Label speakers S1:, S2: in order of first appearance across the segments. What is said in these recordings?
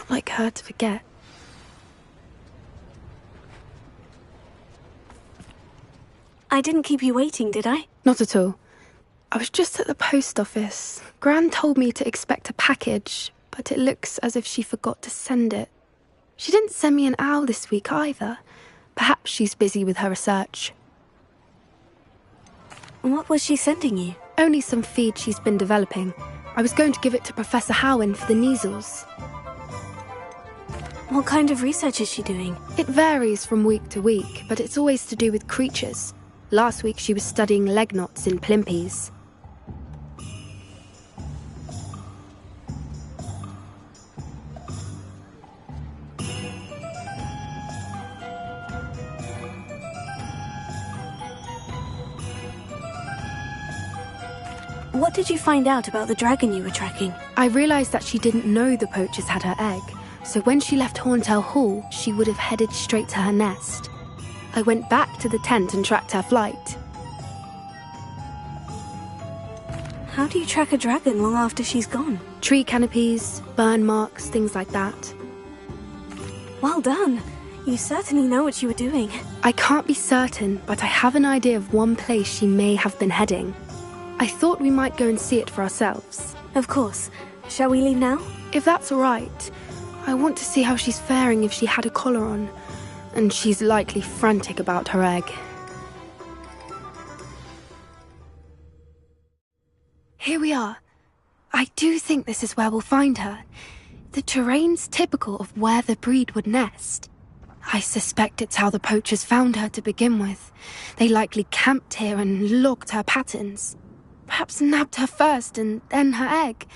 S1: not like her to forget.
S2: I didn't keep you waiting, did I?
S1: Not at all. I was just at the post office. Gran told me to expect a package, but it looks as if she forgot to send it. She didn't send me an owl this week either. Perhaps she's busy with her research.
S2: What was she sending you?
S1: Only some feed she's been developing. I was going to give it to Professor Howen for the measles.
S2: What kind of research is she doing?
S1: It varies from week to week, but it's always to do with creatures. Last week she was studying leg knots in plimpies.
S2: What did you find out about the dragon you were tracking?
S1: I realised that she didn't know the poachers had her egg, so when she left Horntail Hall, she would have headed straight to her nest. I went back to the tent and tracked her flight.
S2: How do you track a dragon long after she's gone?
S1: Tree canopies, burn marks, things like that.
S2: Well done. You certainly know what you were doing.
S1: I can't be certain, but I have an idea of one place she may have been heading. I thought we might go and see it for ourselves.
S2: Of course. Shall we leave now?
S1: If that's all right. I want to see how she's faring if she had a collar on. And she's likely frantic about her egg. Here we are. I do think this is where we'll find her. The terrain's typical of where the breed would nest. I suspect it's how the poachers found her to begin with. They likely camped here and logged her patterns. Perhaps nabbed her first and then her egg.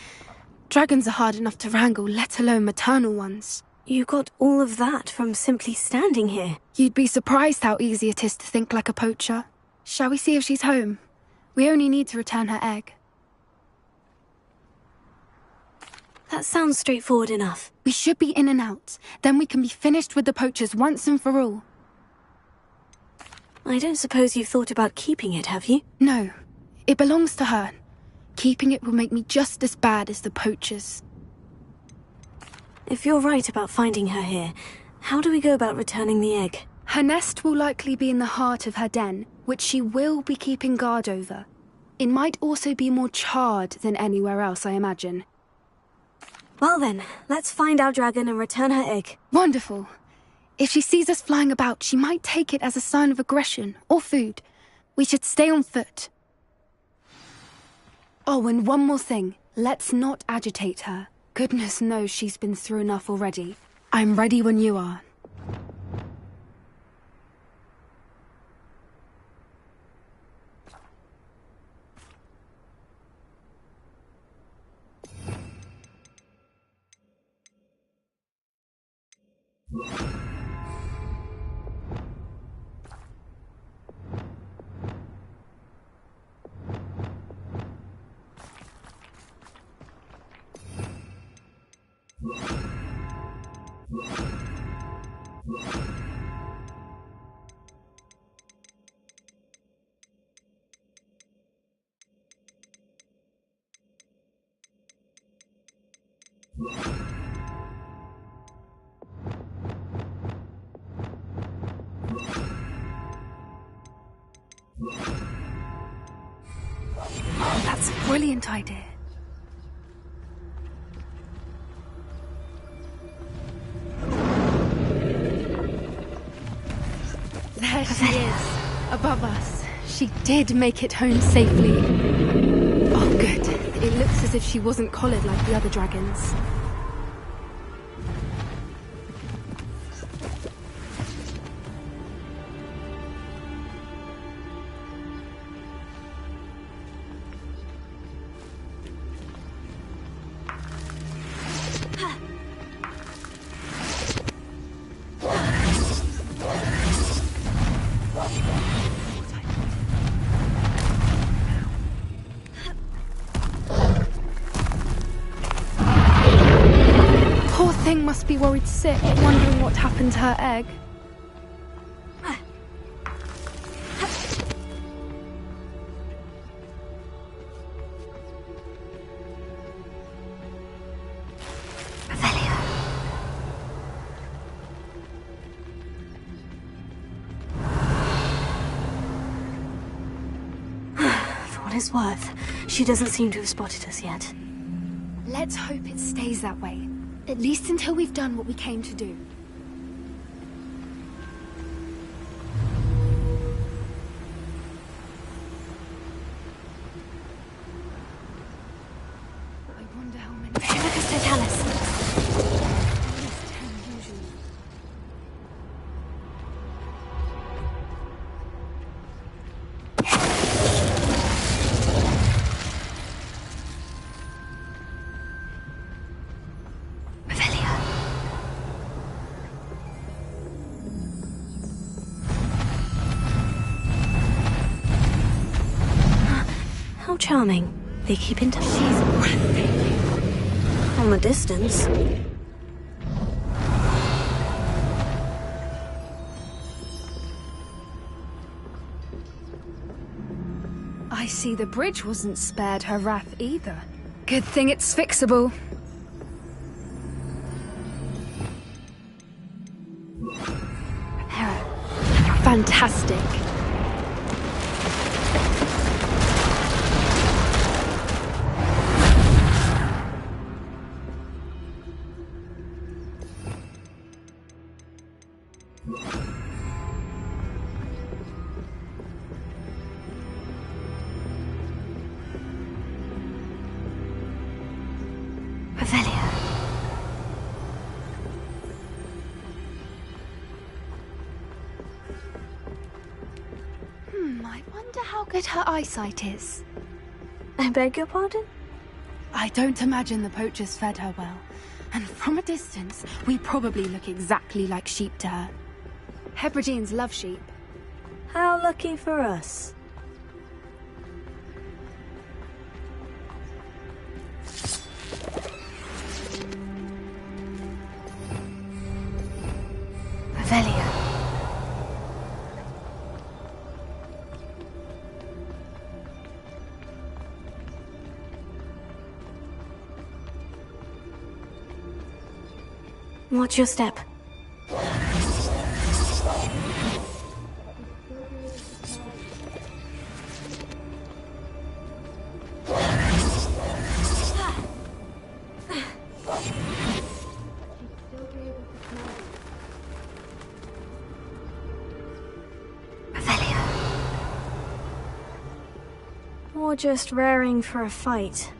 S1: Dragons are hard enough to wrangle, let alone maternal ones.
S2: You got all of that from simply standing here.
S1: You'd be surprised how easy it is to think like a poacher. Shall we see if she's home? We only need to return her egg.
S2: That sounds straightforward enough.
S1: We should be in and out. Then we can be finished with the poachers once and for all.
S2: I don't suppose you've thought about keeping it, have you?
S1: No. It belongs to her. Keeping it will make me just as bad as the poachers.
S2: If you're right about finding her here, how do we go about returning the egg?
S1: Her nest will likely be in the heart of her den, which she will be keeping guard over. It might also be more charred than anywhere else, I imagine.
S2: Well then, let's find our dragon and return her egg.
S1: Wonderful. If she sees us flying about, she might take it as a sign of aggression or food. We should stay on foot. Oh, and one more thing. Let's not agitate her. Goodness knows she's been through enough already. I'm ready when you are. That's a brilliant idea. There she is, above us. She did make it home safely. Oh, good. It looks as if she wasn't collared like the other dragons. Must be worried sick, wondering what happened to her egg.
S2: what it's worth, she doesn't seem to have spotted us yet.
S1: Let's hope it stays that way. At least until we've done what we came to do. I wonder how many...
S2: Alice.
S1: At least 10 usually.
S2: How charming. They keep in touch.
S1: She's breathtaking.
S2: From a distance.
S1: I see the bridge wasn't spared her wrath either. Good thing it's fixable. Hera. Fantastic.
S2: Revelia.
S1: I wonder how good her eyesight is.
S2: I beg your pardon?
S1: I don't imagine the poachers fed her well. And from a distance, we probably look exactly like sheep to her. Hebrideans love sheep.
S2: How lucky for us.
S1: Revelia.
S2: Watch your step. Or just raring for a fight.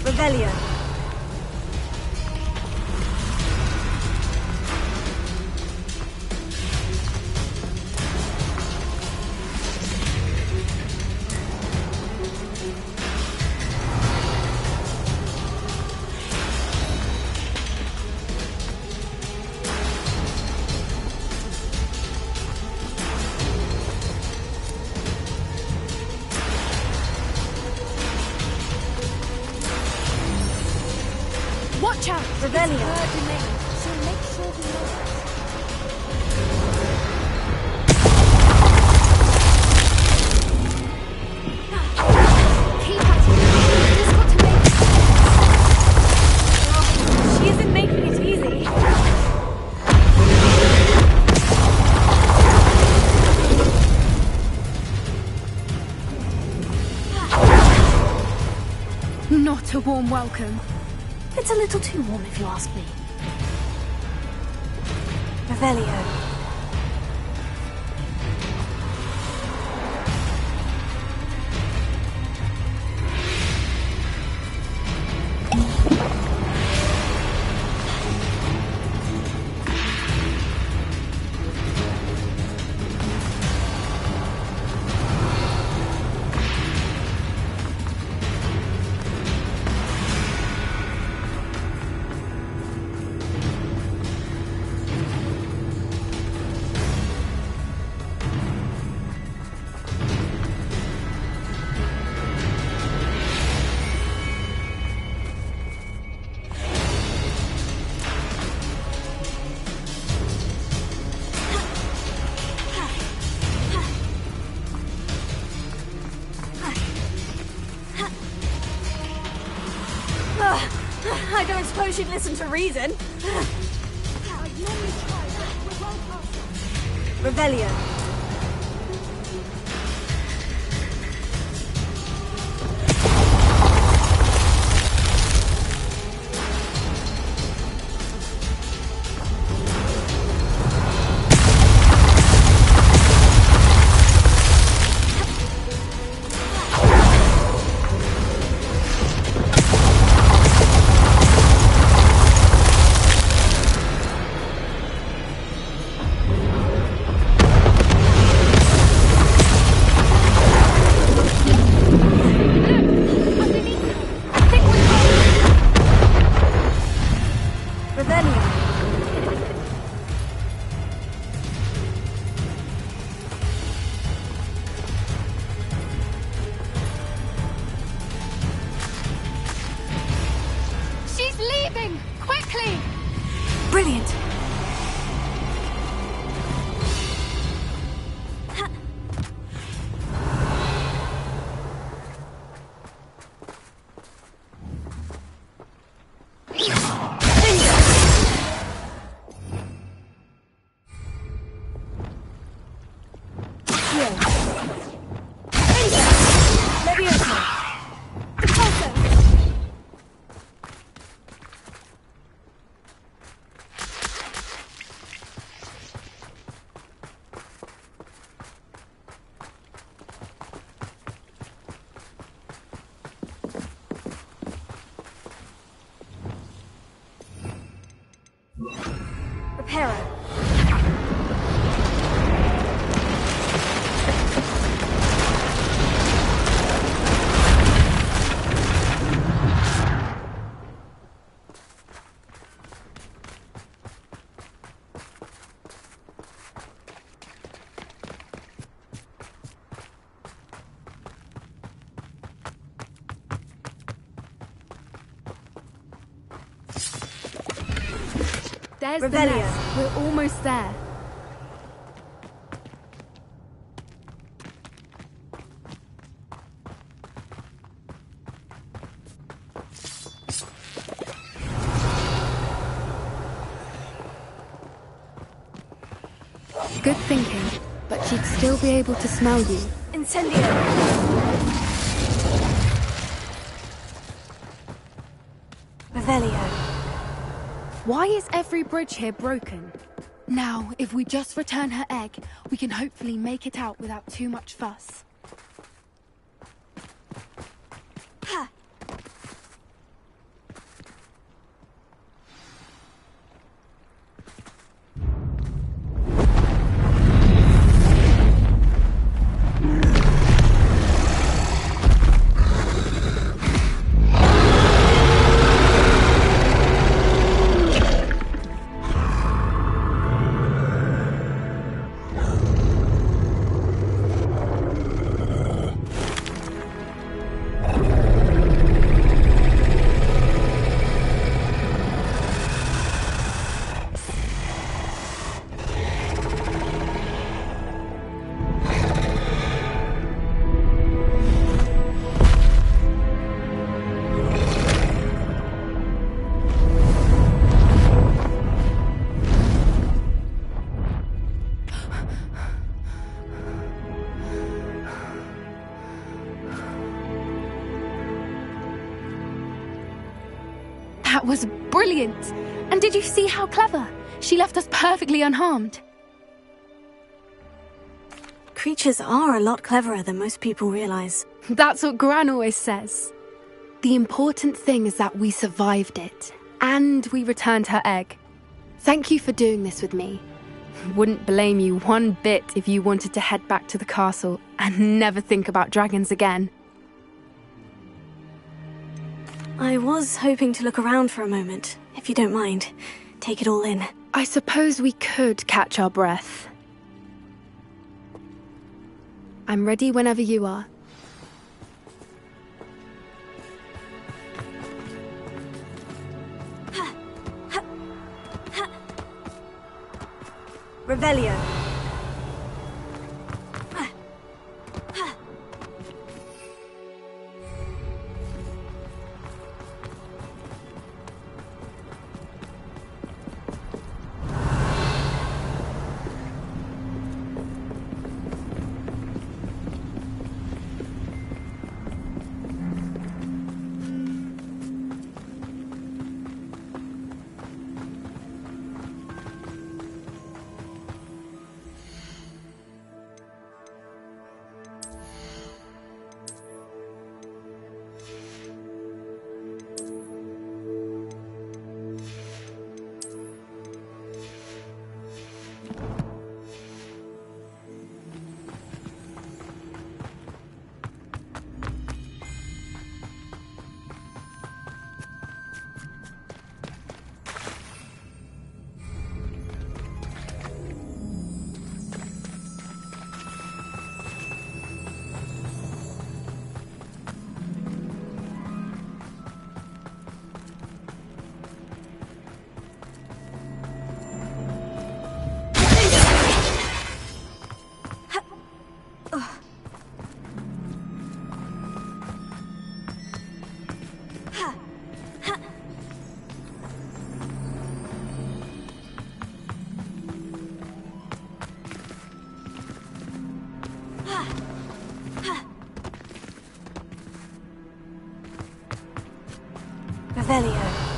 S2: Revelia.
S1: Watch out!
S2: Revelia.
S1: It's her domain, so make sure we know it. Keep at it. We've just got to make it. not a warm welcome.
S2: It's a little too warm if you ask me. Revelio. I don't suppose you'd listen to reason. Revelio. Brilliant! Reparo.
S1: There's the nest. We're almost there. Good thinking, but she'd still be able to smell you.
S2: Incendio! Revelio.
S1: Why is every bridge here broken? Now, if we just return her egg, we can hopefully make it out without too much fuss.
S2: Ha!
S1: That was brilliant! And did you see how clever? She left us perfectly unharmed.
S2: Creatures are a lot cleverer than most people realize.
S1: That's what Gran always says. The important thing is that we survived it, and we returned her egg. Thank you for doing this with me. Wouldn't blame you one bit if you wanted to head back to the castle and never think about dragons again.
S2: I was hoping to look around for a moment, if you don't mind. Take it all in.
S1: I suppose we could catch our breath. I'm ready whenever you are.
S2: Revelio. Revelio.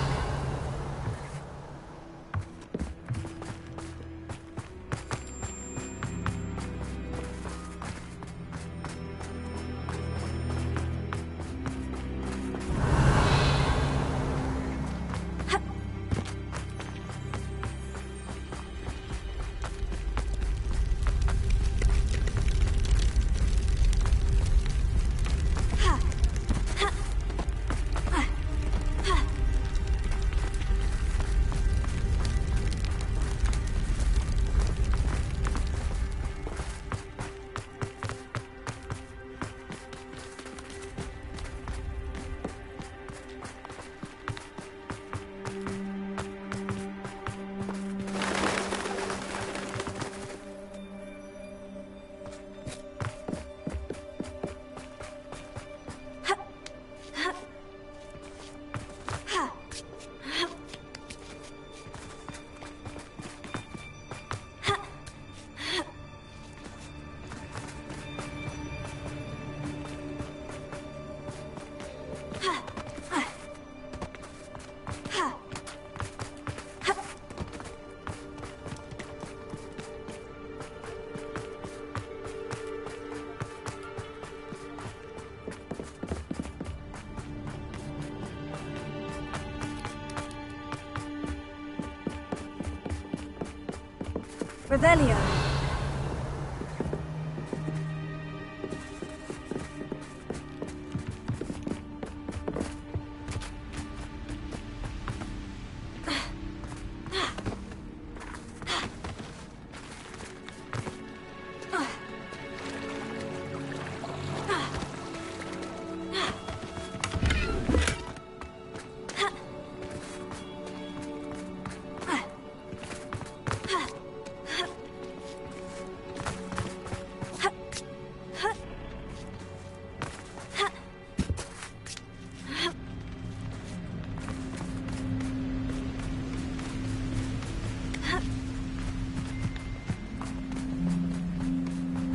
S2: Revelio.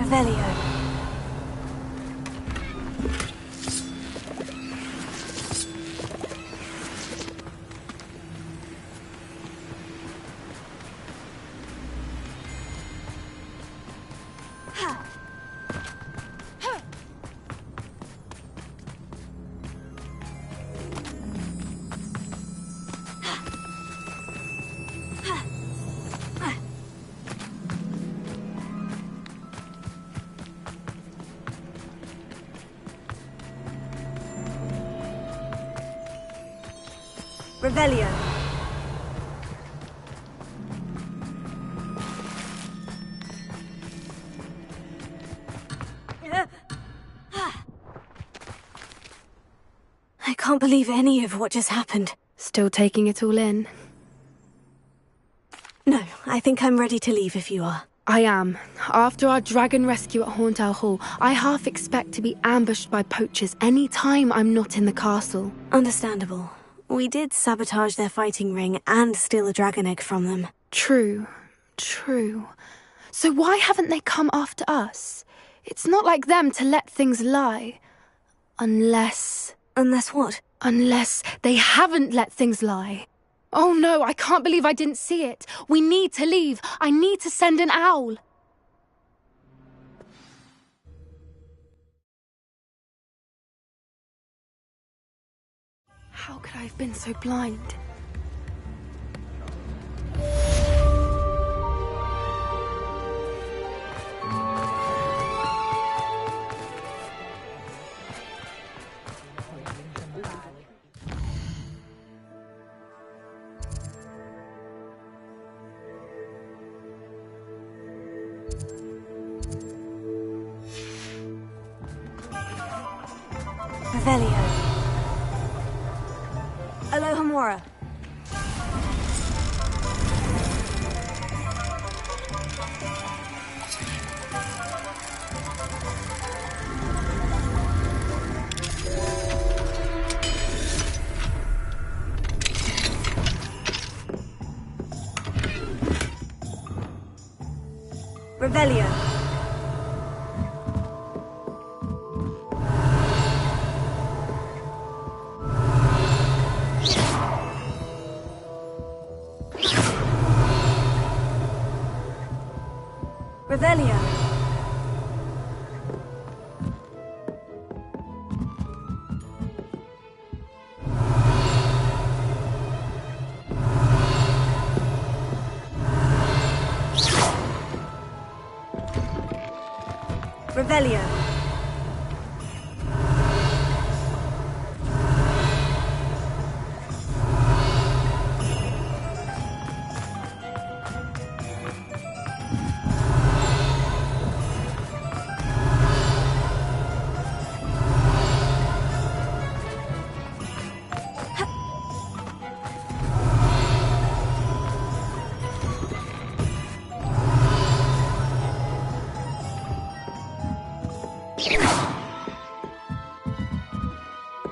S2: Revelio. Revelio. I can't believe any of what just happened.
S1: Still taking it all in?
S2: No, I think I'm ready to leave if you are.
S1: I am. After our dragon rescue at Horntail Hall, I half expect to be ambushed by poachers any time I'm not in the castle.
S2: Understandable. We did sabotage their fighting ring and steal a dragon egg from them.
S1: True. So why haven't they come after us? It's not like them to let things lie. Unless
S2: what?
S1: Unless they haven't let things lie. Oh no, I can't believe I didn't see it. We need to leave. I need to send an owl. How could I have been so blind?
S2: Revelio. Alohomora. Revelio. Revelio. Revelio.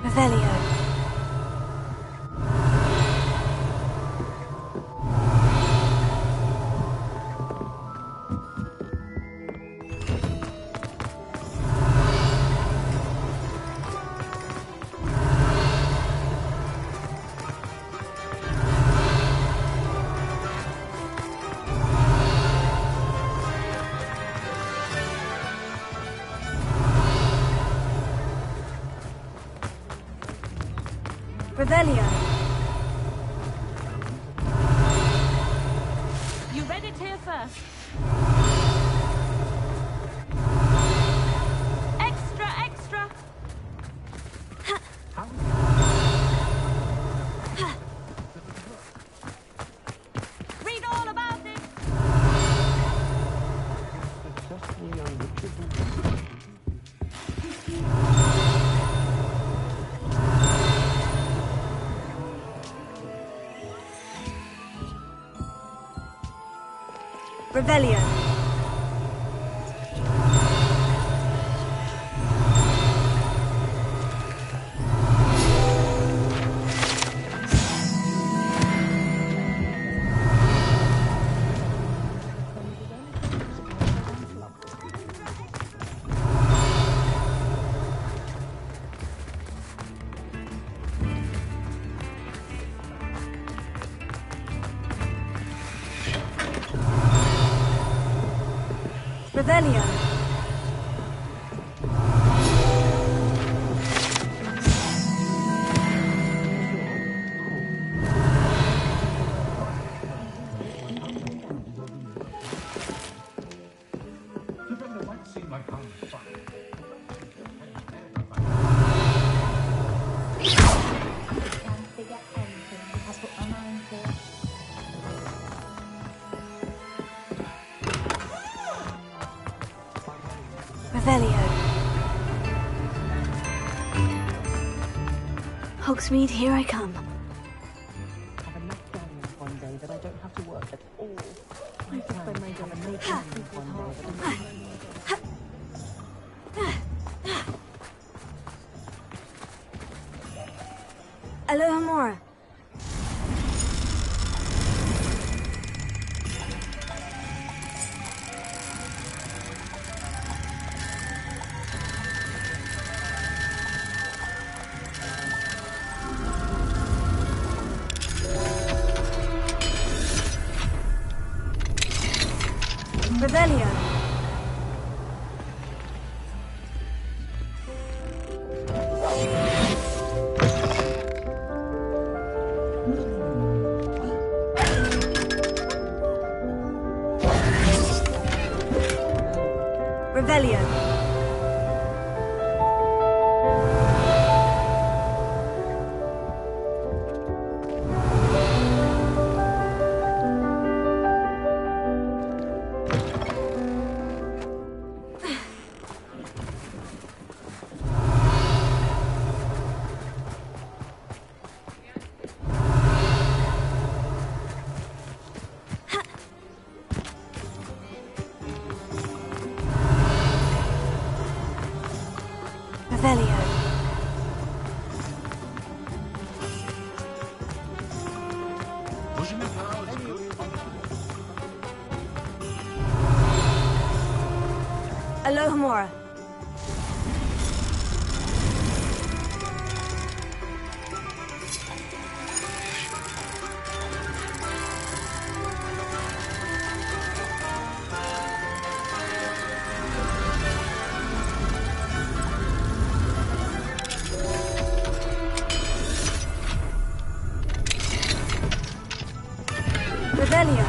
S2: Revelio. Revelio.
S3: You read it here first. Extra, extra. Read all about it.
S2: Revelio. Revelio. Hogsmeade, here I come.
S4: Have enough diamonds one day that I don't have to work at all. I think I might have enough diamonds one day that I don't
S2: Aloha Mora. Revelio. Revelio. Revelio. Aloha Mora. Revelio.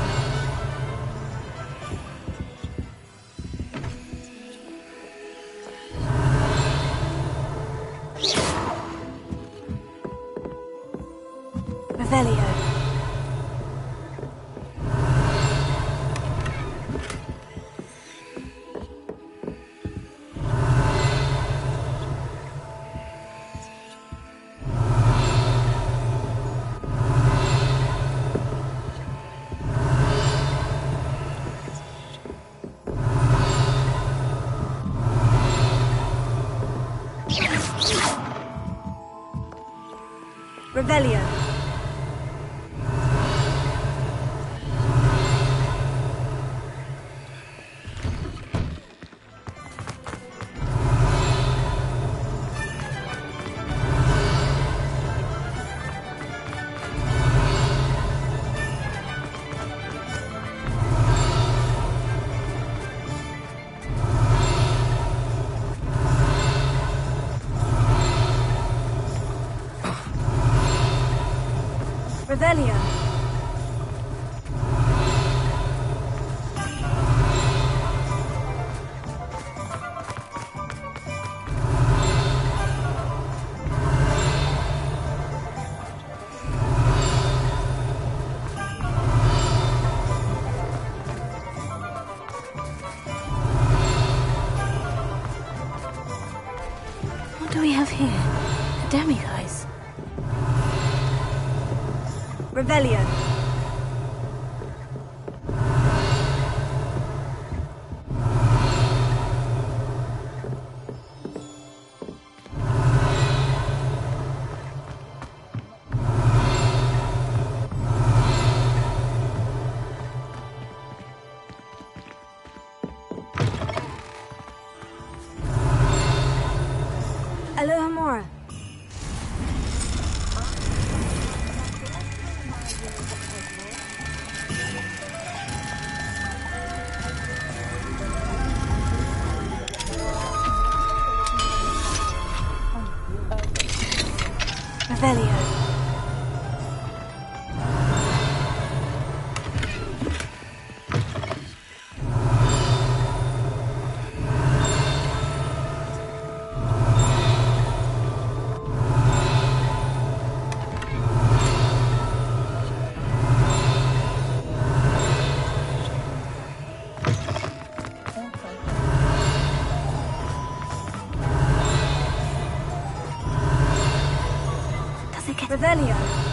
S2: Revelio. Revelio. Revelio. What do we have here? A demiguise. Revelio. Aloha Mora. Revelio.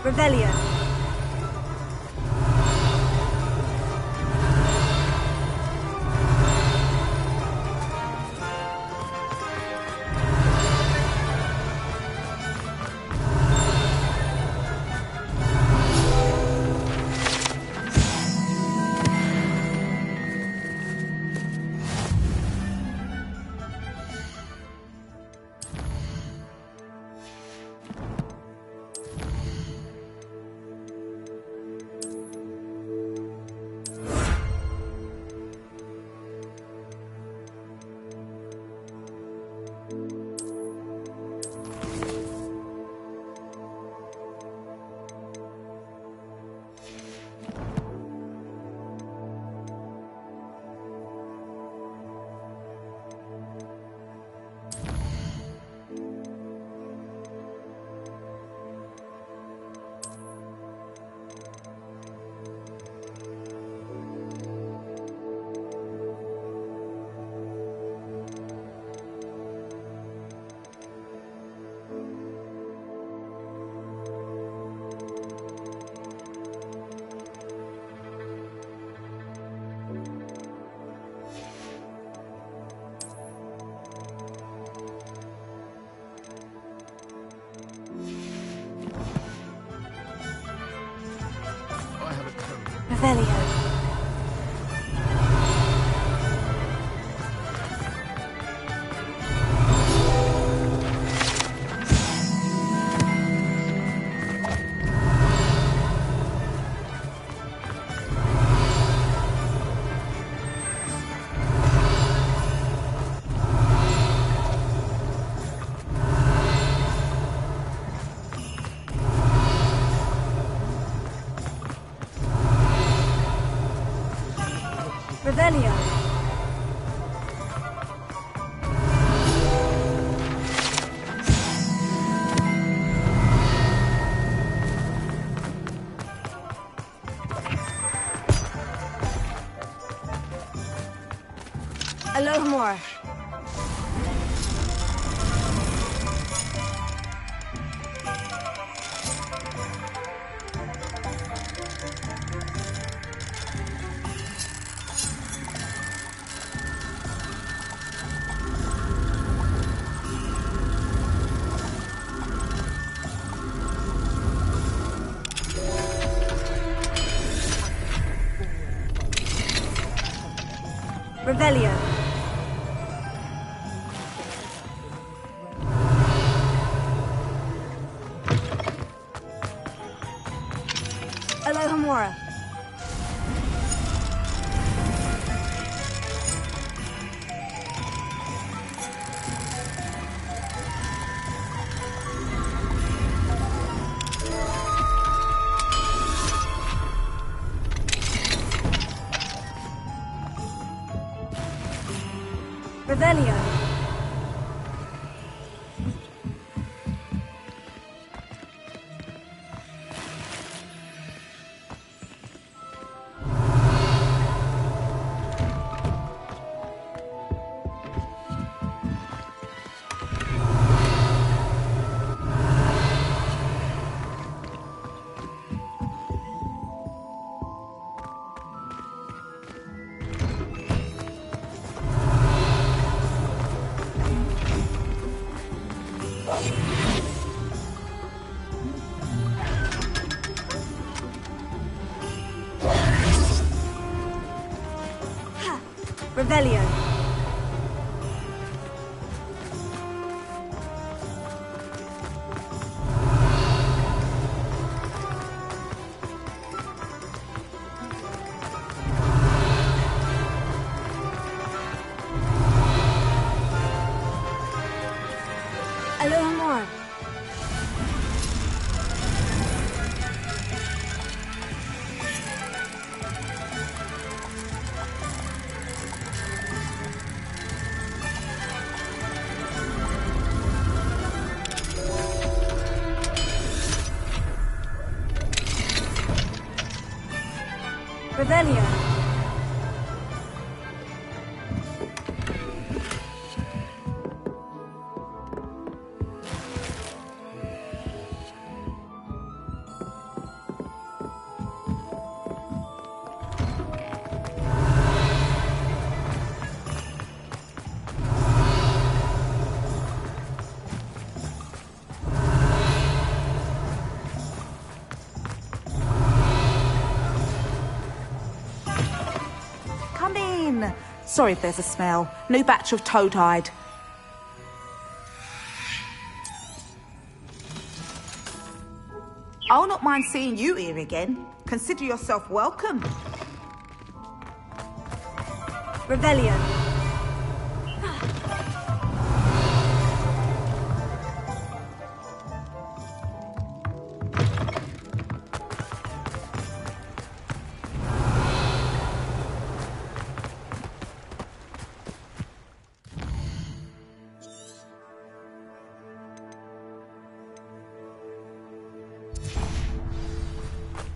S2: Revelio. Revelio. Revelio. Alohomora. Revelio. Alohomora. Revelio. Revelio. Alohomora. Revelio.
S5: Come in. Sorry if there's a smell. New batch of toad-hide. I'll not mind seeing you here again. Consider yourself welcome.
S2: Revelio.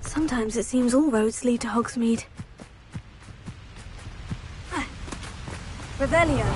S2: Sometimes it seems all roads lead to Hogsmeade. Revelio.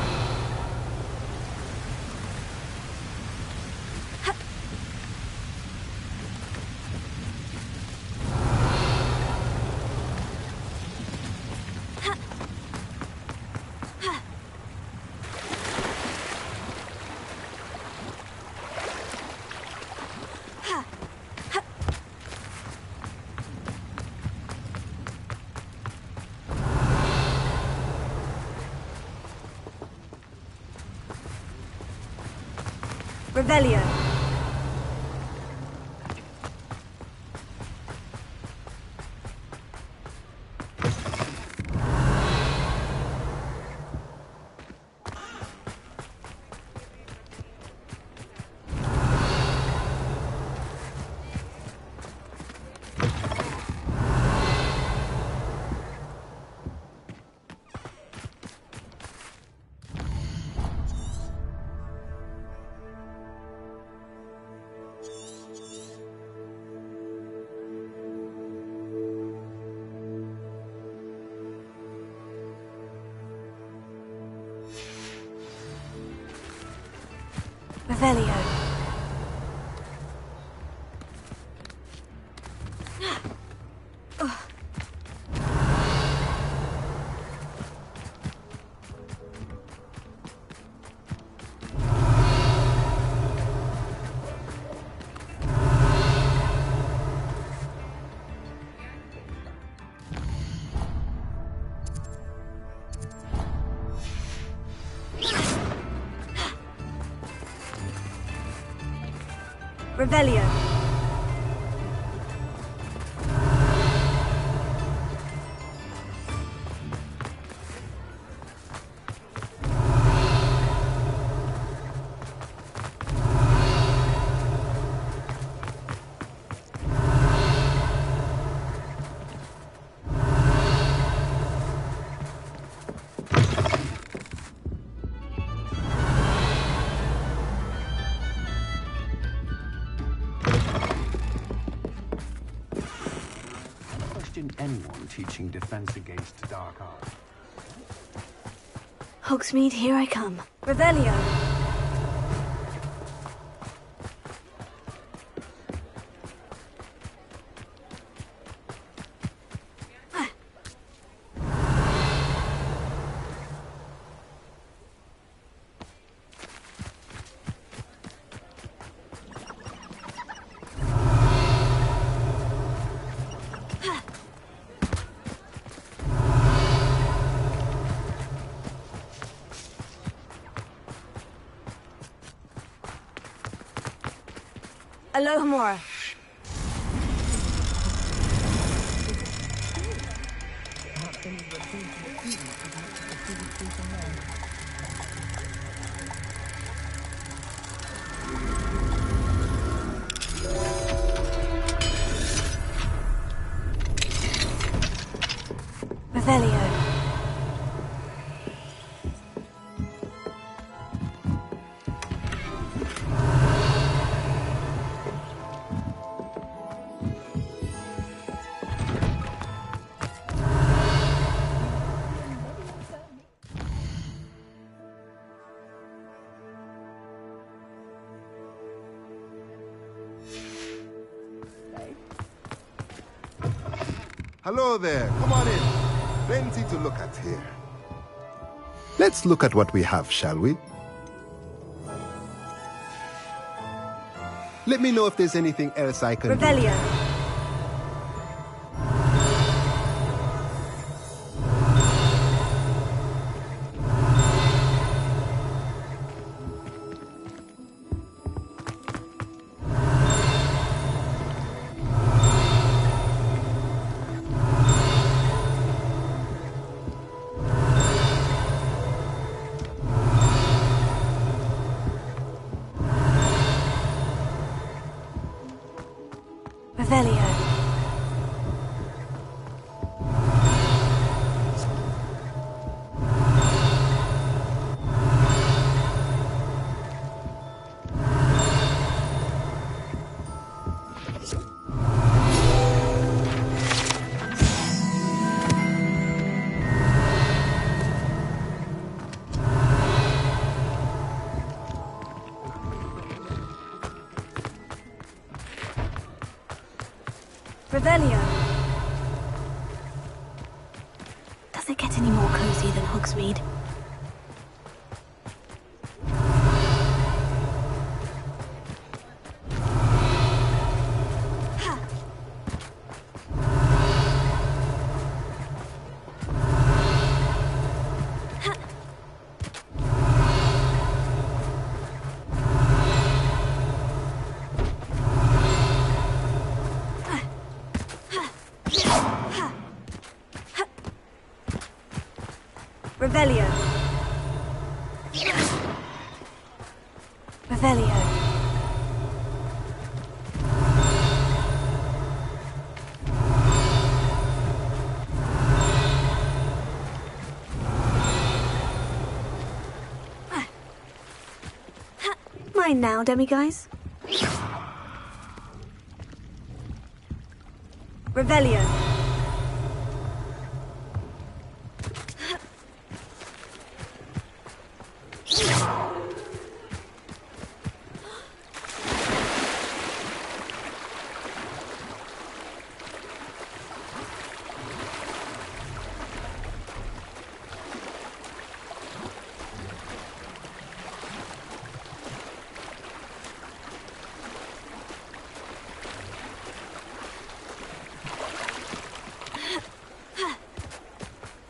S2: Revelio. Revelio. Revelio.
S6: Anyone teaching defense against dark art.
S2: Hogsmeade, here I come. Revelio. Alohomora. Revelio.
S7: Hello there. Come on in. Plenty to look at here. Let's look at what we have, shall we? Let me know if there's anything else I can do.
S2: Revelio. Revelio. Revelio. Does it get any more cozy than Hogsmeade? Revelio. Revelio. Mine now, demiguise. Revelio.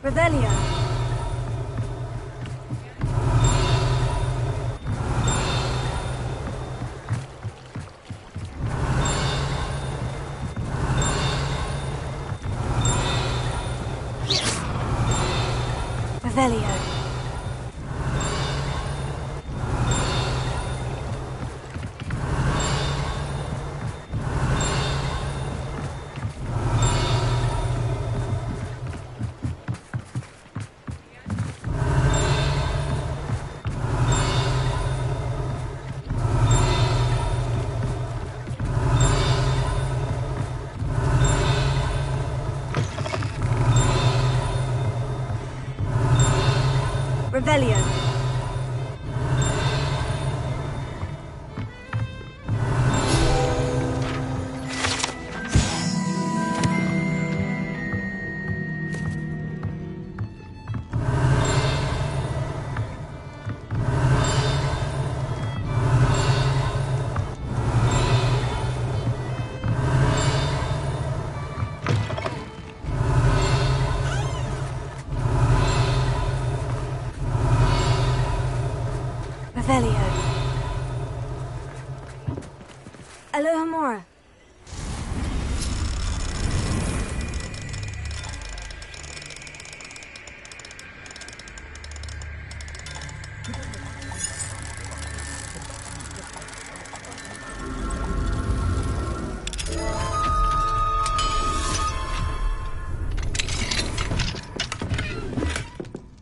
S2: Revelio. Revelio. Revelio. Revelio. Aloha Mora.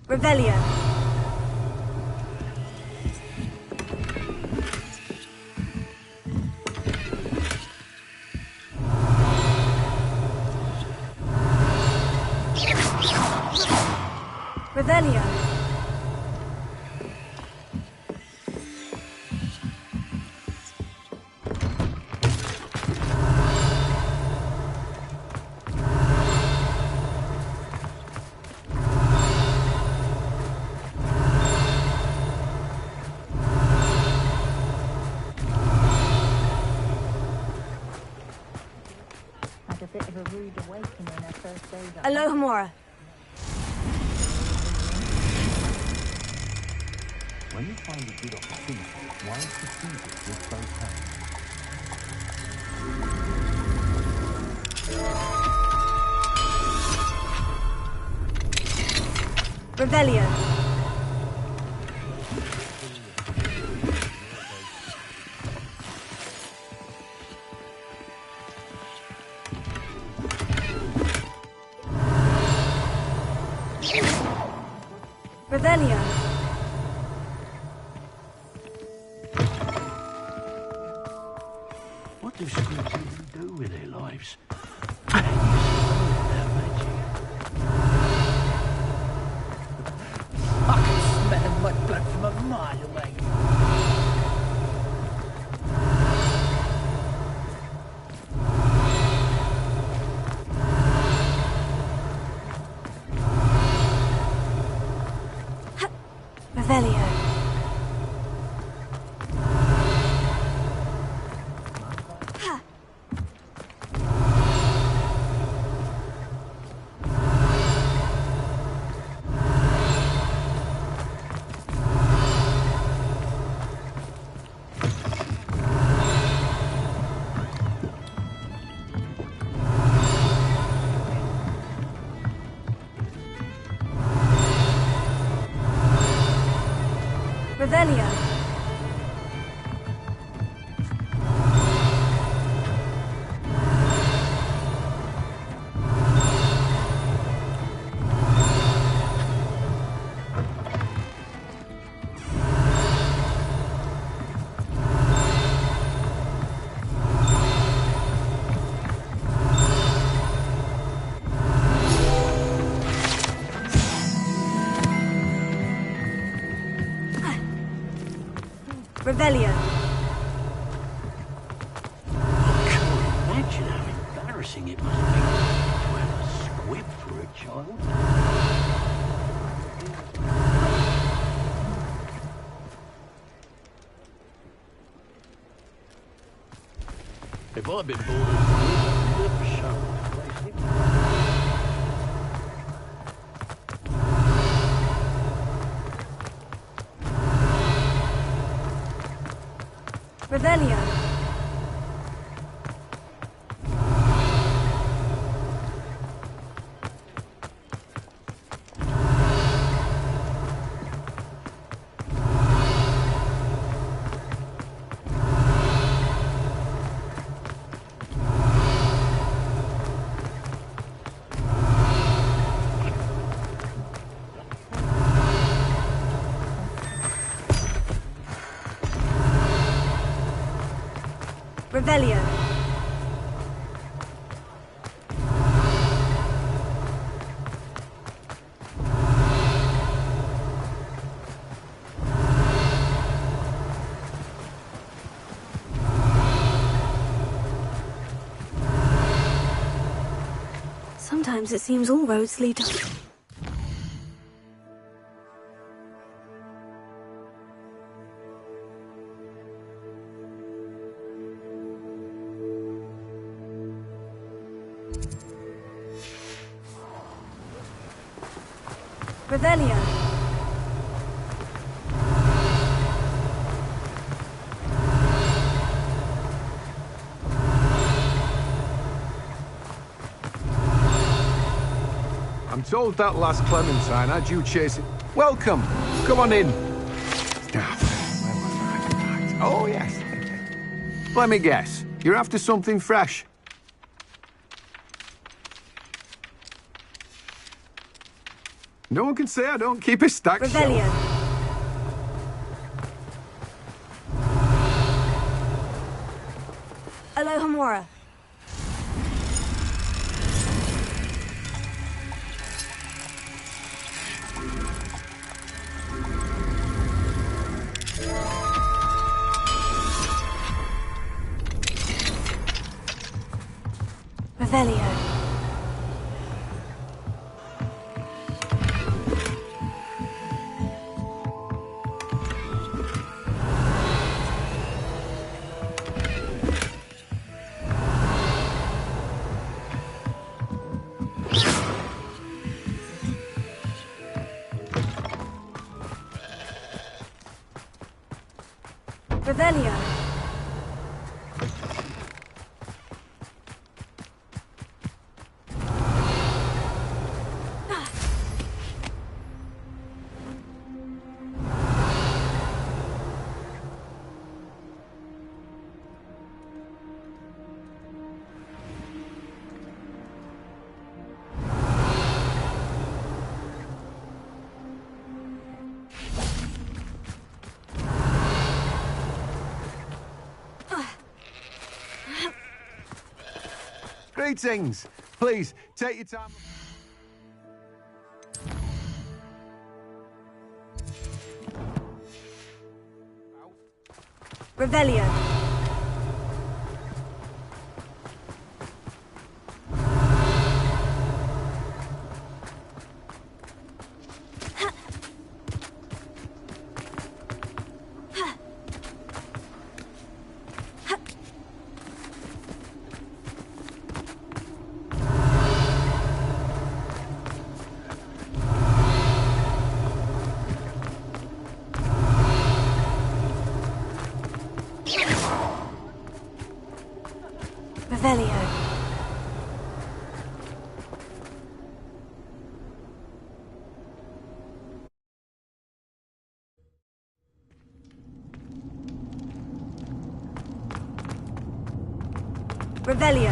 S2: Revelio. Revelio.
S4: a bit of a rude awakening her first days at
S2: Aloha Mora.
S6: When you find a good opportunity, why to seize it with both hands?
S2: Revelio. Revelio.
S8: What do scripts even do with their lives? I can smell mud blood from a mile away.
S2: Revelio. Revelio. Revelio.
S8: I can't imagine how embarrassing it must be to have a squib for a child. If I'd been born as a squib, I'd never shown my place in.
S2: Revelio. Revelio. Sometimes it seems all roads lead up. Revelio.
S9: I'm told that last Clementine had you chasing... Welcome! Come on in. Oh, yes. Let me guess. You're after something fresh. No one can say I don't keep a stack
S2: Revelio.
S9: shelf.
S2: Aloha Mora. Revelio. Revelio.
S9: Greetings. Please, take your time.
S2: Revelio. Revelio. Revelio.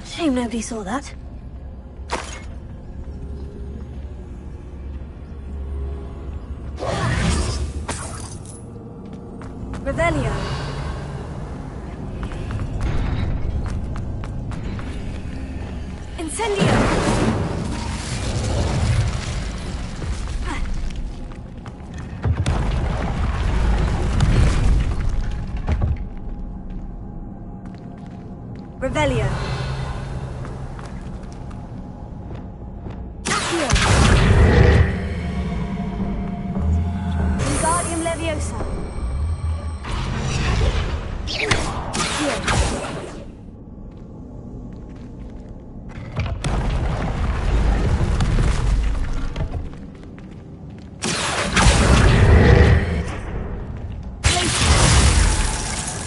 S2: Shame nobody saw that. Revelio. Incendio. Revelio. Wingardium Leviosa.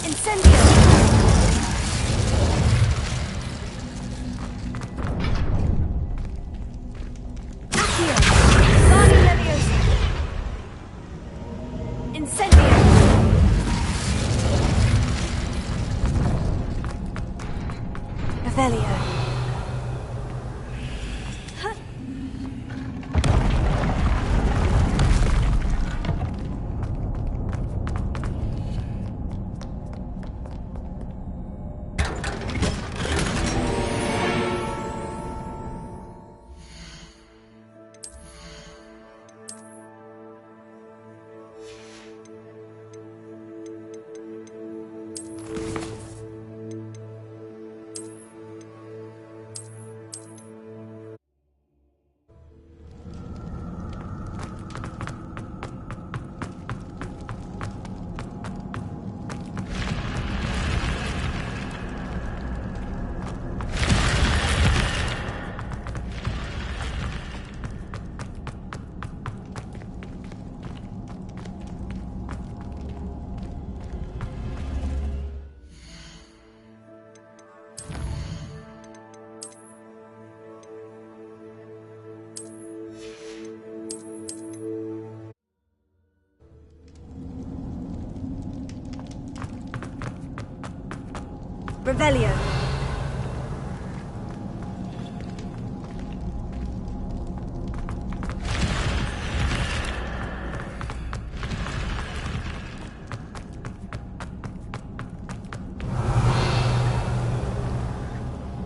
S2: Incendio. Accio. Wingardium Leviosa. Incendio. Revelio. Revelio.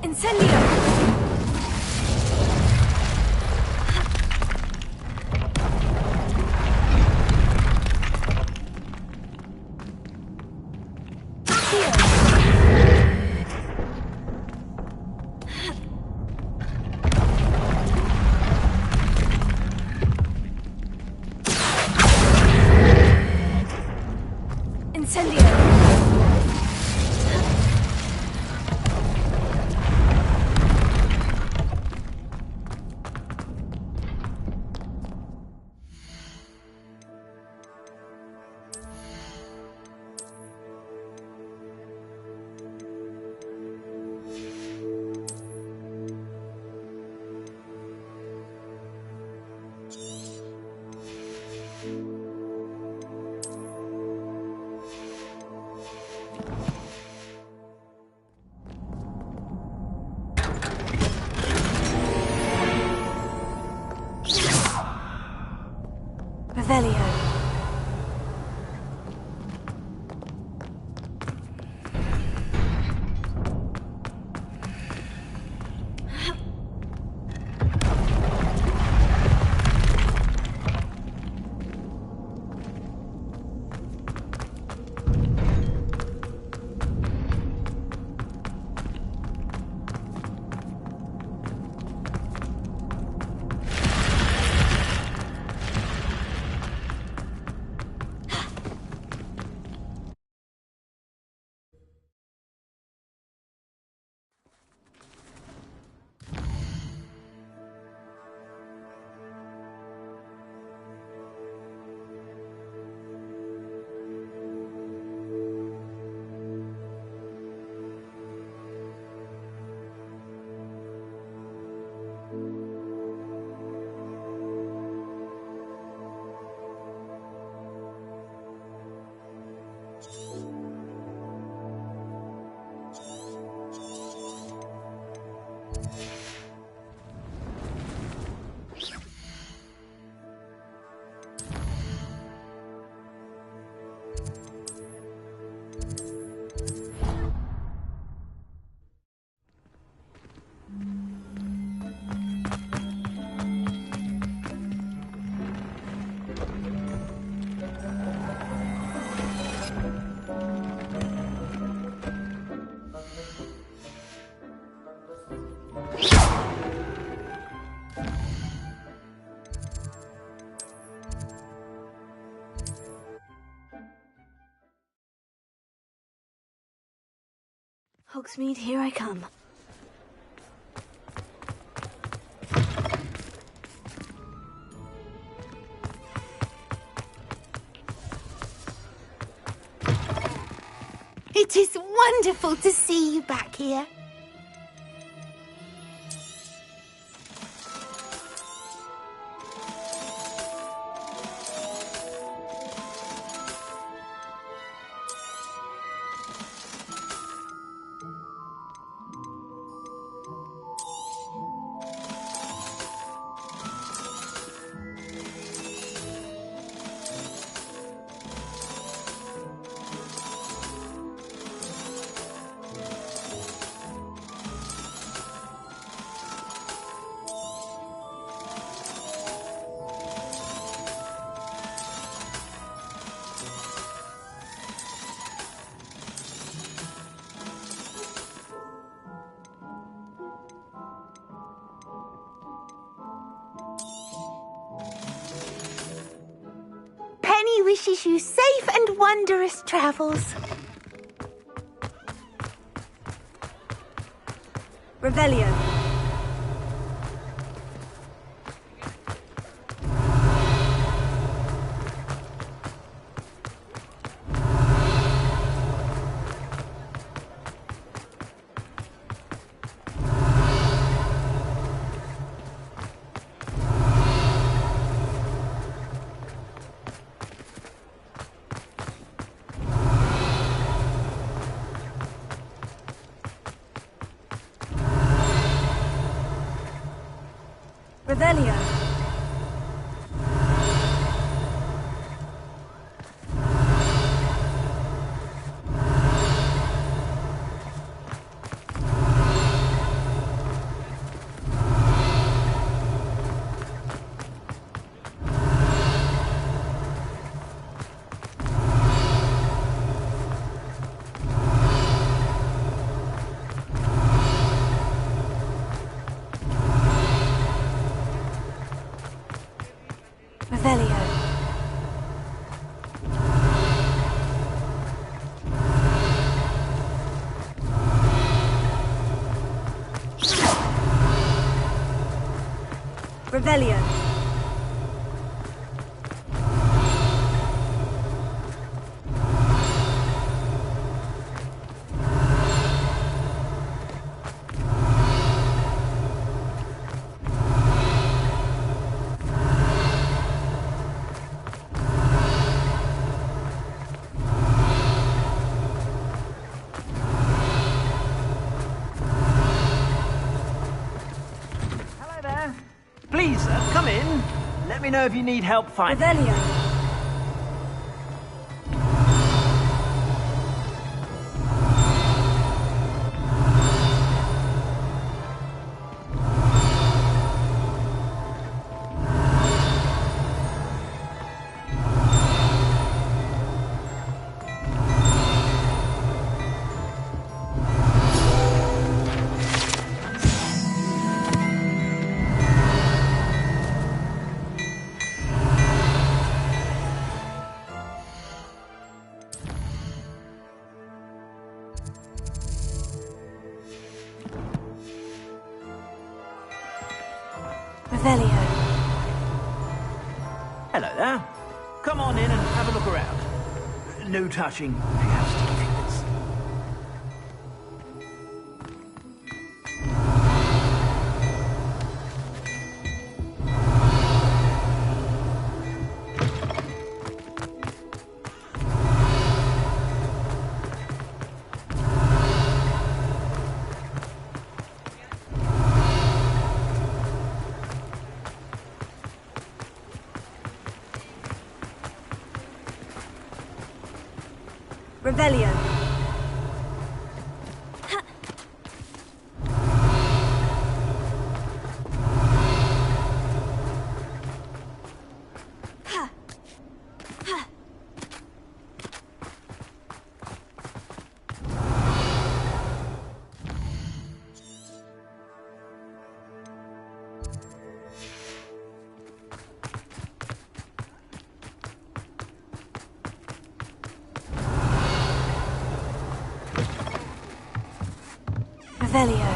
S2: Incendio. Accio. Revelio. Hogsmeade, here I come.
S1: It is wonderful to see you back here. Wishes you safe and wondrous travels.
S2: Revelio. Revelio. Revelio. Revelio.
S10: Please, come in. Let me know if you need help finding.
S2: Revelio. Revelio.
S8: Hello there. Come on in and have a look around. No touching. If you have sticky fingers.
S2: Revelio. Revelio.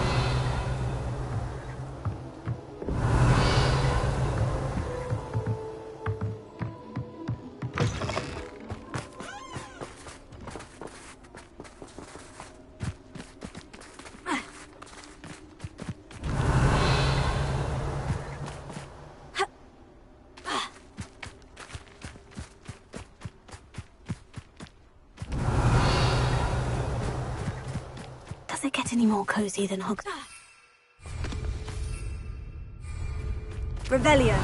S2: Does it get any more cozy than Hogs? Revelio.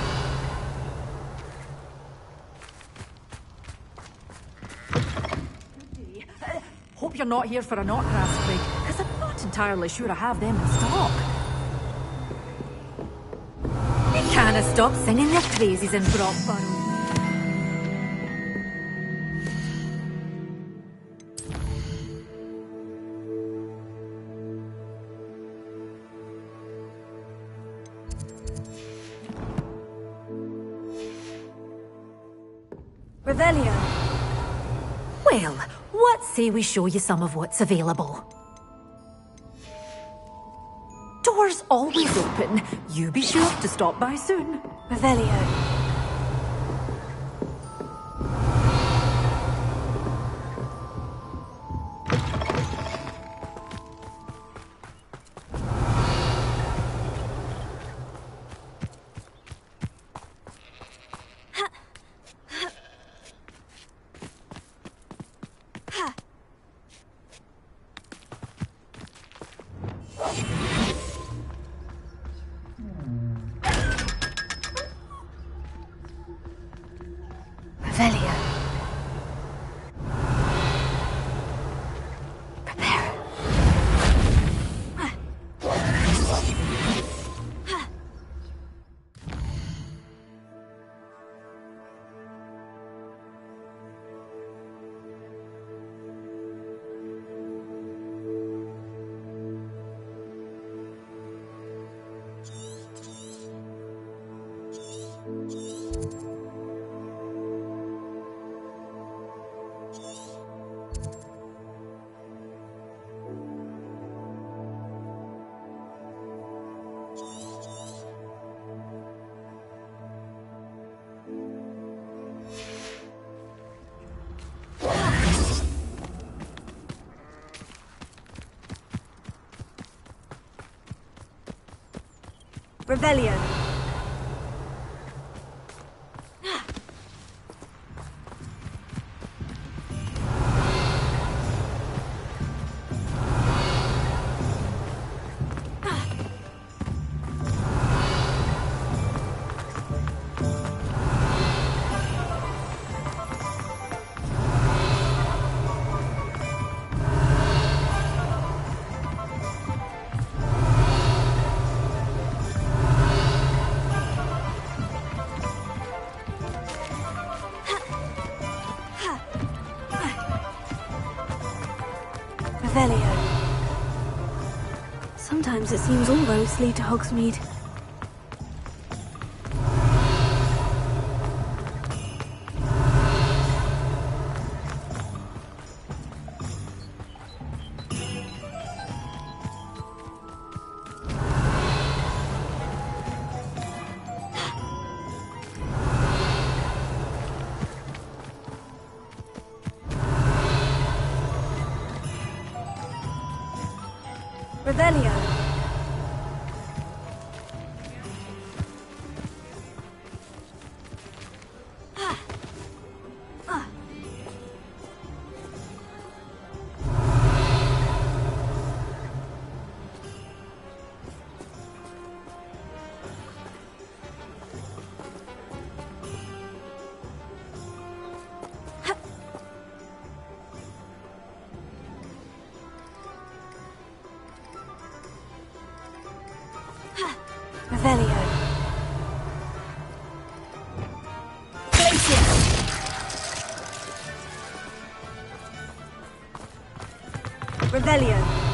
S5: Hope you're not here for a knotgrass plague, because I'm not entirely sure I have them in stock. They can't stop singing their praises in Brockborough.
S2: Revelio.
S5: Well, what say we show you some of what's available? Doors always open. You be sure to stop by soon.
S2: Revelio. Revelio. Prepare. Revelio. Revelio. Sometimes it seems all roads lead to Hogsmeade. Revelio. Revelio. Glacier. Revelio.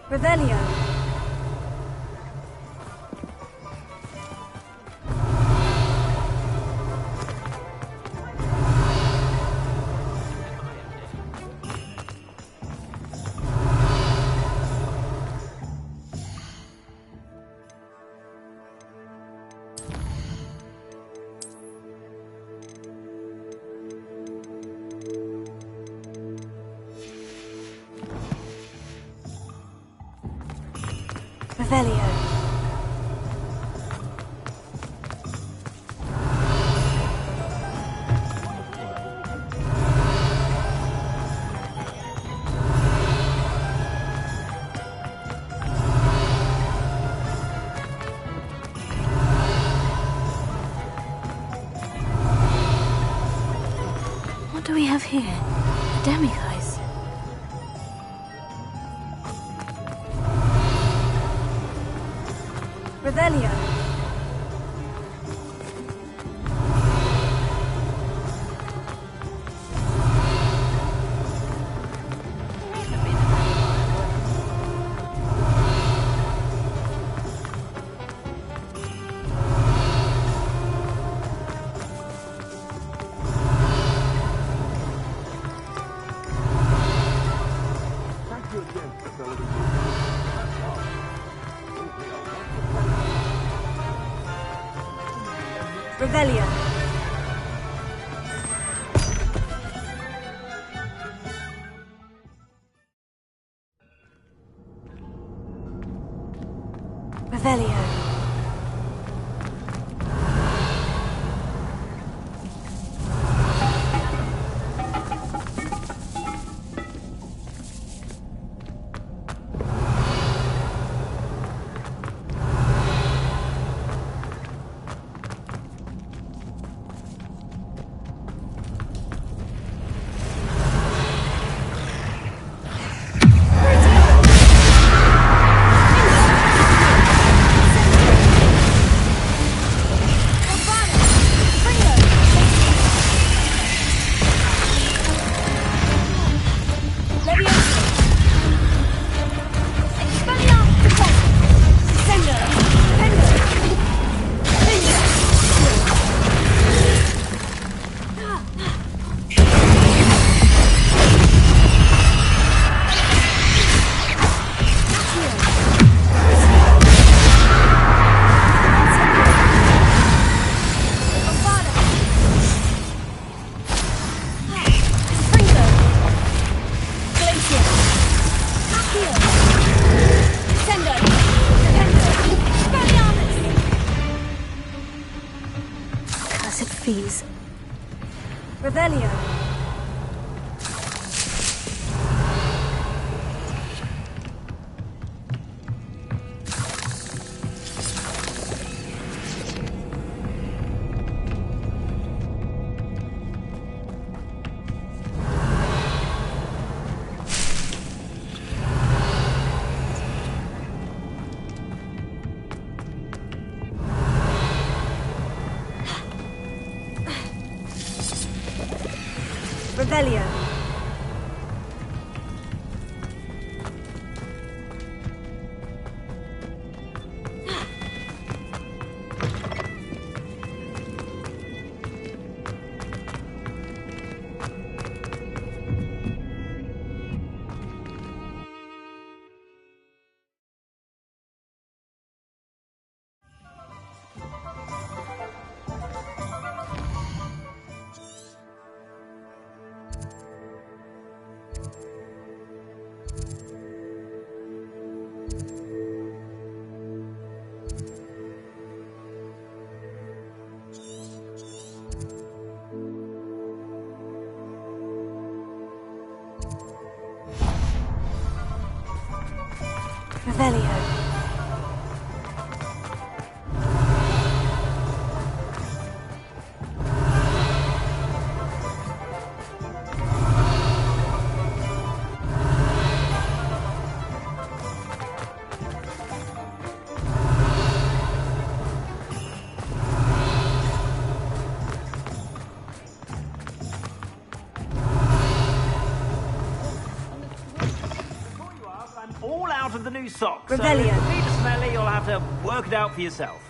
S2: Revelio. Revelio. What do we have here? A demi-guise. Revelio.
S6: Thank you again, facility.
S2: Revelio. Revelio. Fees. Revelio. Revelio. Revelio.
S10: All out of the new socks.
S2: Revelio.
S10: So if you need to smell it, you'll have to work it out for yourself.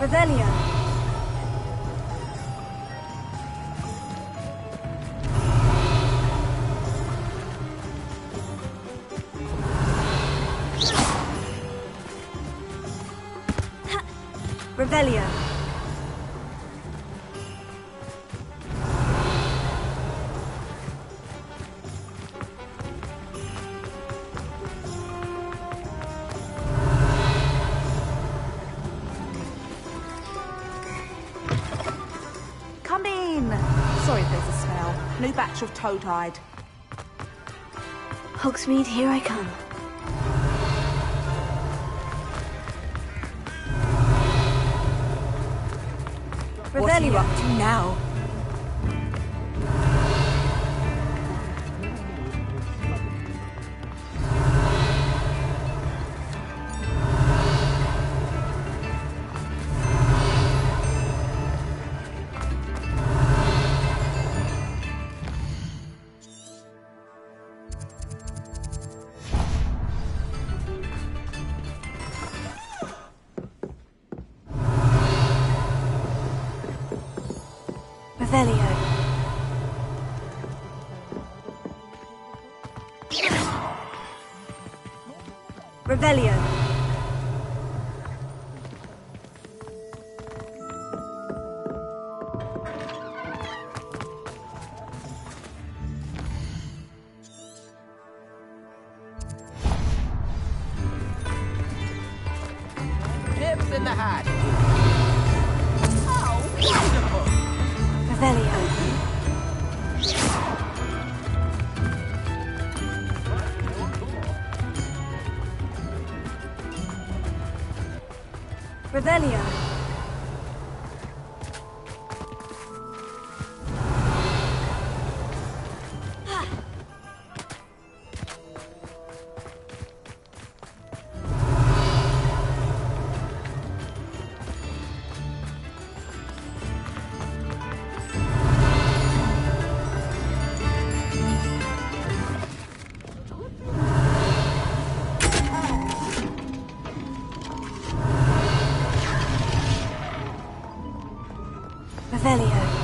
S2: Revelio. Revelio.
S5: Come in. Sorry if there's a smell. New batch of toad-hide.
S2: Hogsmeade, here I come.
S5: What are you
S2: Revelio.
S5: up to now?
S2: Revelio. Revelio.
S10: Tips in the hat.
S2: Revelio. Revelio. Revelio.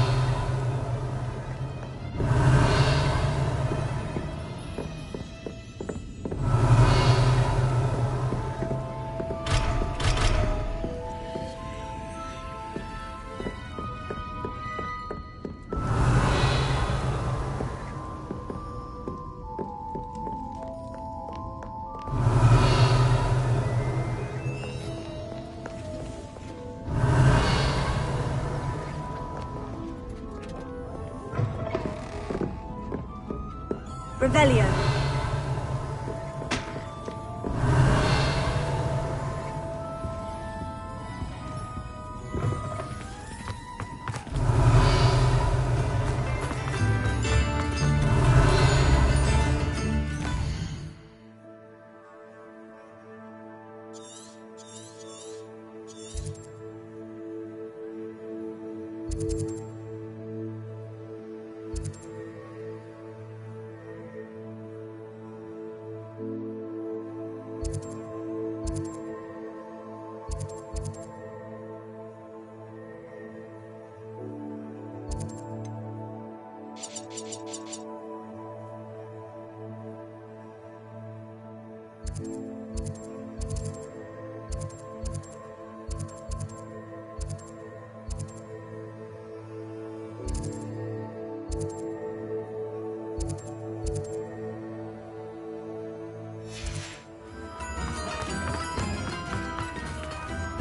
S2: Revelio.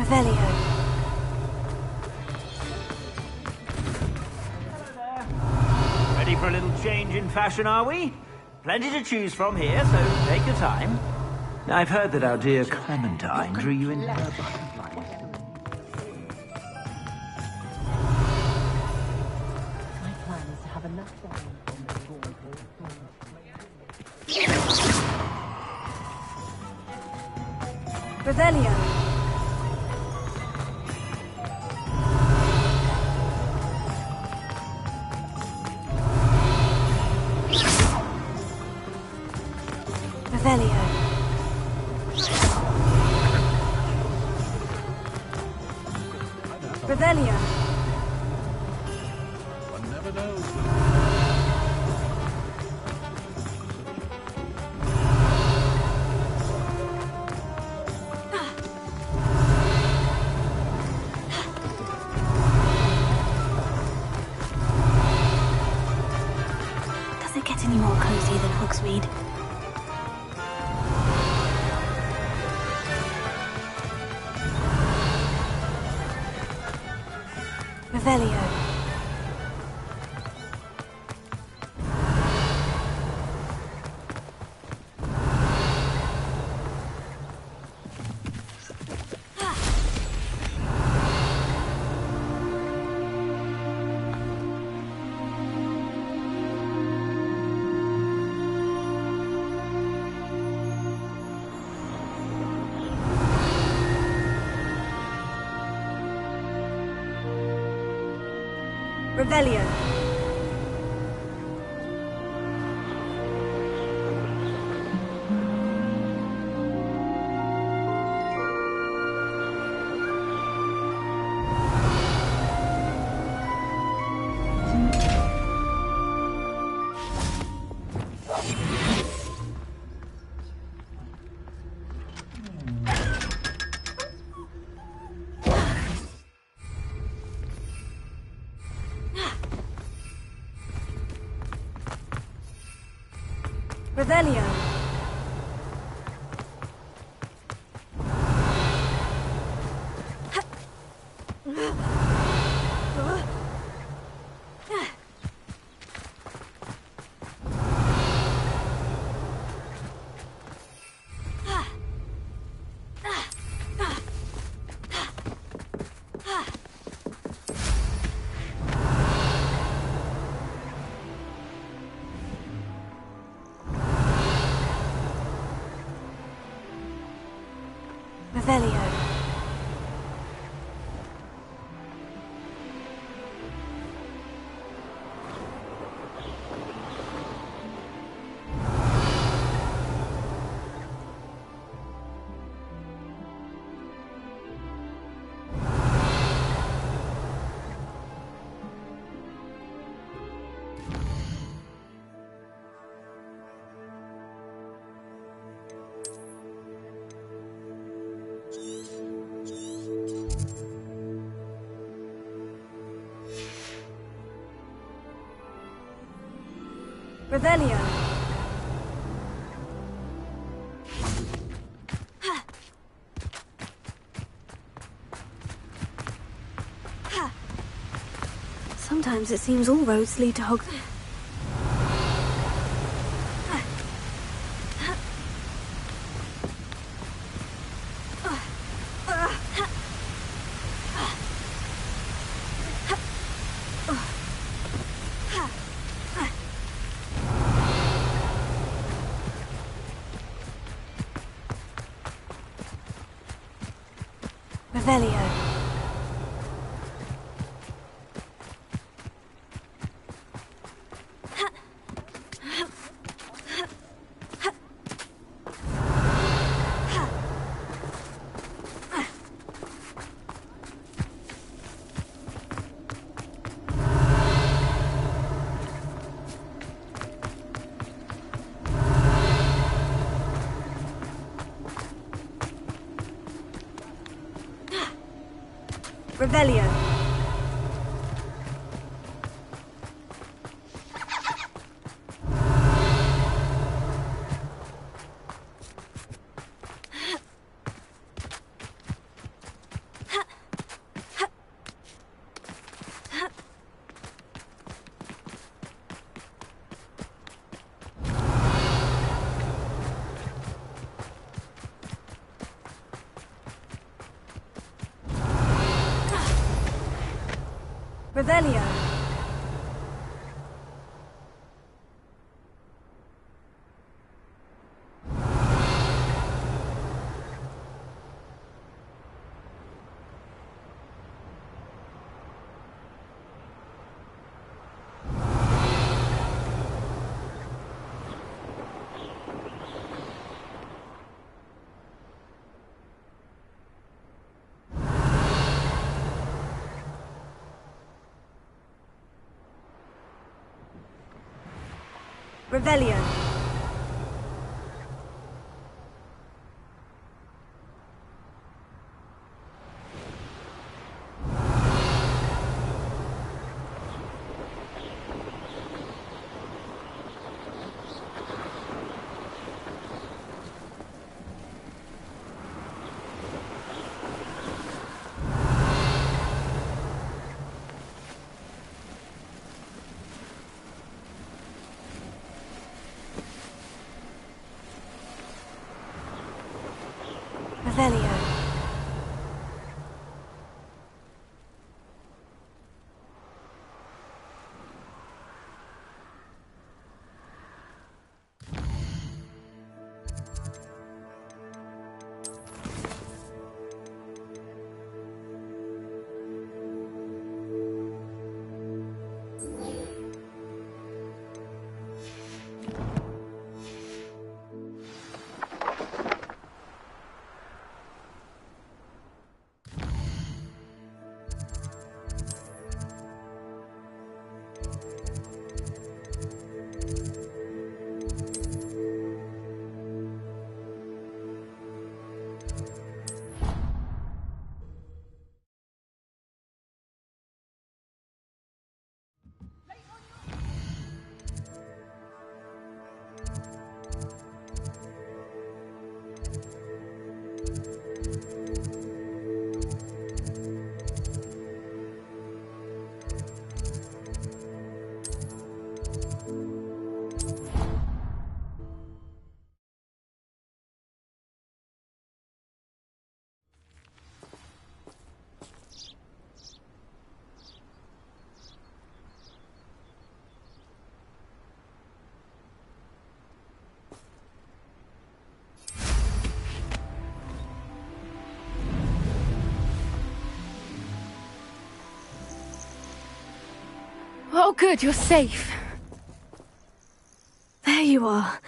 S2: Revelio.
S10: Ready for a little change in fashion, are we? Plenty to choose from here, so take your time. I've heard that our dear Clementine drew you in her butterflies.
S4: My plan is to have enough diamonds on the floor.
S2: Revelio. Revelio. Revelio.
S6: One never knows.
S2: Does it get any more cozy than Hogsmeade? Revelio. Revelio. Revelio. Revelio. Revelio. Sometimes it seems all roads lead to Hogsmeade. Revelio. Revelio. Revelio. Revelio. Revelio.
S1: Oh, good, you're safe.
S2: There you are.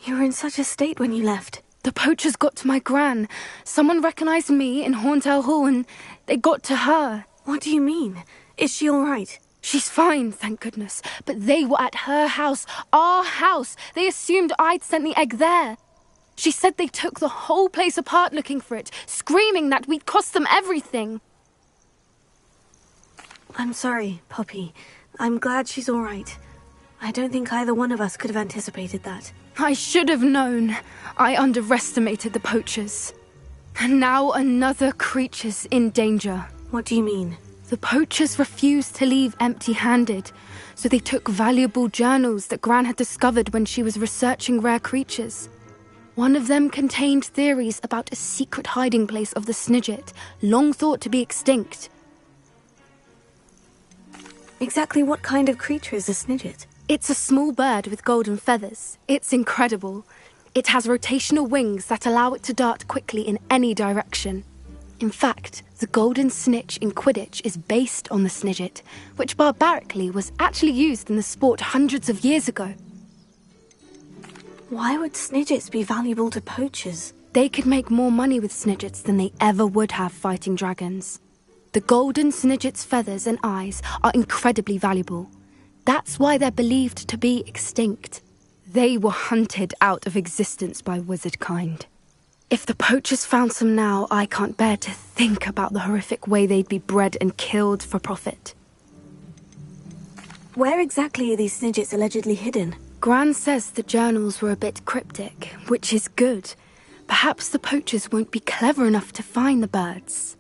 S2: You were in such a state when you left.
S1: The poachers got to my gran. Someone recognized me in Horntail Hall and they got to her.
S2: What do you mean? Is she all right?
S1: She's fine, thank goodness. But they were at her house, our house. They assumed I'd sent the egg there. She said they took the whole place apart looking for it, screaming that we'd cost them everything.
S2: I'm sorry, Poppy. I'm glad she's all right. I don't think either one of us could have anticipated that.
S1: I should have known. I underestimated the poachers. And now another creature's in danger.
S2: What do you mean?
S1: The poachers refused to leave empty-handed, so they took valuable journals that Gran had discovered when she was researching rare creatures. One of them contained theories about a secret hiding place of the Snidget, long thought to be extinct.
S2: Exactly what kind of creature is a Snidget?
S1: It's a small bird with golden feathers. It's incredible. It has rotational wings that allow it to dart quickly in any direction. In fact, the golden snitch in Quidditch is based on the Snidget, which barbarically was actually used in the sport hundreds of years ago.
S2: Why would Snidgets be valuable to poachers?
S1: They could make more money with Snidgets than they ever would have fighting dragons. The golden Snidget's feathers and eyes are incredibly valuable. That's why they're believed to be extinct. They were hunted out of existence by wizard kind. If the poachers found some now, I can't bear to think about the horrific way they'd be bred and killed for profit.
S2: Where exactly are these Snidgets allegedly hidden?
S1: Gran says the journals were a bit cryptic, which is good. Perhaps the poachers won't be clever enough to find the birds.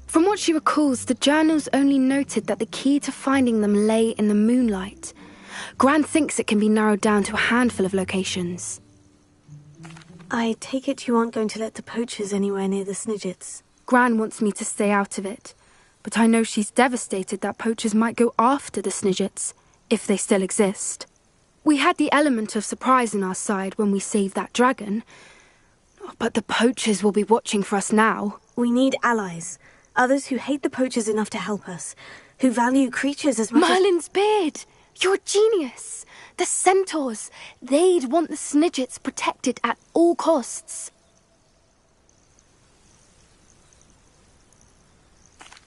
S1: From what she recalls, the journals only noted that the key to finding them lay in the moonlight. Gran thinks it can be narrowed down to a handful of locations.
S2: I take it you aren't going to let the poachers anywhere near the Snidgets.
S1: Gran wants me to stay out of it. but I know she's devastated that poachers might go after the Snidgets, if they still exist. We had the element of surprise on our side when we saved that dragon, but the poachers will be watching for us now.
S2: We need allies. Others who hate the poachers enough to help us. Who value creatures as much
S1: Merlin's beard! You're a genius! The centaurs! They'd want the Snidgets protected at all costs.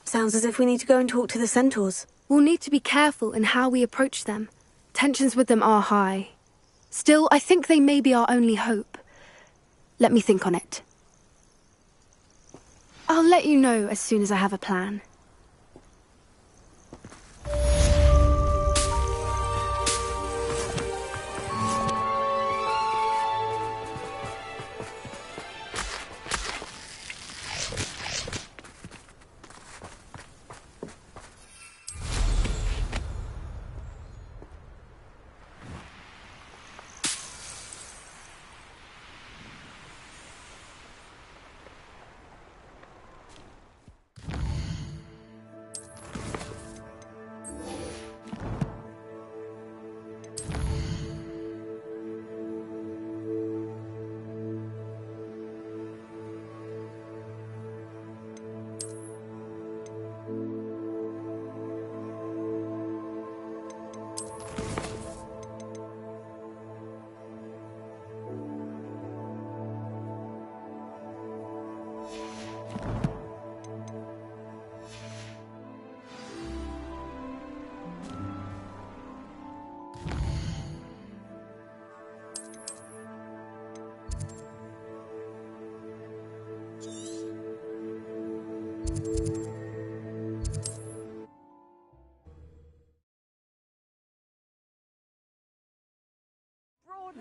S2: Sounds as if we need to go and talk to the centaurs.
S1: We'll need to be careful in how we approach them. Tensions with them are high. Still, I think they may be our only hope. Let me think on it. I'll let you know as soon as I have a plan.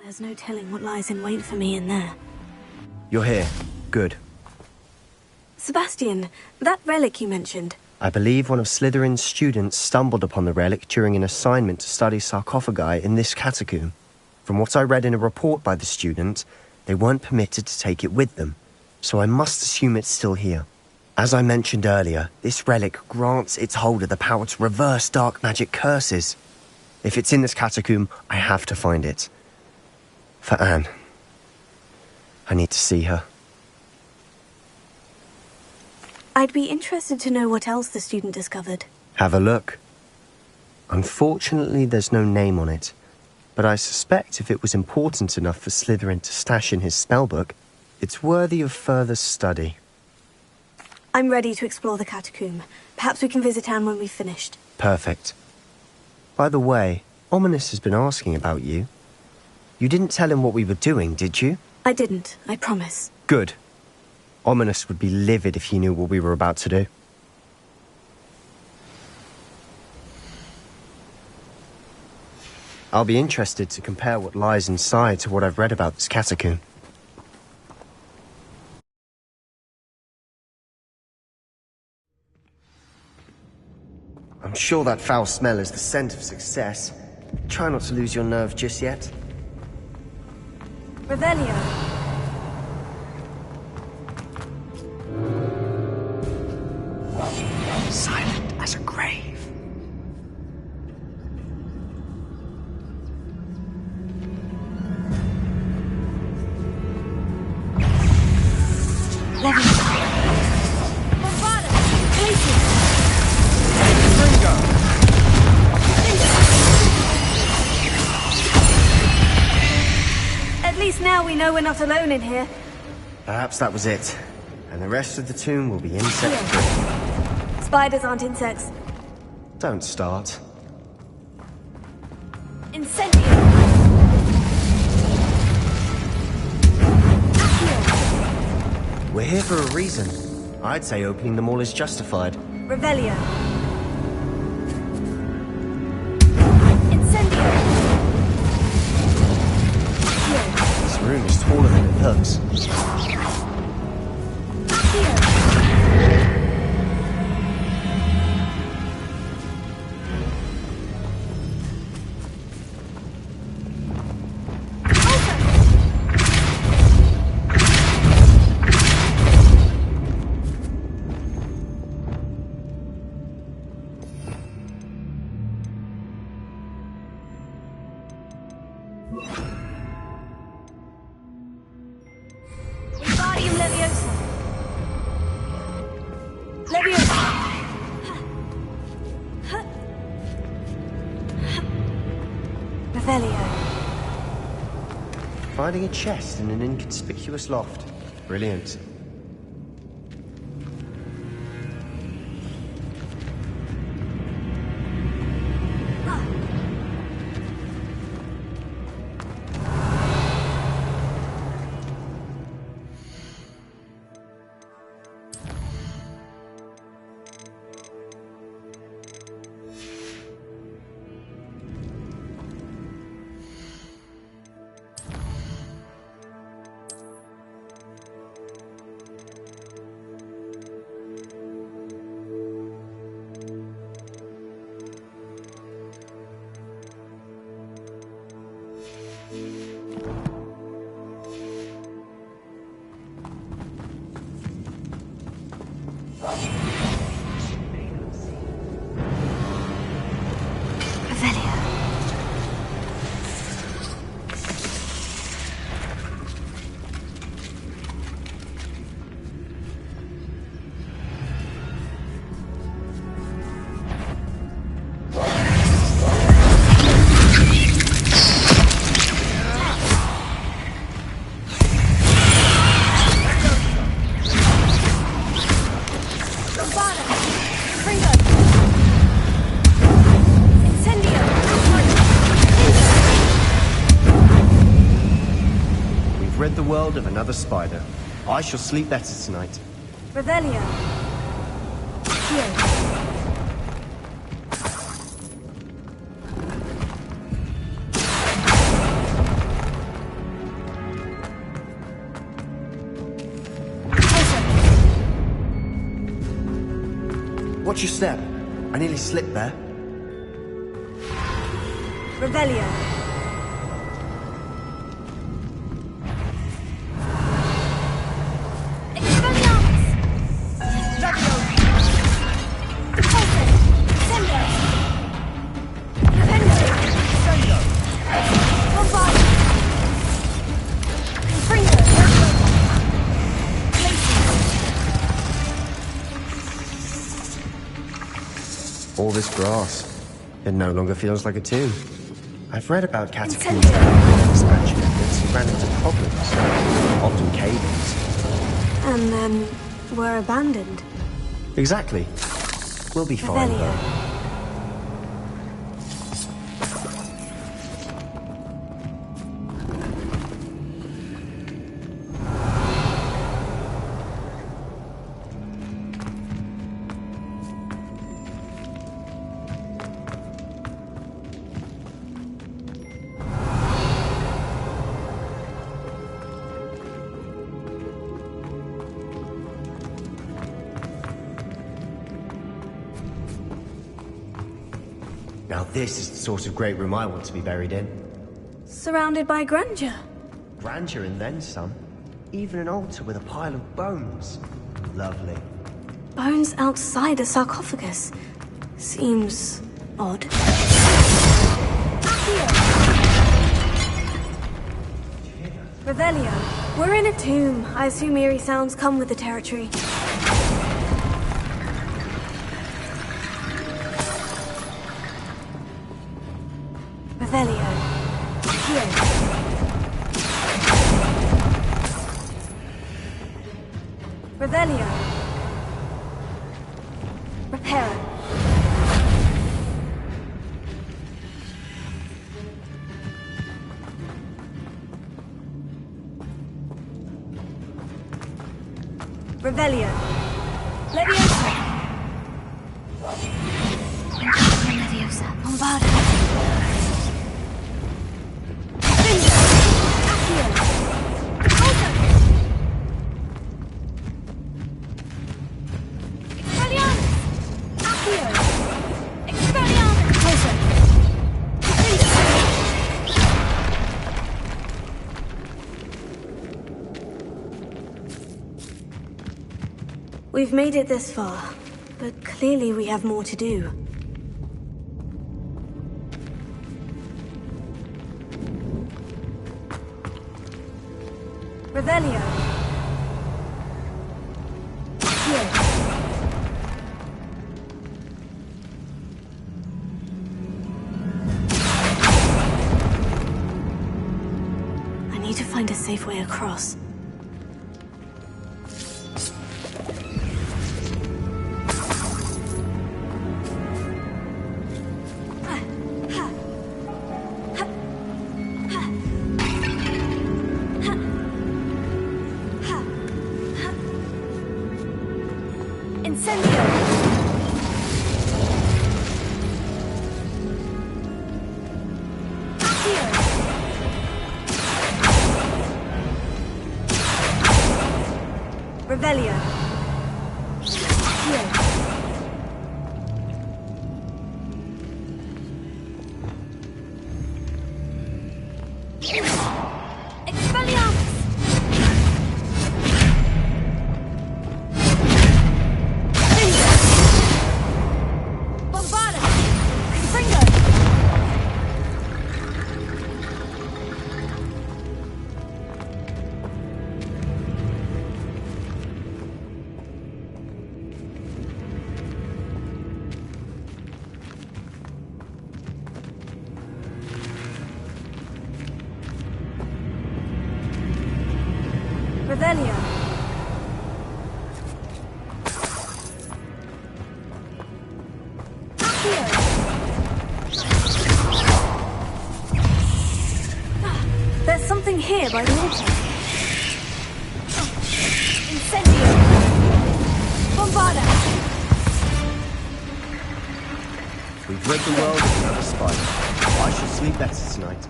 S2: There's no telling what lies in wait for me in there.
S11: You're here. Good.
S2: Sebastian, that relic you mentioned.
S11: I believe one of Slytherin's students stumbled upon the relic during an assignment to study sarcophagi in this catacomb. From what I read in a report by the student, they weren't permitted to take it with them, so I must assume it's still here. As I mentioned earlier, this relic grants its holder the power to reverse dark magic curses. If it's in this catacomb, I have to find it. For Anne. I need to see her.
S2: I'd be interested to know what else the student discovered.
S11: Have a look. Unfortunately, there's no name on it, but I suspect if it was important enough for Slytherin to stash in his spellbook, it's worthy of further study.
S2: I'm ready to explore the catacomb. Perhaps we can visit Anne when we've finished.
S11: Perfect. By the way, Ominous has been asking about you. You didn't tell him what we were doing, did you?
S2: I didn't, I promise.
S11: Good. Ominous would be livid if he knew what we were about to do. I'll be interested to compare what lies inside to what I've read about this catacomb. I'm sure that foul smell is the scent of success. Try not to lose your nerve just yet.
S2: Revelio.
S11: Silent as a grave.
S2: At least now we know we're not alone in here.
S11: Perhaps that was it. And the rest of the tomb will be insect-free.
S2: Spiders aren't insects.
S11: Don't start.
S2: Incendio!
S11: We're here for a reason. I'd say opening them all is justified.
S2: Revelio. Incendio!
S11: This room is taller than it looks.
S2: Wingardium Leviosa. Leviosa. Revelio.
S11: Finding a chest in an inconspicuous loft. Brilliant. The world of another spider. I shall sleep better tonight.
S2: Revelio. Here.
S11: Watch your step. I nearly slipped there.
S2: Revelio.
S11: All this grass. It no longer feels like a tomb. I've read about catacombs expansion efforts and ran into problems, often cave-ins.
S2: And then were abandoned.
S11: Exactly. We'll be fine,
S2: Revelio.
S11: though. Now this is the sort of great room I want to be buried in.
S2: Surrounded by grandeur.
S11: Grandeur and then some. Even an altar with a pile of bones. Lovely.
S2: Bones outside a sarcophagus. Seems odd. Revelio. We're in a tomb. I assume eerie sounds come with the territory. Revelio. Here. Revelio. Reparo. Revelio. Leviosa. Leviosa. Bombarda. We've made it this far, but clearly we have more to do. Revelio. Here. I need to find a safe way across. Revelio. Here. Expelliarmus! Bombardus! Confringo! Revelio. There's something here by the altar. Incendio. Bombarda.
S11: We've rid the world of another spider. I should sleep better tonight.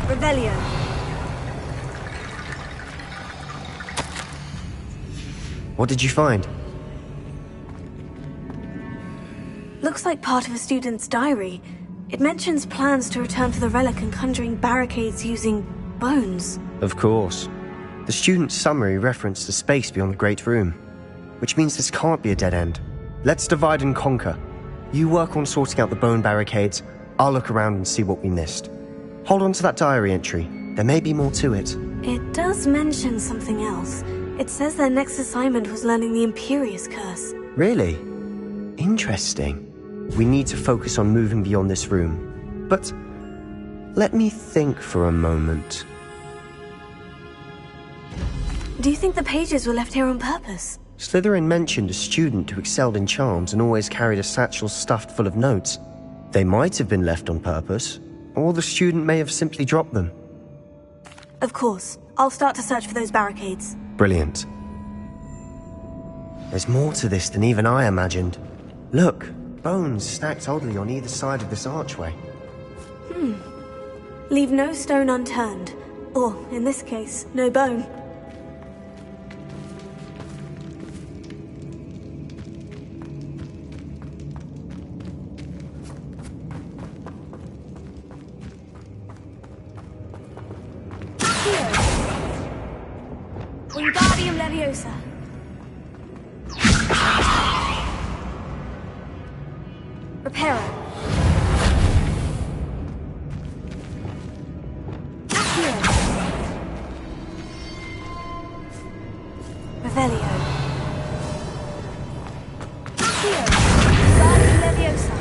S2: Revelio.
S11: What did you find?
S2: Looks like part of a student's diary. It mentions plans to return to the relic and conjuring barricades using bones.
S11: Of course. The student's summary referenced a space beyond the Great Room, which means this can't be a dead end. Let's divide and conquer. You work on sorting out the bone barricades, I'll look around and see what we missed. Hold on to that diary entry. There may be more to it.
S2: It does mention something else. It says their next assignment was learning the Imperious Curse.
S11: Really? Interesting. We need to focus on moving beyond this room. But let me think for a moment.
S2: Do you think the pages were left here on purpose?
S11: Slytherin mentioned a student who excelled in charms and always carried a satchel stuffed full of notes. They might have been left on purpose, or the student may have simply dropped them.
S2: Of course. I'll start to search for those barricades.
S11: Brilliant. There's more to this than even I imagined. Look, bones stacked oddly on either side of this archway.
S2: Leave no stone unturned. Or, in this case, no bone. Wingardium Leviosa. Reparo. Accio. Revelio. Accio. Wingardium Leviosa.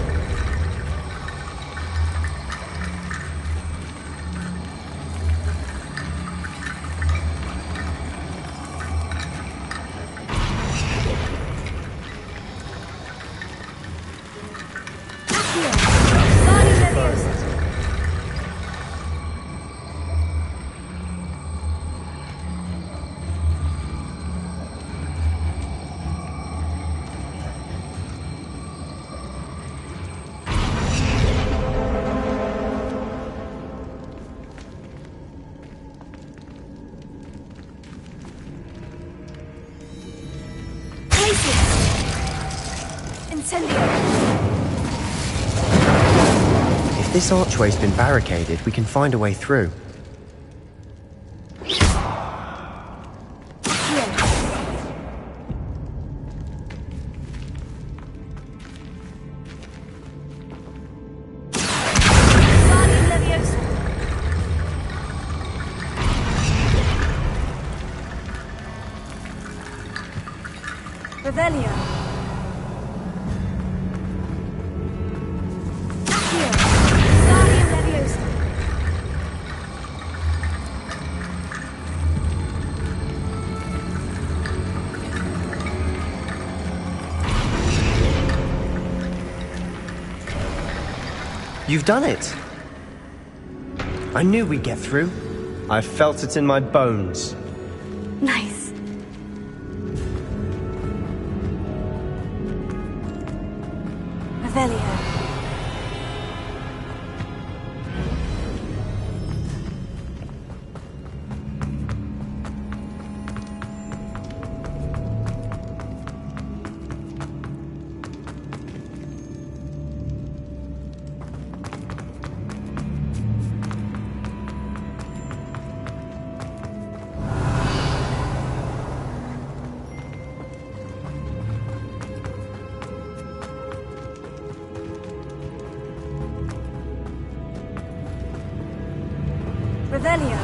S11: If this archway's been barricaded, we can find a way through.
S2: Revelio. Accio. Guardian Leviosa.
S11: You've done it. I knew we'd get through. I felt it in my bones.
S2: Nice. Revelio. Revelio.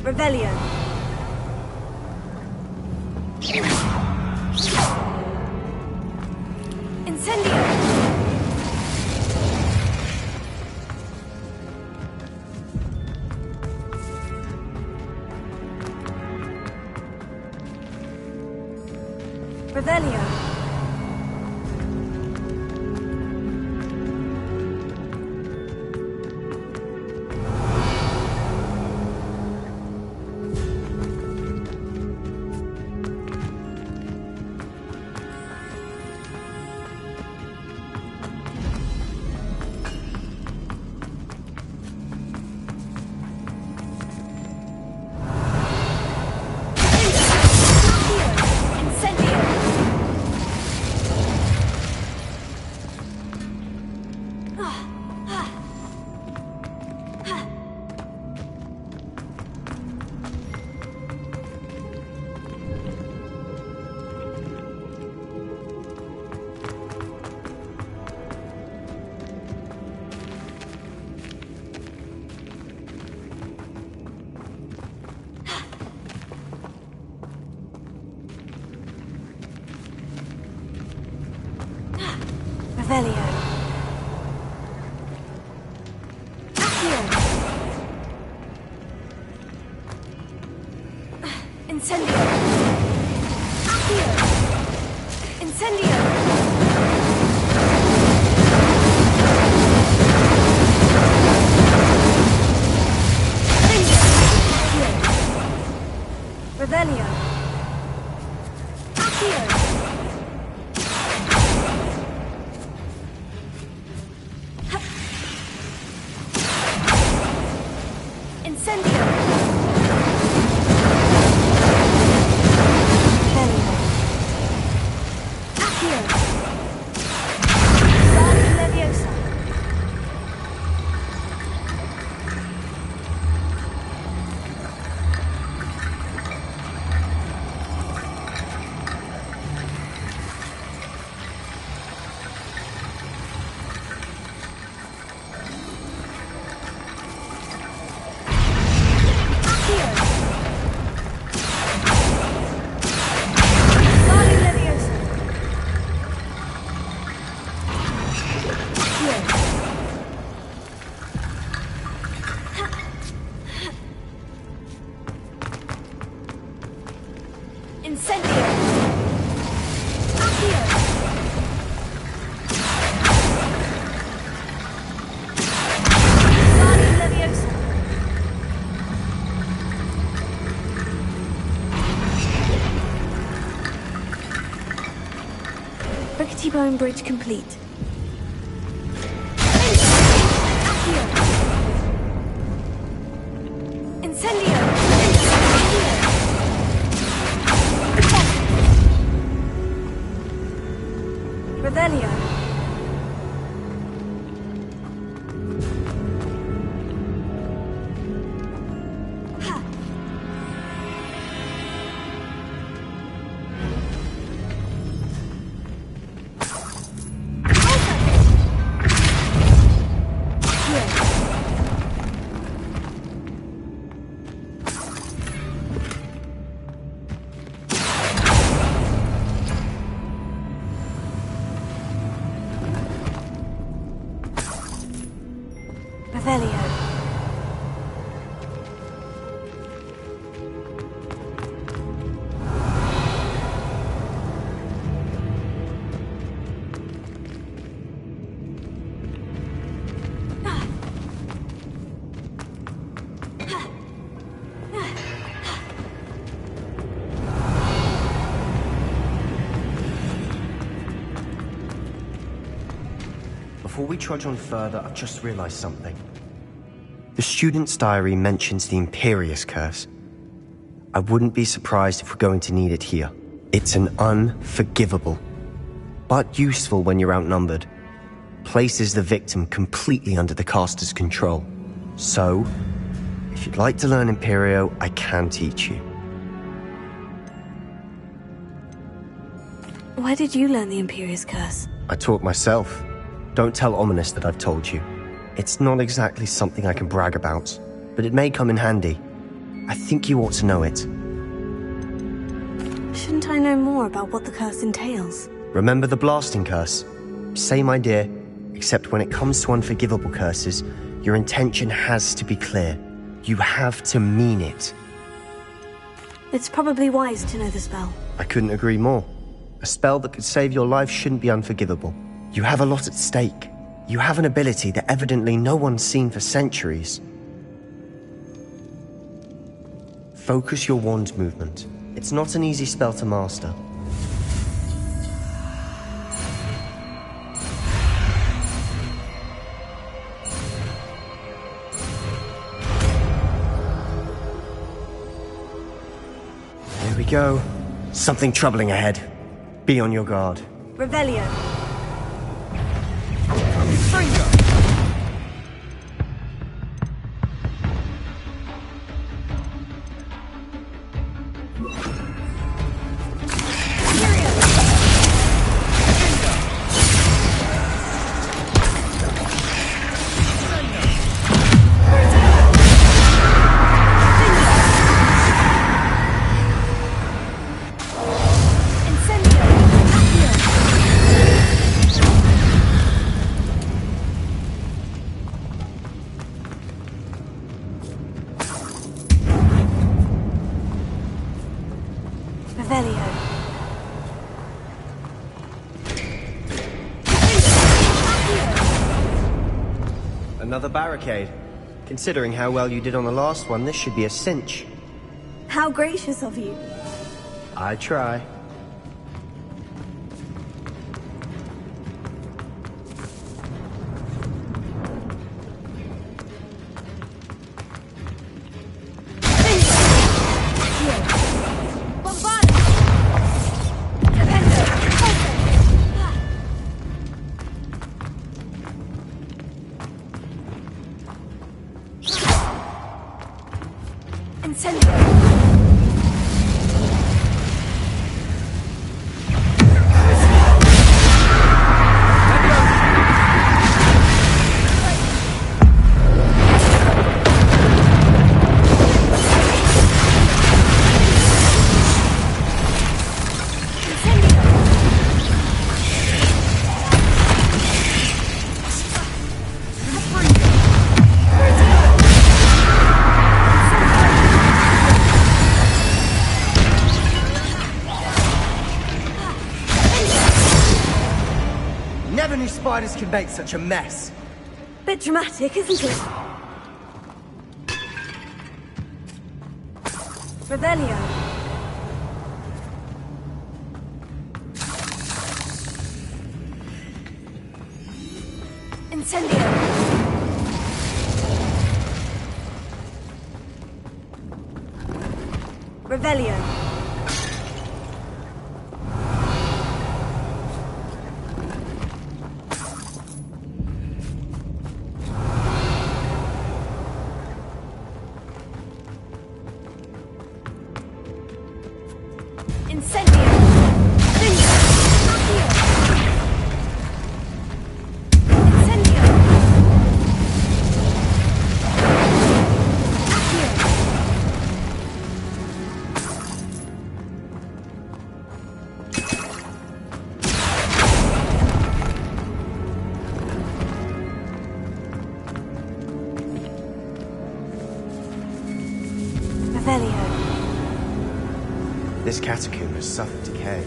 S2: Revelio. Incendio. Revelio. Revelio. Accio. Incendio. Accio. Incendio. Revelio. Accio. Incendio. Accio. Guardian Leviosa. Incendio. Accio. Guardian Leviosa. Rickety Bone Bridge complete. Accio. Incendio. Accio. Revelio.
S11: Before we trudge on further, I've just realized something. The student's diary mentions the Imperious Curse. I wouldn't be surprised if we're going to need it here. It's an unforgivable, but useful when you're outnumbered. Places the victim completely under the caster's control. So, if you'd like to learn Imperio, I can teach you.
S2: Where did you learn the Imperious Curse?
S11: I taught myself. Don't tell Ominous that I've told you. It's not exactly something I can brag about, but it may come in handy. I think you ought to know it.
S2: Shouldn't I know more about what the curse entails?
S11: Remember the blasting curse? Same idea, except when it comes to unforgivable curses, your intention has to be clear. You have to mean it.
S2: It's probably wise to know the spell.
S11: I couldn't agree more. A spell that could save your life shouldn't be unforgivable. You have a lot at stake. You have an ability that evidently no one's seen for centuries. Focus your wand movement. It's not an easy spell to master. There we go. Something troubling ahead. Be on your guard.
S2: Revelio.
S11: Another barricade. Considering how well you did on the last one, this should be a cinch.
S2: How gracious of you.
S11: I try. Never knew spiders could make such a mess.
S2: Bit dramatic, isn't it? Revelio. Incendio. Revelio. Revelio.
S11: This catacomb has suffered decay,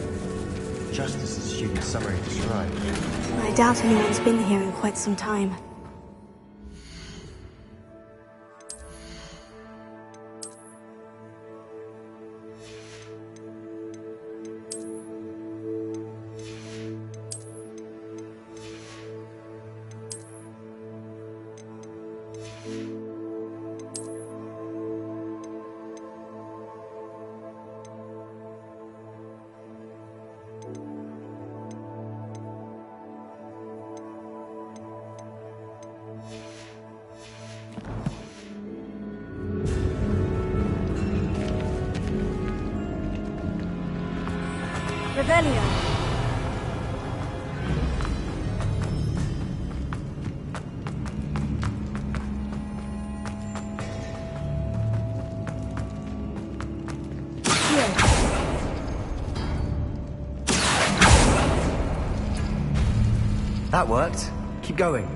S11: just as the student's summary described.
S2: I doubt anyone's been here in quite some time. Revelio.
S11: That worked. Keep going.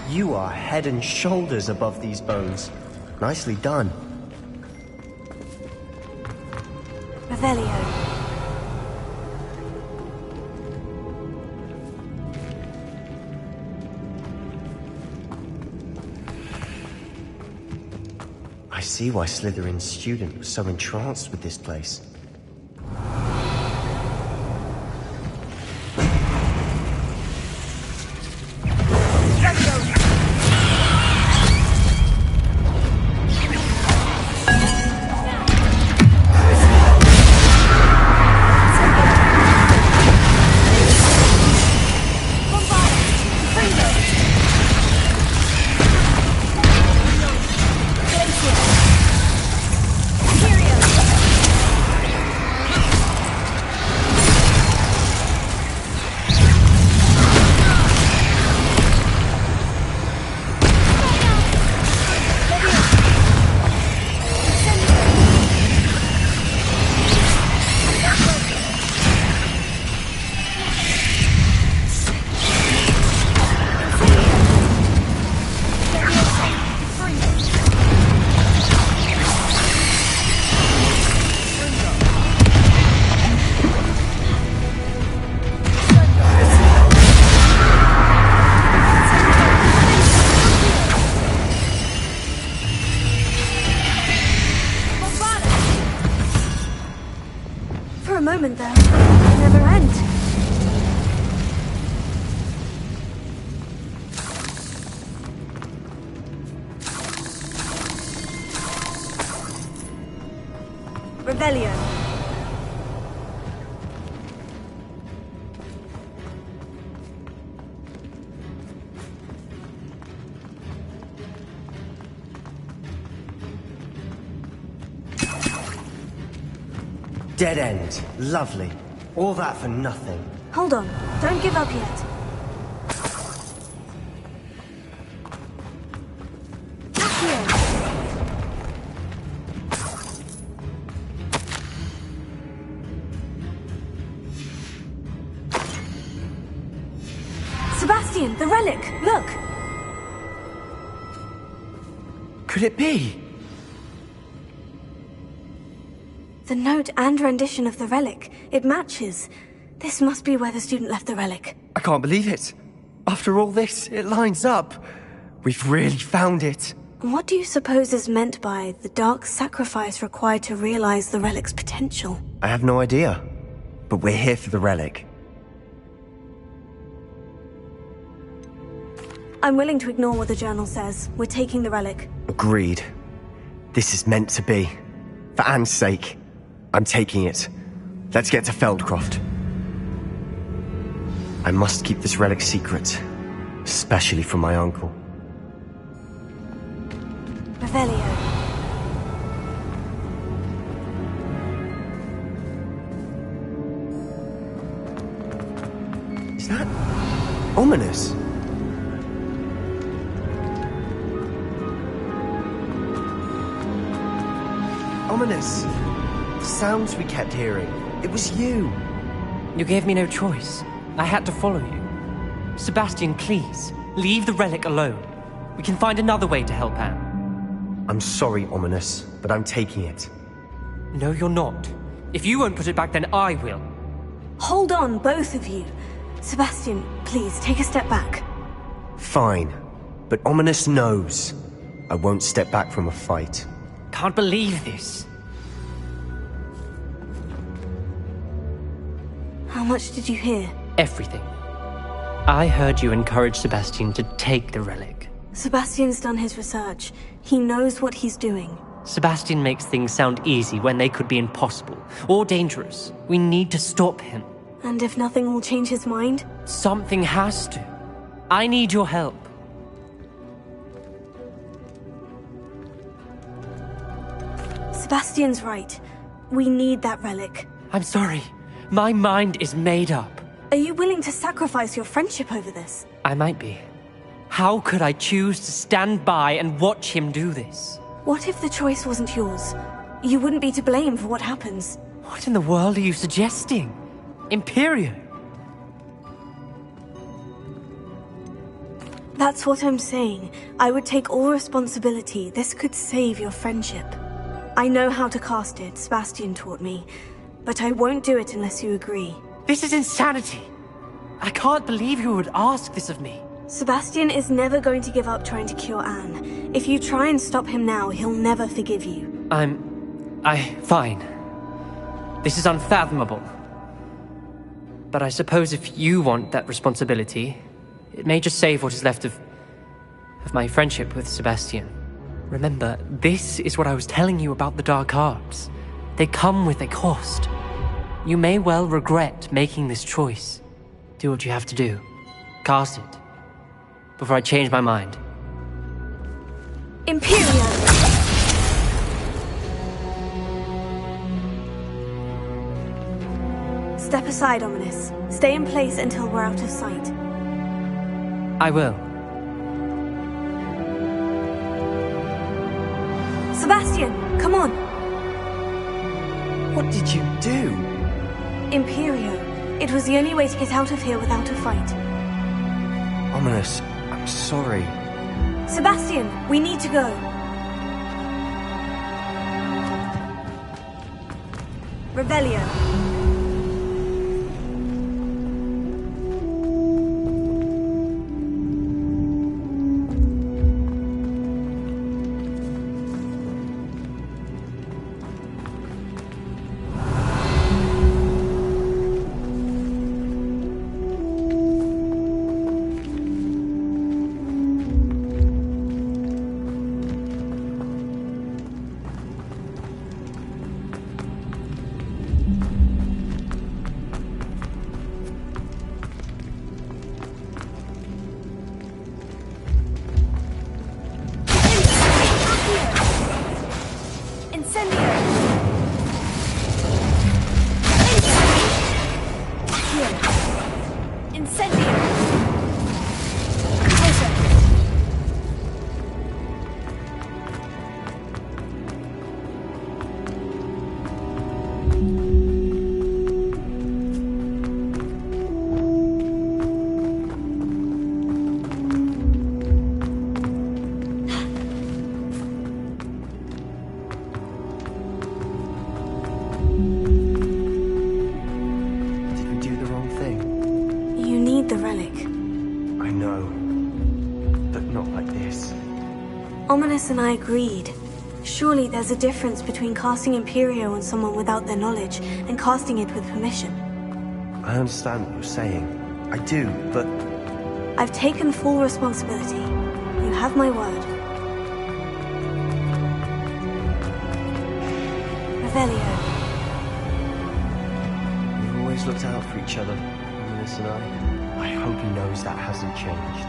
S11: You are head and shoulders above these bones. Nicely done.
S2: Revelio.
S11: I see why Slytherin's student was so entranced with this place.
S2: For a moment there, it never end. Revelio.
S11: Dead end. Lovely. All that for nothing.
S2: Hold on. Don't give up yet. Sebastian, the relic! Look!
S11: Could it be?
S2: The note and rendition of the relic. It matches. This must be where the student left the relic.
S11: I can't believe it. After all this, it lines up. We've really found it.
S2: What do you suppose is meant by the dark sacrifice required to realize the relic's potential?
S11: I have no idea. But we're here for the relic.
S2: I'm willing to ignore what the journal says. We're taking the relic.
S11: Agreed. This is meant to be. For Anne's sake, I'm taking it. Let's get to Feldcroft. I must keep this relic secret, especially from my uncle.
S2: Revelio.
S11: Is that ominous? Ominous. The sounds we kept hearing. It was you.
S12: You gave me no choice. I had to follow you. Sebastian, please, leave the relic alone. We can find another way to help Anne.
S11: I'm sorry, Ominous, but I'm taking it.
S12: No, you're not. If you won't put it back, then I will.
S2: Hold on, both of you. Sebastian, please, take a step back.
S11: Fine. But Ominous knows. I won't step back from a fight.
S12: Can't believe this.
S2: How much did you hear?
S12: Everything. I heard you encourage Sebastian to take the relic.
S2: Sebastian's done his research. He knows what he's doing.
S12: Sebastian makes things sound easy when they could be impossible or dangerous. We need to stop him.
S2: And if nothing will change his mind?
S12: Something has to. I need your help.
S2: Sebastian's right. We need that relic.
S12: I'm sorry. My mind is made up.
S2: Are you willing to sacrifice your friendship over this?
S12: I might be. How could I choose to stand by and watch him do this?
S2: What if the choice wasn't yours? You wouldn't be to blame for what happens.
S12: What in the world are you suggesting? Imperio?
S2: That's what I'm saying. I would take all responsibility. This could save your friendship. I know how to cast it, Sebastian taught me. But I won't do it unless you agree.
S12: This is insanity. I can't believe you would ask this of me.
S2: Sebastian is never going to give up trying to cure Anne. If you try and stop him now, he'll never forgive you.
S12: Fine. This is unfathomable. But I suppose if you want that responsibility, it may just save what is left of my friendship with Sebastian. Remember, this is what I was telling you about the dark arts. They come with a cost. You may well regret making this choice. Do what you have to do. Cast it. Before I change my mind.
S2: Imperio! Step aside, Ominous. Stay in place until we're out of sight.
S12: I will.
S2: Sebastian, come on!
S11: What did you do?
S2: Imperio. It was the only way to get out of here without a fight.
S11: Ominous, I'm sorry.
S2: Sebastian, we need to go. Revelio. Ominous and I agreed. Surely there's a difference between casting Imperio on someone without their knowledge and casting it with permission.
S11: I understand what you're saying. I do, but...
S2: I've taken full responsibility. You have my word. Revelio.
S11: We've always looked out for each other, Ominous and I. I hope he knows that hasn't changed.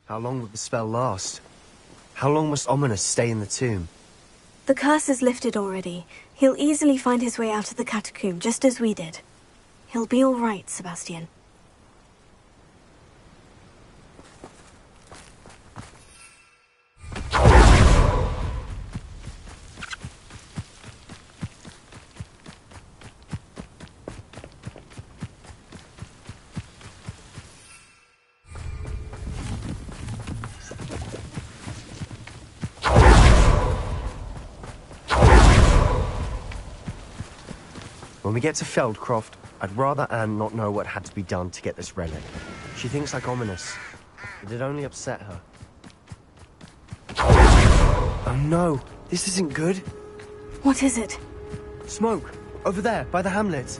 S11: How long will the spell last? How long must Ominous stay in the tomb?
S2: The curse is lifted already. He'll easily find his way out of the catacomb, just as we did. He'll be all right, Sebastian.
S11: When we get to Feldcroft, I'd rather Anne not know what had to be done to get this relic. She thinks like Ominous, but it only upset her. Oh no, this isn't good.
S2: What is it?
S11: Smoke, over there, by the hamlet.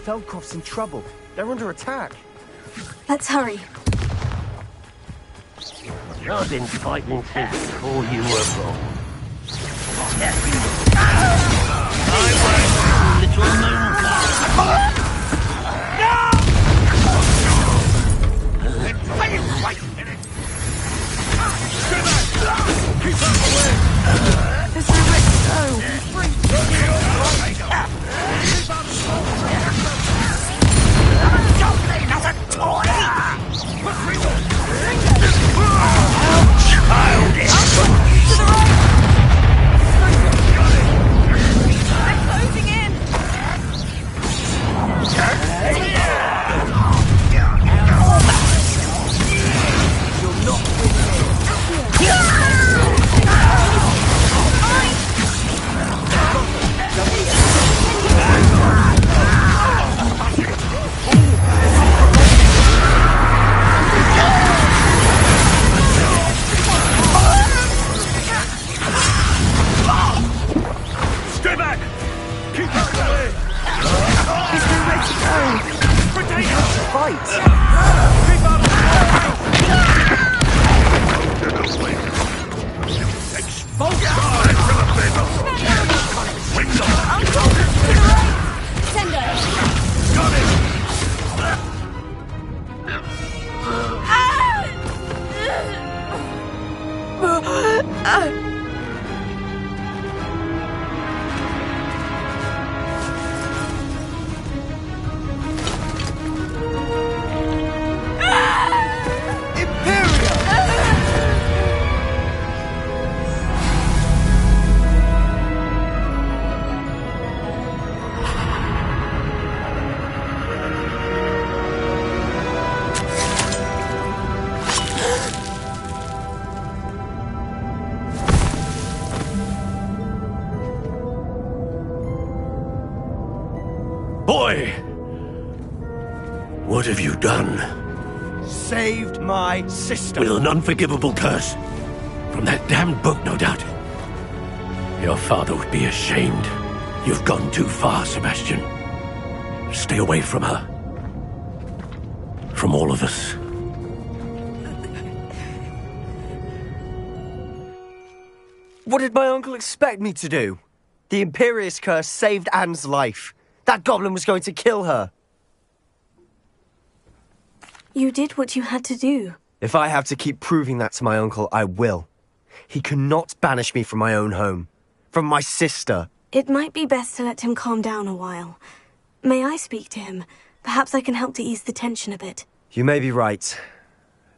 S11: Feldcroft's in trouble. They're under attack.
S2: Let's hurry.
S8: I've been fighting since before you were born. I was little moon.
S2: There's nowhere to go.
S8: Boy! What have you done?
S11: Saved my sister.
S8: With an unforgivable curse. From that damned book, no doubt. Your father would be ashamed. You've gone too far, Sebastian. Stay away from her. From all of us.
S11: What did my uncle expect me to do? The Imperious curse saved Anne's life. That goblin was going to kill her.
S2: You did what you had to do.
S11: If I have to keep proving that to my uncle, I will. He cannot banish me from my own home. From my sister.
S2: It might be best to let him calm down a while. May I speak to him? Perhaps I can help to ease the tension a bit.
S11: You may be right.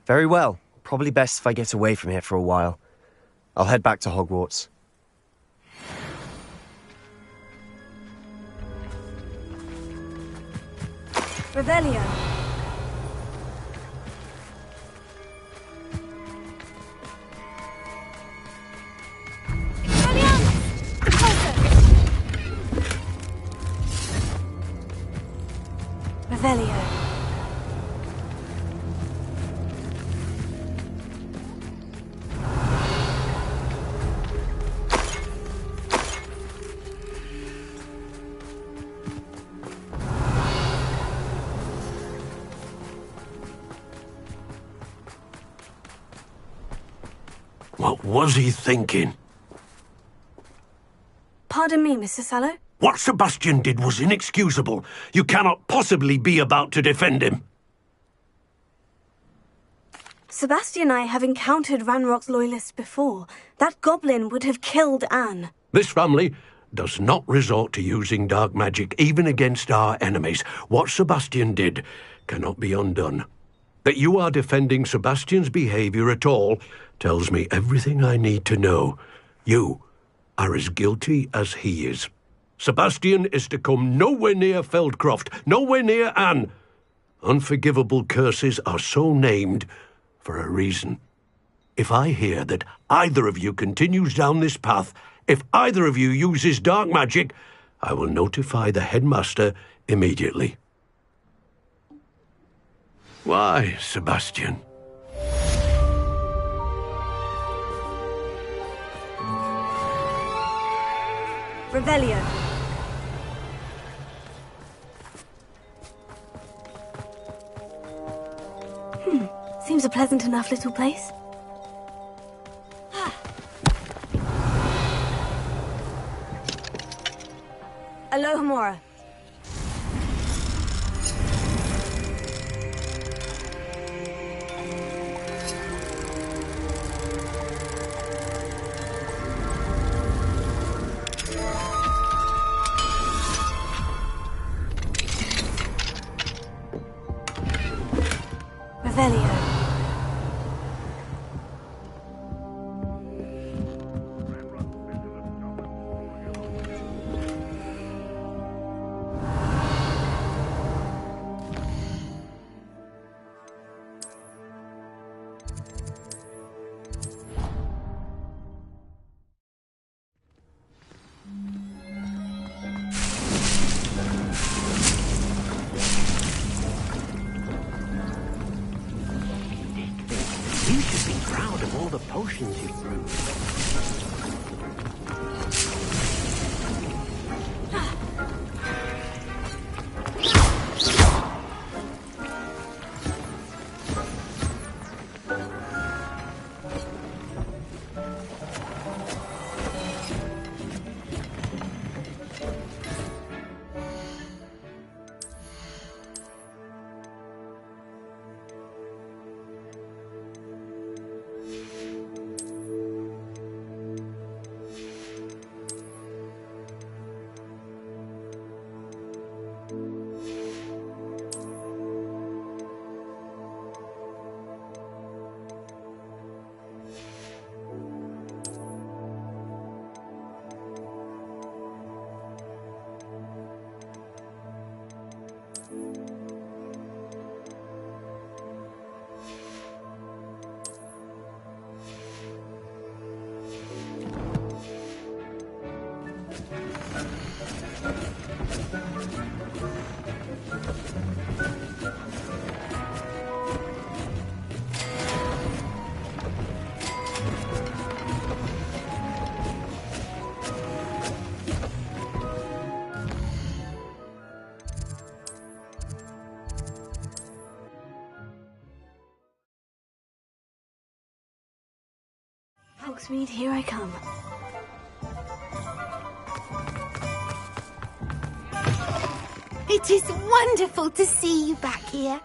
S11: Very well. Probably best if I get away from here for a while. I'll head back to Hogwarts.
S2: Revelio. Revelio.
S8: What was he thinking?
S2: Pardon me, Mr. Sallow?
S8: What Sebastian did was inexcusable. You cannot possibly be about to defend him.
S2: Sebastian and I have encountered Ranrock's loyalists before. That goblin would have killed Anne.
S8: This family does not resort to using dark magic even against our enemies. What Sebastian did cannot be undone. That you are defending Sebastian's behavior at all tells me everything I need to know. You are as guilty as he is. Sebastian is to come nowhere near Feldcroft, nowhere near Anne. Unforgivable curses are so named for a reason. If I hear that either of you continues down this path, if either of you uses dark magic, I will notify the headmaster immediately. Why, Sebastian?
S2: Revelio. Seems a pleasant enough little place. Alohomora. Revelio.
S8: You should be proud of all the potions you've brewed. Hogsmeade, here I come.
S13: It is wonderful to see you back here.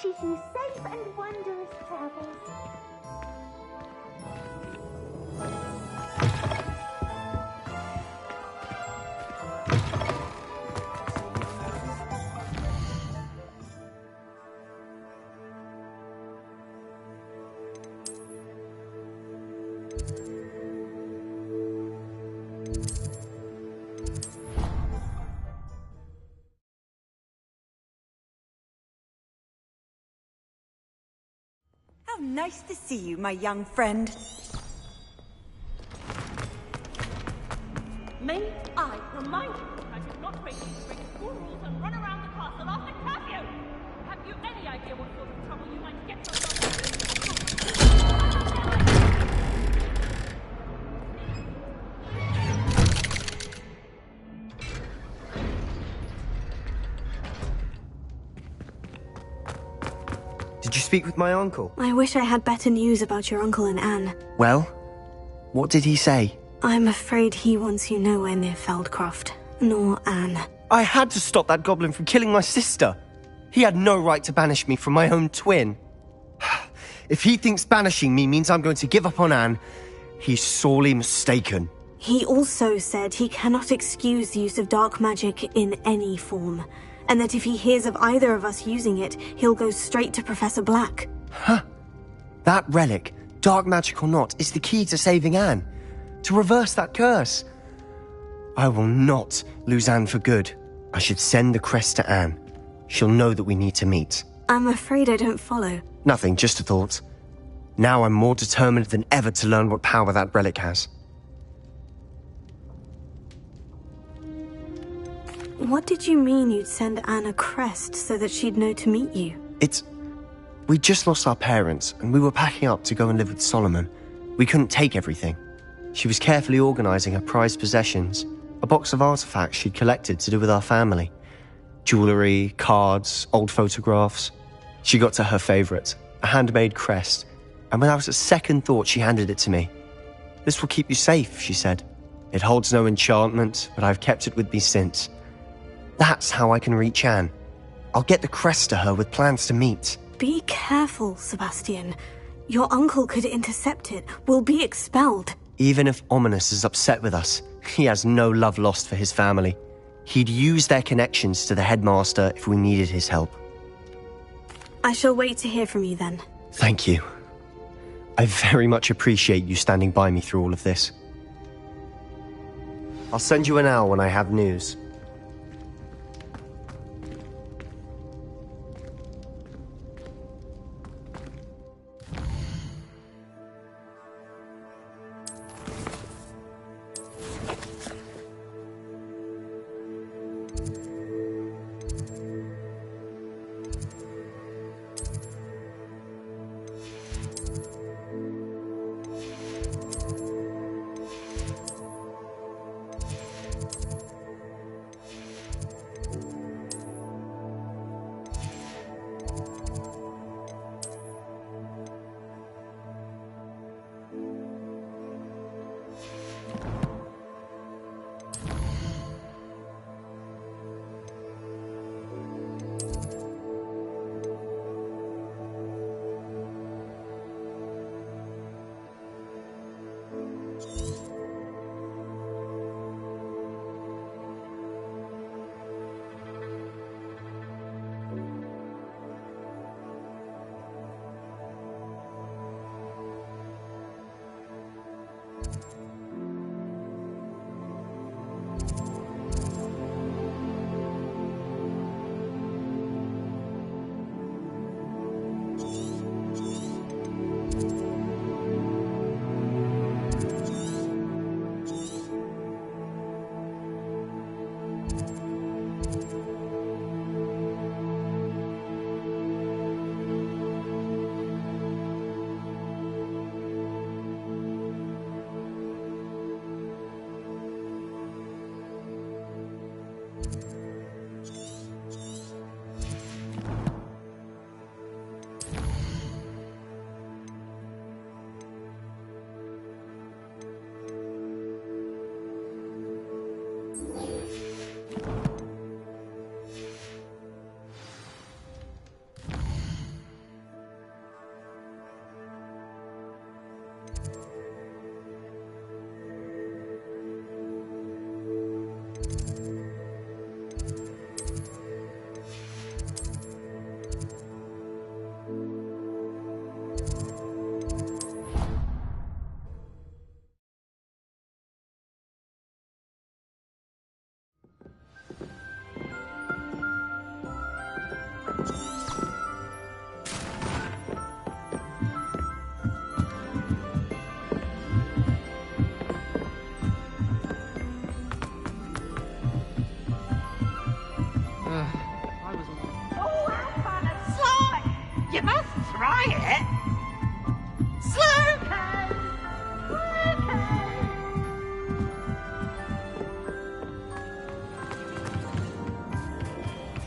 S14: wishes you safe and wondrous travels.
S15: How nice to see you, my young friend.
S3: May I remind you that I did not raise you to break school rules and run around the castle after curfew? Have you any idea what sort of trouble you might get yourself
S11: Did you speak with my uncle?
S2: I wish I had better news about your uncle and Anne.
S11: Well, what did he say?
S2: I'm afraid he wants you nowhere near Feldcroft, nor Anne.
S11: I had to stop that goblin from killing my sister. He had no right to banish me from my own twin. If he thinks banishing me means I'm going to give up on Anne, he's sorely mistaken.
S2: He also said he cannot excuse the use of dark magic in any form, and that if he hears of either of us using it, he'll go straight to Professor Black.
S11: Huh. That relic, dark magic or not, is the key to saving Anne. To reverse that curse. I will not lose Anne for good. I should send the crest to Anne. She'll know that we need to meet.
S2: I'm afraid I don't follow.
S11: Nothing, just a thought. Now I'm more determined than ever to learn what power that relic has.
S2: What did you mean you'd send Anne a crest so that she'd know to meet you?
S11: We just lost our parents, and we were packing up to go and live with Solomon. We couldn't take everything. She was carefully organizing her prized possessions, a box of artifacts she'd collected to do with our family. Jewelry, cards, old photographs. She got to her favorite, a handmade crest, and without a second thought she handed it to me. This will keep you safe, she said. It holds no enchantment, but I've kept it with me since. That's how I can reach Anne. I'll get the crest to her with plans to meet.
S2: Be careful, Sebastian. Your uncle could intercept it. We'll be expelled.
S11: Even if Ominous is upset with us, he has no love lost for his family. He'd use their connections to the headmaster if we needed his help.
S2: I shall wait to hear from you then.
S11: Thank you. I very much appreciate you standing by me through all of this. I'll send you an owl when I have news.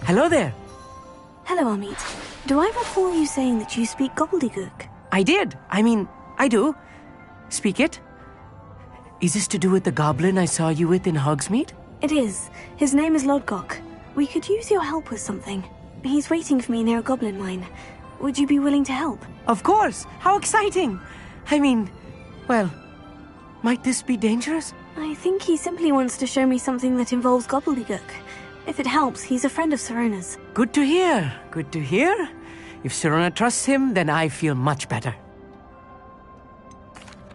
S16: Hello there.
S2: Hello, Amit. Do I recall you saying that you speak gobbledygook?
S16: I did. I do. Speak it. Is this to do with the goblin I saw you with in Hogsmeade?
S2: It is. His name is Lodgok. We could use your help with something. He's waiting for me near a goblin mine. Would you be willing to help?
S16: Of course. How exciting. Well, might this be dangerous?
S2: I think he simply wants to show me something that involves gobbledygook. If it helps, he's a friend of Sirona's.
S16: Good to hear. Good to hear. If Sirona trusts him, then I feel much better.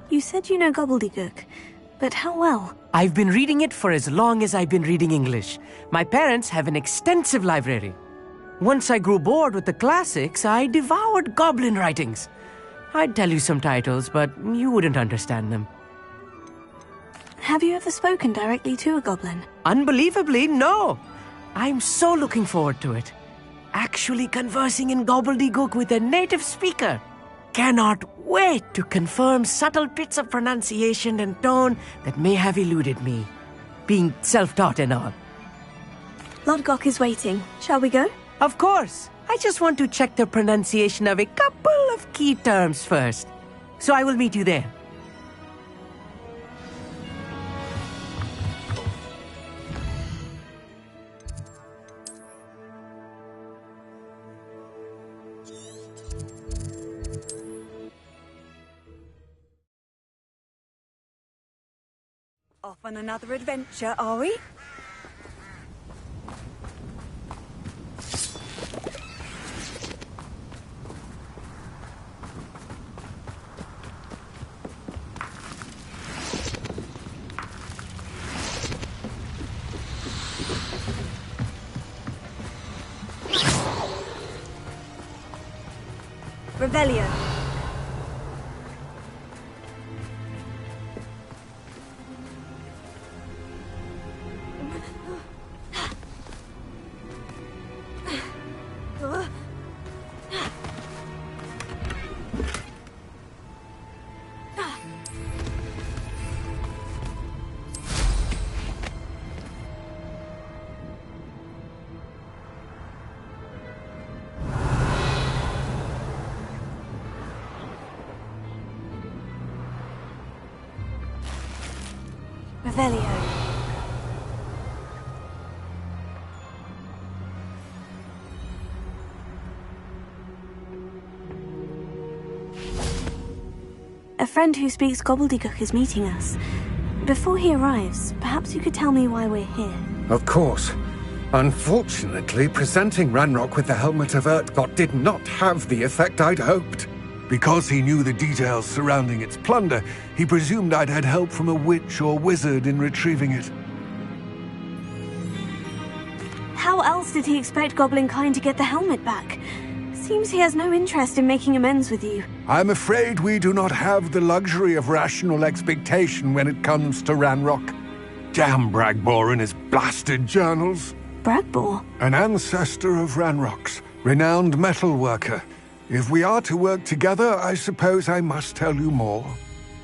S2: You said you know gobbledygook, but how well?
S16: I've been reading it for as long as I've been reading English. My parents have an extensive library. Once I grew bored with the classics, I devoured goblin writings. I'd tell you some titles, but you wouldn't understand them.
S2: Have you ever spoken directly to a goblin?
S16: Unbelievably, no. I'm so looking forward to it. Actually conversing in gobbledygook with a native speaker. Cannot wait to confirm subtle bits of pronunciation and tone that may have eluded me, being self-taught and all.
S2: Lodgok is waiting. Shall we go?
S16: Of course. I just want to check the pronunciation of a couple of key terms first. So I will meet you there.
S15: Off on another adventure, are we? Revelio. Revelio. A friend who speaks gobbledygook is meeting us. Before he arrives, perhaps you could tell me why we're here.
S9: Of course. Unfortunately, presenting Ranrock with the Helmet of Urtkot did not have the effect I'd hoped. Because he knew the details surrounding its plunder, he presumed I'd had help from a witch or wizard in retrieving it.
S2: How else did he expect Goblinkind to get the helmet back? Seems he has no interest in making amends with you.
S9: I'm afraid we do not have the luxury of rational expectation when it comes to Ranrock. Damn Bragbor and his blasted journals.
S2: Bragbor?
S9: An ancestor of Ranrock's, renowned metalworker. If we are to work together, I suppose I must tell you more.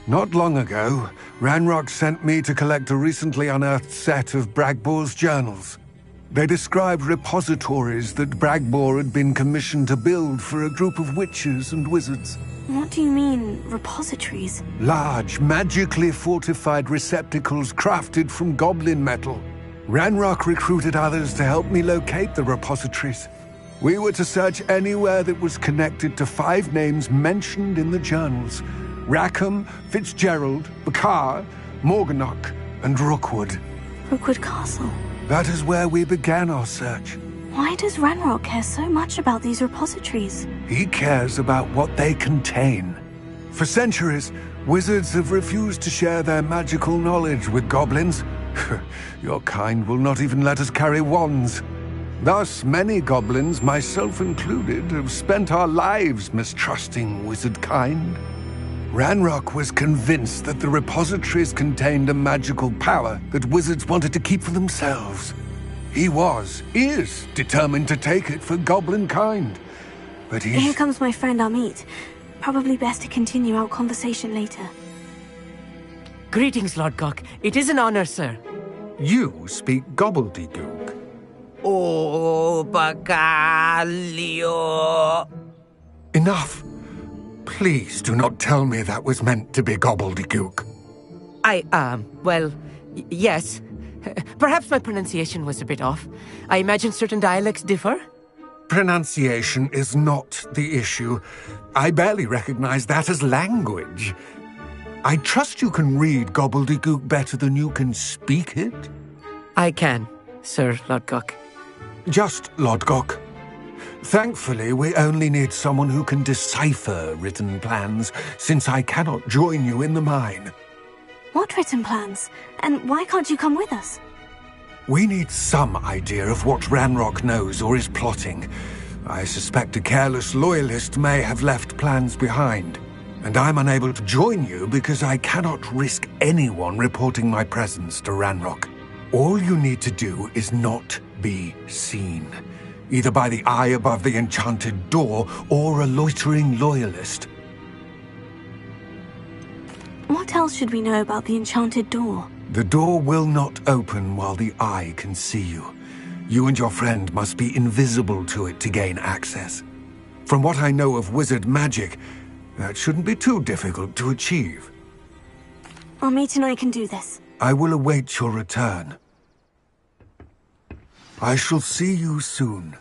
S9: Not long ago, Ranrock sent me to collect a recently unearthed set of Bragbor's journals. They described repositories that Bragbor had been commissioned to build for a group of witches and wizards.
S2: What do you mean, repositories?
S9: Large, magically fortified receptacles crafted from goblin metal. Ranrock recruited others to help me locate the repositories. We were to search anywhere that was connected to 5 names mentioned in the journals. Rackham, Fitzgerald, Bakar, Morganach, and Rookwood.
S2: Rookwood Castle?
S9: That is where we began our search.
S2: Why does Ranrock care so much about these repositories?
S9: He cares about what they contain. For centuries, wizards have refused to share their magical knowledge with goblins. Your kind will not even let us carry wands. Thus, many goblins, myself included, have spent our lives mistrusting wizard kind. Ranrock was convinced that the repositories contained a magical power that wizards wanted to keep for themselves. He is determined to take it for goblin kind. But
S2: Here comes my friend Amit. Probably best to continue our conversation later.
S16: Greetings, Lodgok. It is an honor, sir.
S9: You speak gobbledygook.
S16: Oh, Bacalio.
S9: Enough. Please do not tell me that was meant to be gobbledygook.
S16: Well, yes. Perhaps my pronunciation was a bit off. I imagine certain dialects differ.
S9: Pronunciation is not the issue. I barely recognize that as language. I trust you can read gobbledygook better than you can speak it?
S16: I can, Sir Lodgok.
S9: Just Lodgok. Thankfully, we only need someone who can decipher written plans, since I cannot join you in the mine.
S15: What written plans? And why can't you come with us?
S9: We need some idea of what Ranrock knows or is plotting. I suspect a careless loyalist may have left plans behind. And I'm unable to join you because I cannot risk anyone reporting my presence to Ranrock. All you need to do is not be seen, either by the eye above the enchanted door or a loitering loyalist.
S15: What else should we know about the enchanted door?
S9: The door will not open while the eye can see you. You and your friend must be invisible to it to gain access. From what I know of wizard magic, that shouldn't be too difficult to achieve.
S15: Amit and I can do this.
S9: I will await your return. I shall see you soon.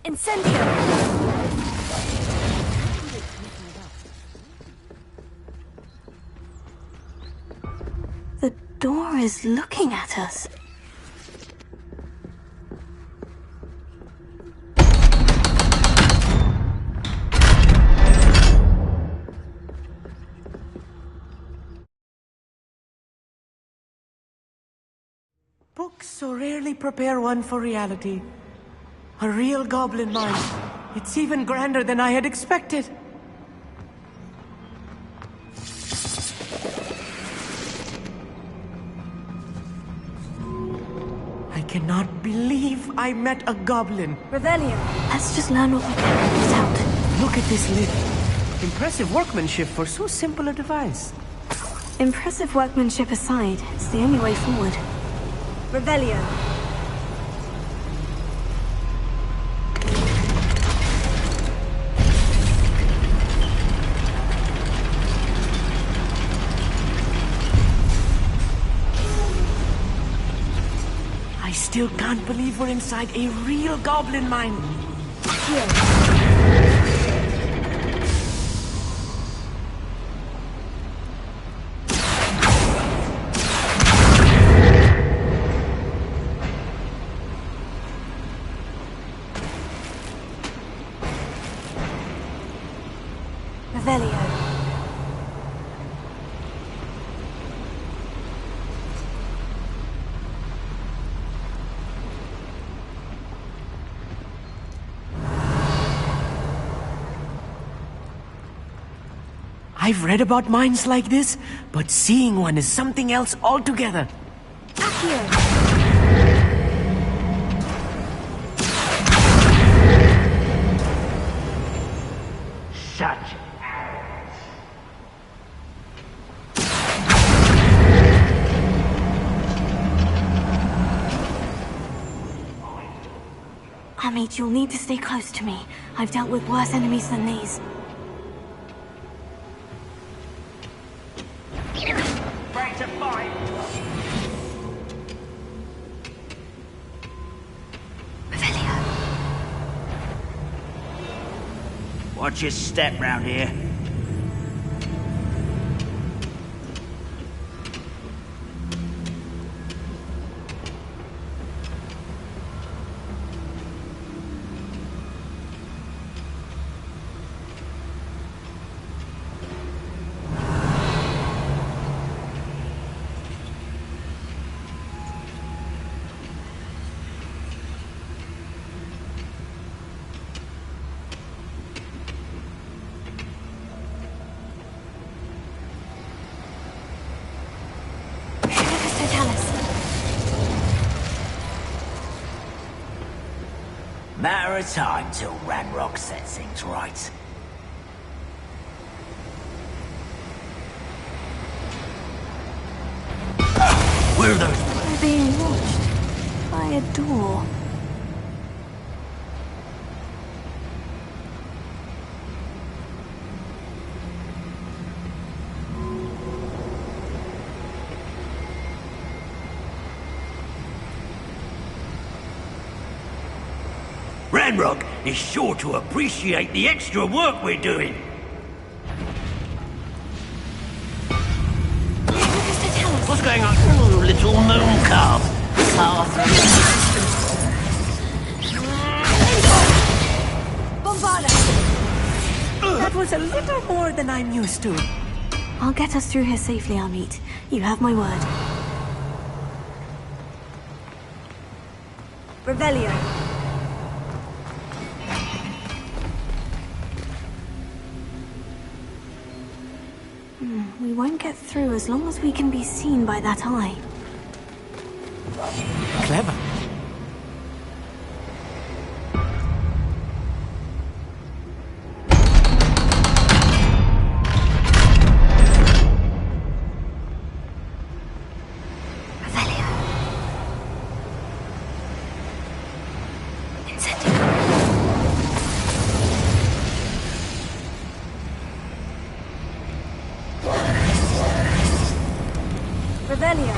S15: Incendio! The door is looking at us.
S16: Books so rarely prepare one for reality. A real goblin mind. It's even grander than I had expected. I cannot believe I met a goblin.
S15: Revelio. Let's just learn what we can and get out.
S16: Look at this lid. Impressive workmanship for so simple a device.
S15: Impressive workmanship aside, it's the only way forward. Revelio.
S16: I still can't believe we're inside a real goblin mine.
S15: Here. Revelio.
S16: I've read about mines like this, but seeing one is something else altogether.
S15: Accio.
S10: Such
S15: Amit, you'll need to stay close to me. I've dealt with worse enemies than these.
S10: Break to fight.
S15: Revelio.
S10: Watch your step round here. Matter of time till Ranrock sets things right. through those.
S2: We're being watched by a door.
S10: Ranrock is sure to appreciate the extra work we're doing. What's going on? Oh, little moon calf.
S2: Bombarda!
S16: That was a little more than I'm used to.
S2: I'll get us through here safely, Amit. You have my word. Revelio. We won't get through as long as we can be seen by that eye.
S16: Clever.
S2: Revelio.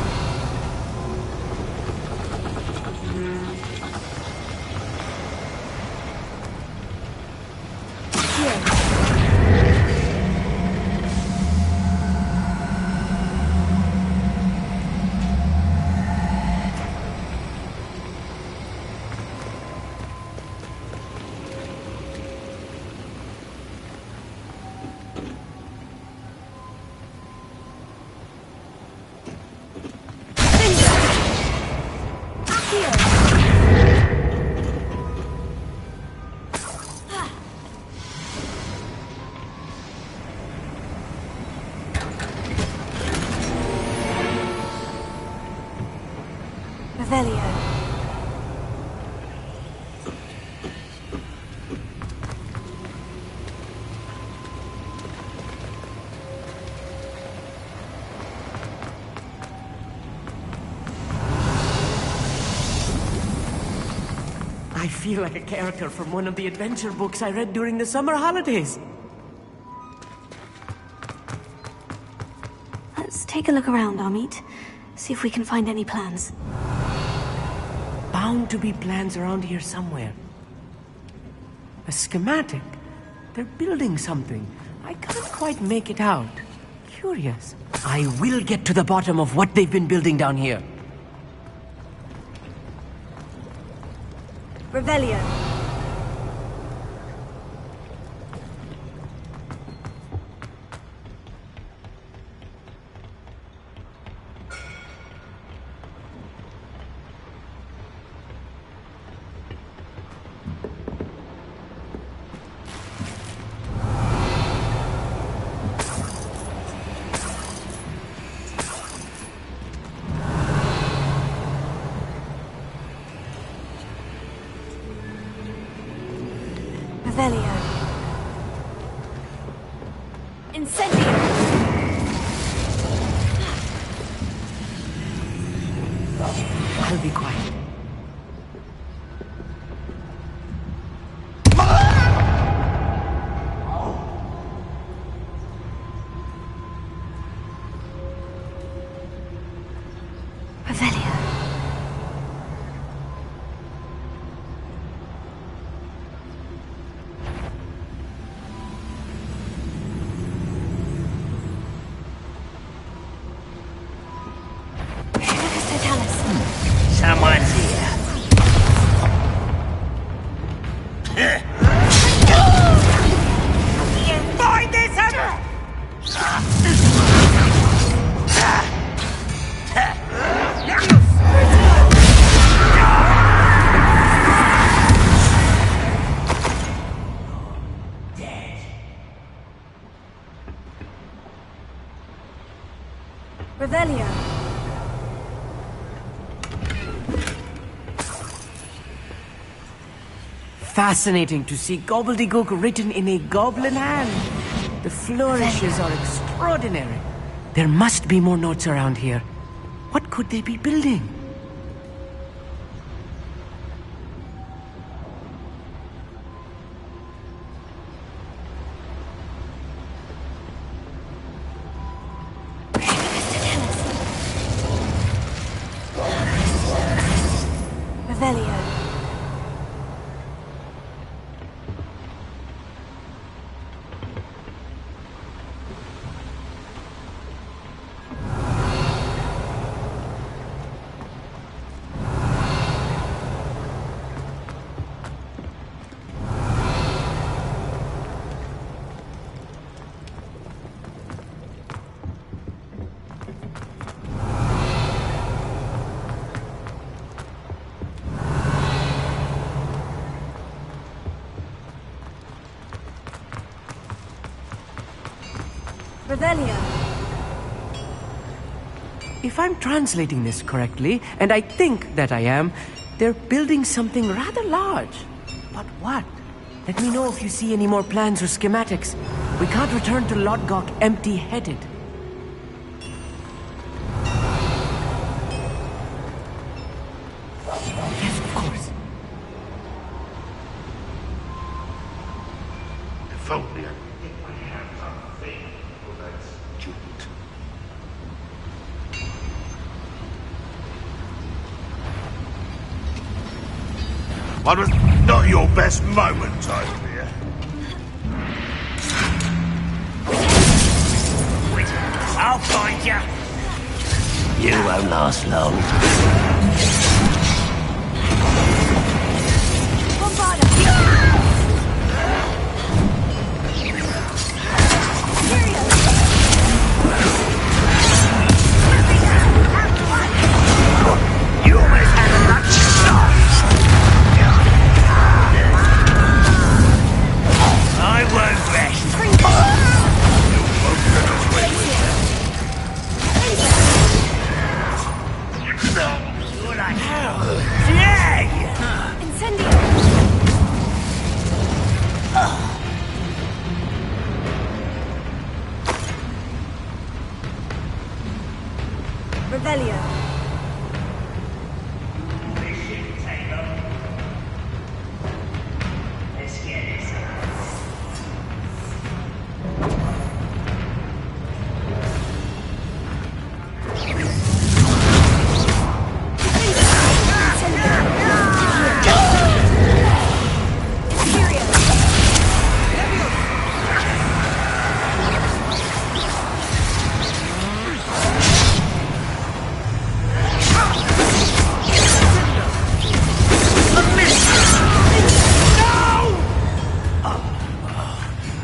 S2: Revelio.
S16: I feel like a character from one of the adventure books I read during the summer holidays.
S2: Let's take a look around, Amit. See if we can find any plans.
S16: Bound to be plans around here somewhere. A schematic. They're building something. I can't quite make it out. Curious. I will get to the bottom of what they've been building down here.
S2: Revelio. Revelio. Incendio.
S16: I'll be quiet.
S2: Revelio.
S10: Someone's here. You find this
S2: Revelio.
S16: Fascinating to see gobbledygook written in a goblin hand. The flourishes are extraordinary. There must be more notes around here. What could they be building?
S2: Revelio. Revelio.
S16: If I'm translating this correctly, and I think that I am, they're building something rather large. But what? Let me know if you see any more plans or schematics. We can't return to Lodgok empty-headed. Yes, of course.
S7: If only I could get my hands on the thing for that student. What was not your best moment, I fear.
S10: I'll find you. You won't last long. You almost had a lucky start. I won't rest.
S7: You won't get away with
S10: You're like hell. Yeah!
S2: Incendio. Revelio.
S10: Let's get this.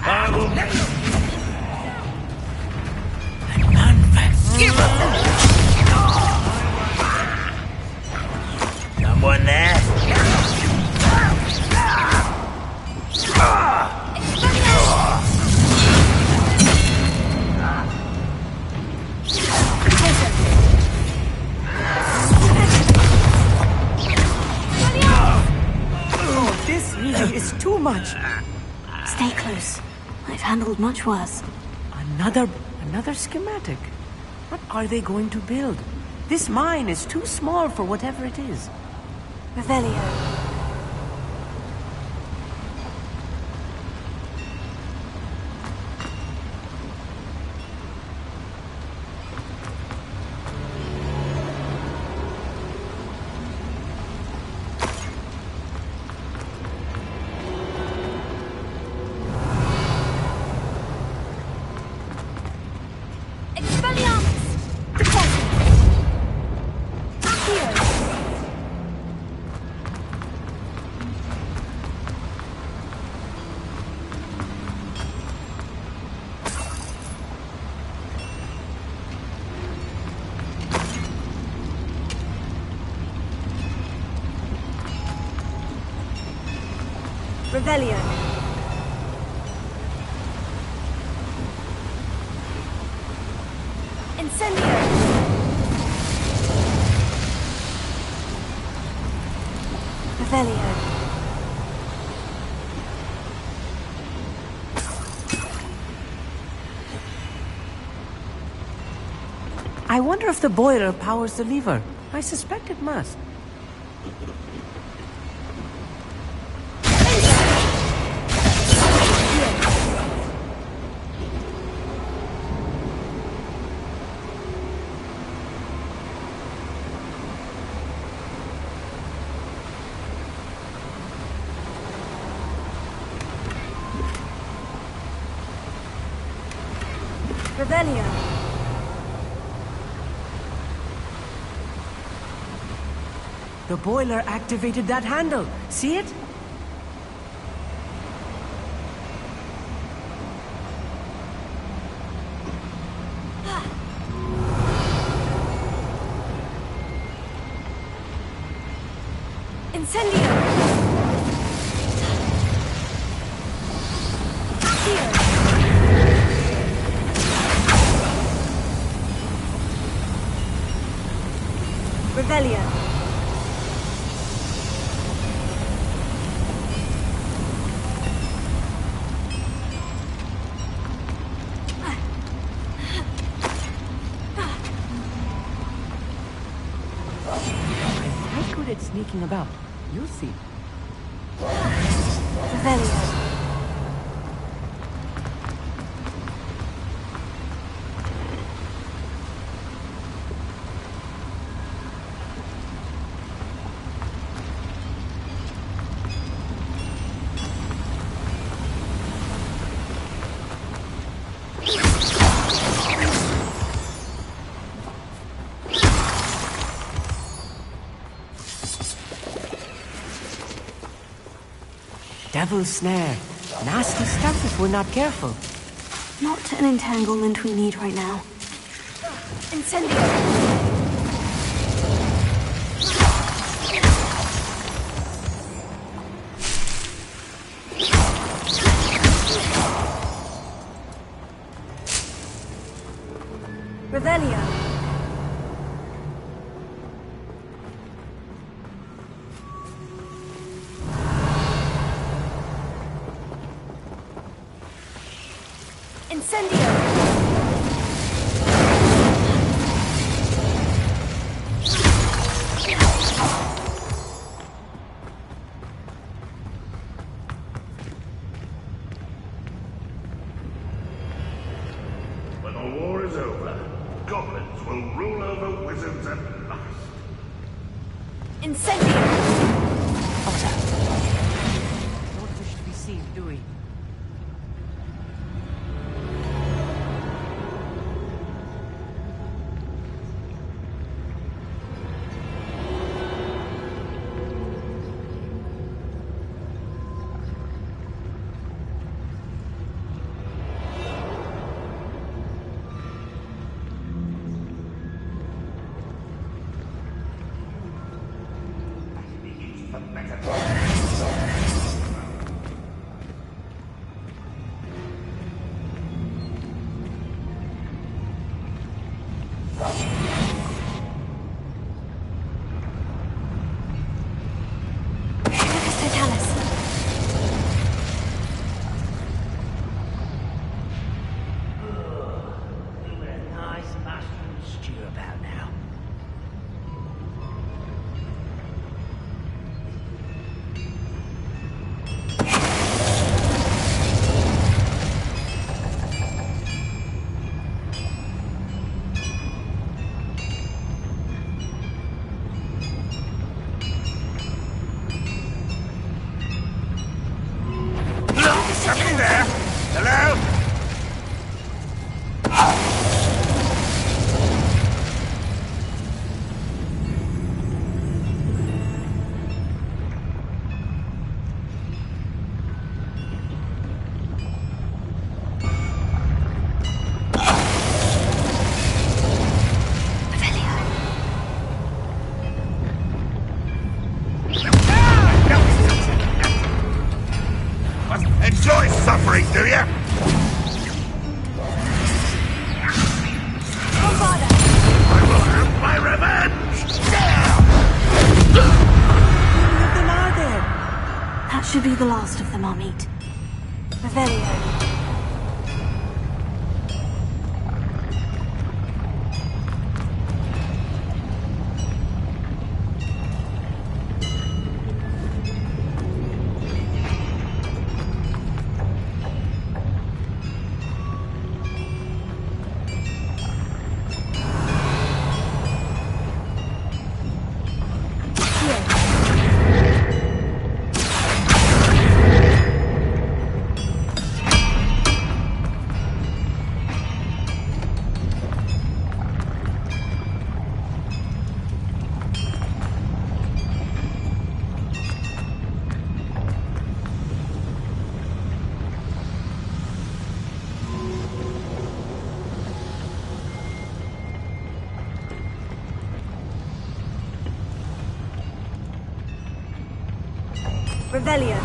S10: I will make an unforgivable. Someone there?
S16: Oh, this really is too much.
S2: Stay close. I've handled much worse.
S16: Another schematic. What are they going to build? This mine is too small for whatever it is.
S2: Revelio. Revelio. Incendio. Revelio.
S16: I wonder if the boiler powers the lever. I suspect it must.
S2: Revelio.
S16: The boiler activated that handle. See it?
S2: Incendio. Revelio.
S16: I'm good at sneaking about. You'll see.
S2: Revelio.
S16: Devil's snare. Nasty stuff if we're not careful.
S2: Not an entanglement we need right now. Incendio. Revelio. Incendio.
S17: When the war is over, goblins will rule over wizards at last.
S2: Incendio.
S16: Don't wish to be seen, do we?
S17: Something there! Hello? Enjoy suffering, do you? I will have my revenge!
S16: How many of them are there?
S2: That should be the last of them I'll meet. Revelio. Revelio.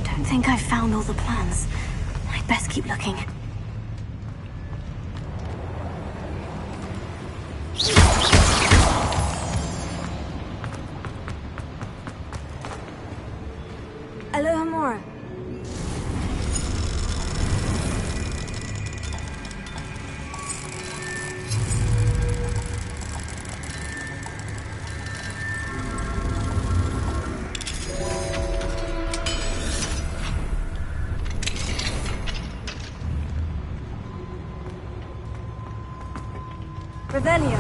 S2: Don't think I've found all the plans. I'd best keep looking. Alohomora. Revelio.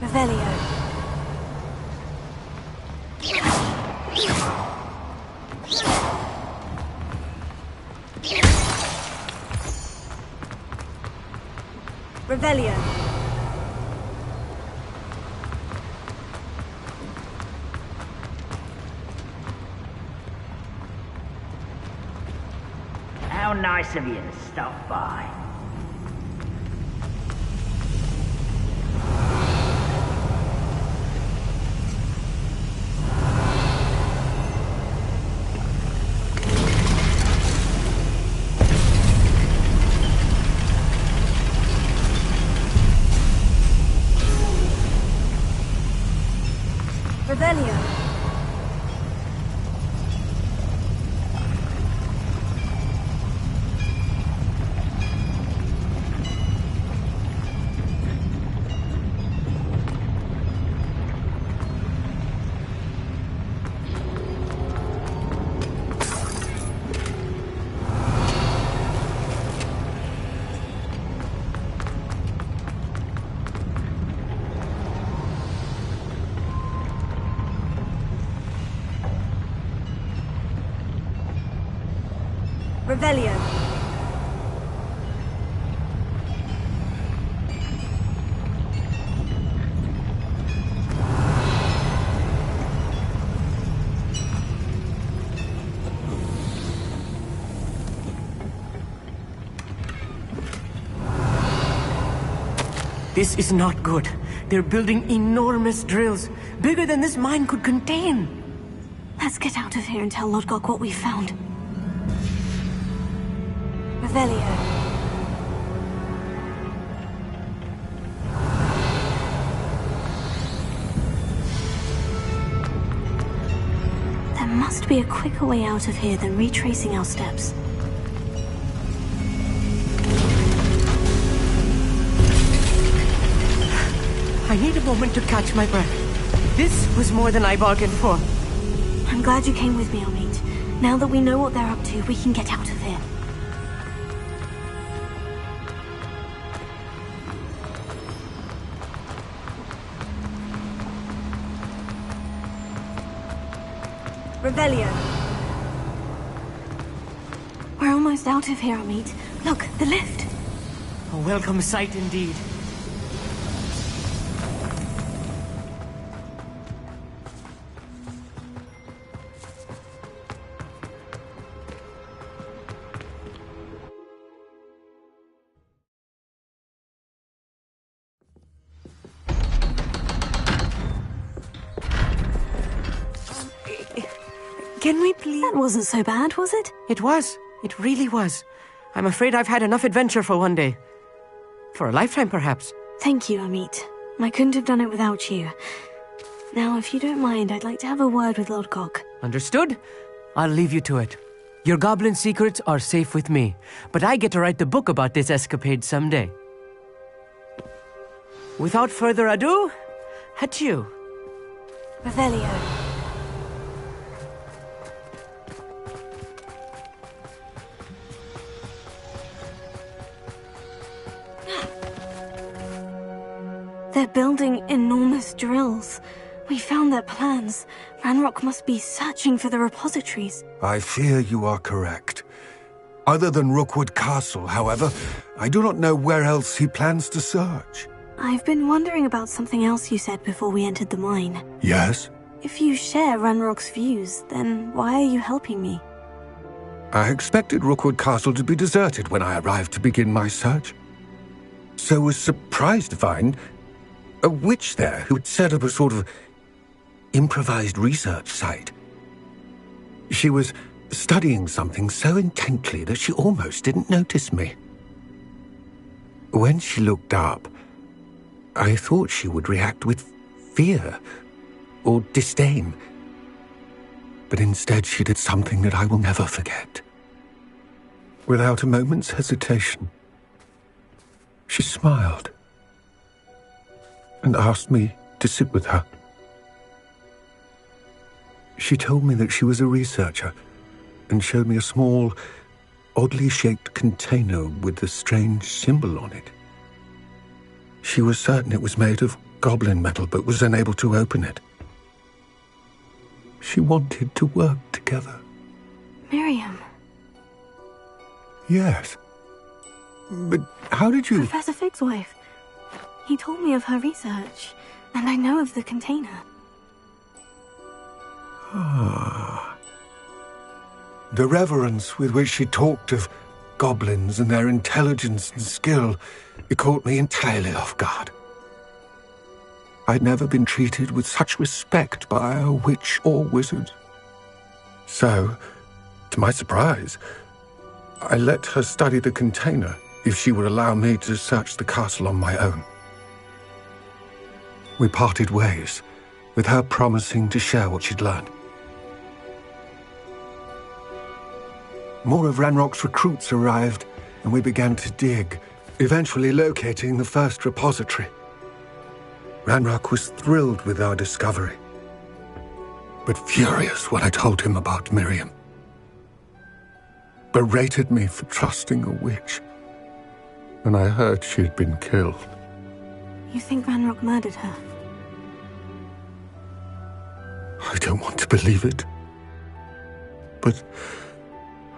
S2: Revelio. Revelio.
S10: How nice of you to stop by.
S2: Revelio. Revelio.
S16: This is not good. They're building enormous drills, bigger than this mine could contain.
S2: Let's get out of here and tell Lodgok what we found. Revelio. There must be a quicker way out of here than retracing our steps.
S16: I need a moment to catch my breath. This was more than I bargained for.
S2: I'm glad you came with me, Amit. Now that we know what they're up to, we can get out of here. Revelio. We're almost out of here, Amit. Look, the lift.
S16: A welcome sight indeed. Can we please...
S2: That wasn't so bad, was it?
S16: It was. It really was. I'm afraid I've had enough adventure for one day. For a lifetime, perhaps.
S2: Thank you, Amit. I couldn't have done it without you. Now, if you don't mind, I'd like to have a word with Lodgok.
S16: Understood? I'll leave you to it. Your goblin secrets are safe with me, but I get to write the book about this escapade someday. Without further ado, adieu.
S2: Revelio. They're building enormous drills. We found their plans. Ranrock must be searching for the repositories.
S9: I fear you are correct. Other than Rookwood Castle, however, I do not know where else he plans to search.
S2: I've been wondering about something else you said before we entered the mine.
S9: Yes?
S2: If you share Ranrock's views, then why are you helping me?
S9: I expected Rookwood Castle to be deserted when I arrived to begin my search. So was surprised to find a witch there who had set up a sort of improvised research site. She was studying something so intently that she almost didn't notice me. When she looked up, I thought she would react with fear or disdain. But instead she did something that I will never forget. Without a moment's hesitation, she smiled and asked me to sit with her. She told me that she was a researcher and showed me a small, oddly shaped container with a strange symbol on it. She was certain it was made of goblin metal, but was unable to open it. She wanted to work together.
S2: Miriam.
S9: Yes. But how did you...
S2: Professor Fig's wife. He told me of her research, and I know of the container.
S9: Ah. The reverence with which she talked of goblins and their intelligence and skill, it caught me entirely off guard. I'd never been treated with such respect by a witch or wizard. So, to my surprise, I let her study the container if she would allow me to search the castle on my own. We parted ways, with her promising to share what she'd learned. More of Ranrock's recruits arrived, and we began to dig, eventually locating the first repository. Ranrock was thrilled with our discovery, but furious when I told him about Miriam. Berated me for trusting a witch when I heard she had been killed.
S2: You think Ranrock murdered her?
S9: I don't want to believe it, but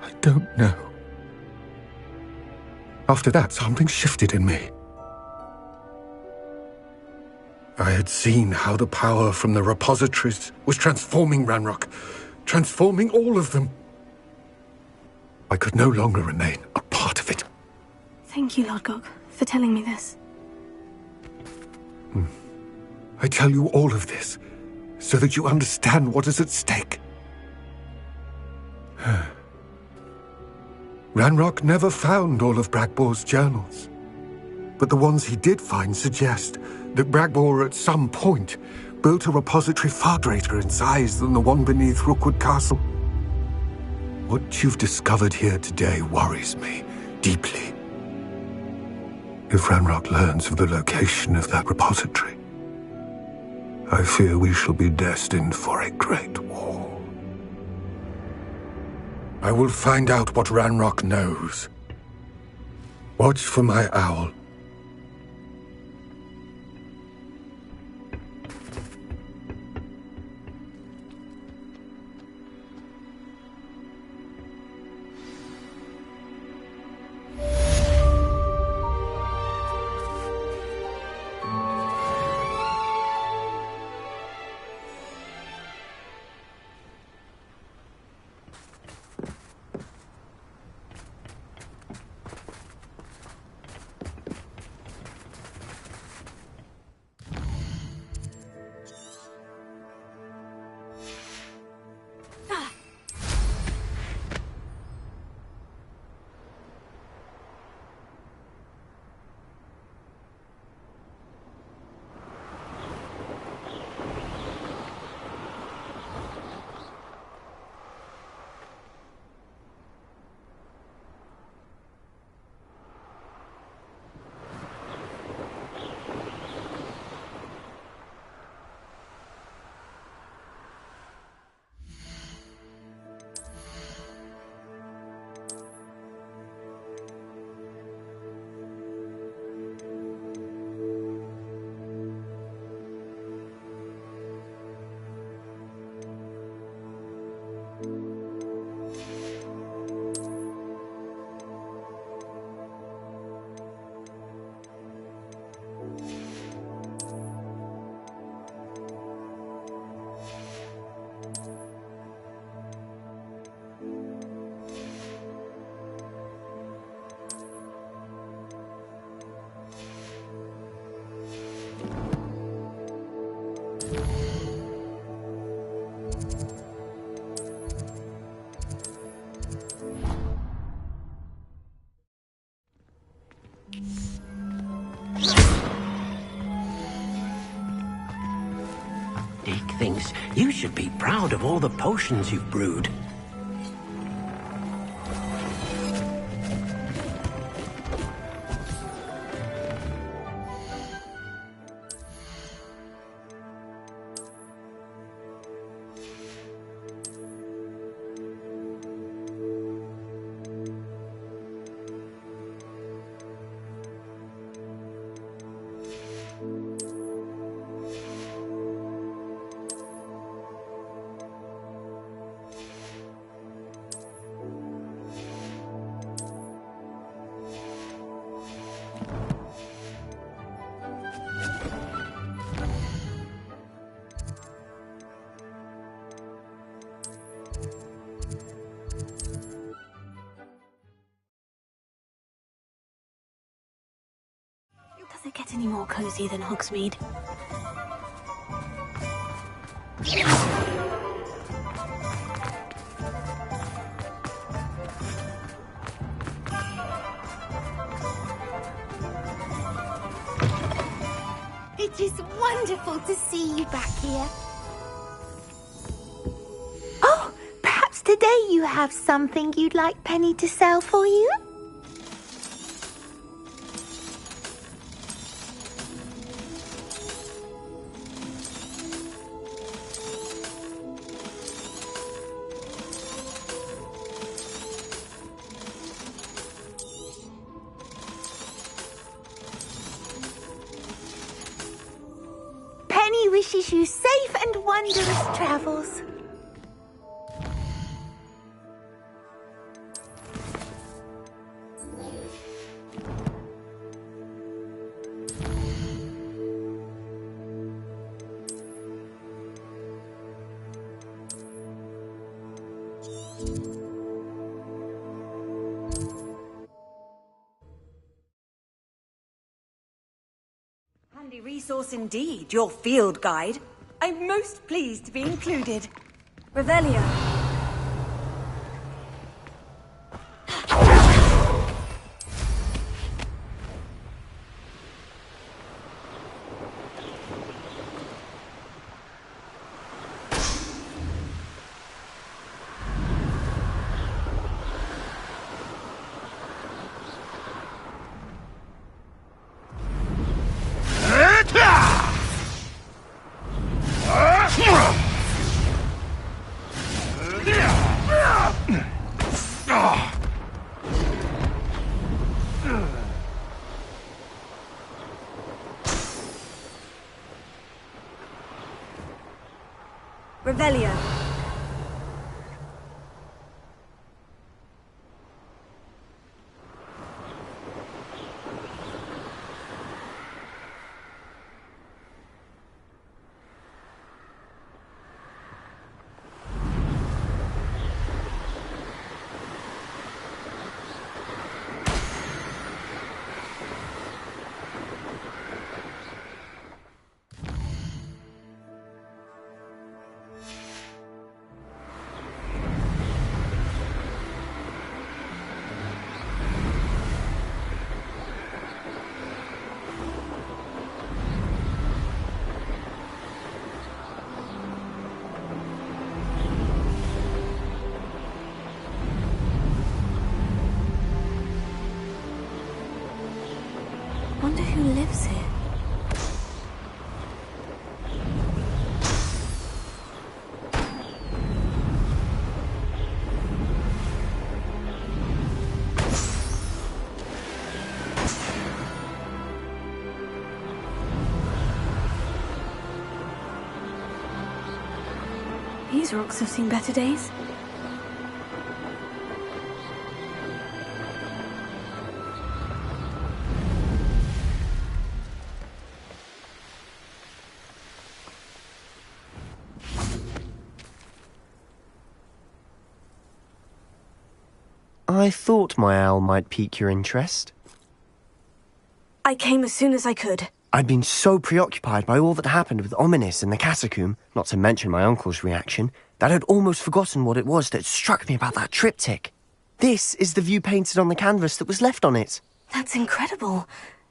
S9: I don't know. After that, something shifted in me. I had seen how the power from the repositories was transforming Ranrock, transforming all of them. I could no longer remain a part of it.
S2: Thank you, Lodgok, for telling me this.
S9: I tell you all of this so that you understand what is at stake. Ranrock never found all of Bragbor's journals, but the ones he did find suggest that Bragbor at some point built a repository far greater in size than the one beneath Rookwood Castle. What you've discovered here today worries me deeply. If Ranrock learns of the location of that repository, I fear we shall be destined for a great war. I will find out what Ranrock knows. Watch for my owl.
S18: thinks you should be proud of all the potions you've brewed.
S2: Does it get any more cozy than Hogsmeade?
S13: It is wonderful to see you back here. Oh, perhaps today you have something you'd like Penny to sell for you? Penny wishes you safe and wondrous travels.
S19: Handy resource indeed, your field guide. I'm most pleased to be included.
S2: Revelio. Revelio. Wonder who lives here. These rocks have seen better days.
S11: I thought my owl might pique your interest.
S2: I came as soon as I could.
S11: I'd been so preoccupied by all that happened with Ominis in the catacomb, not to mention my uncle's reaction, that I'd almost forgotten what it was that struck me about that triptych. This is the view painted on the canvas that was left on it.
S2: That's incredible.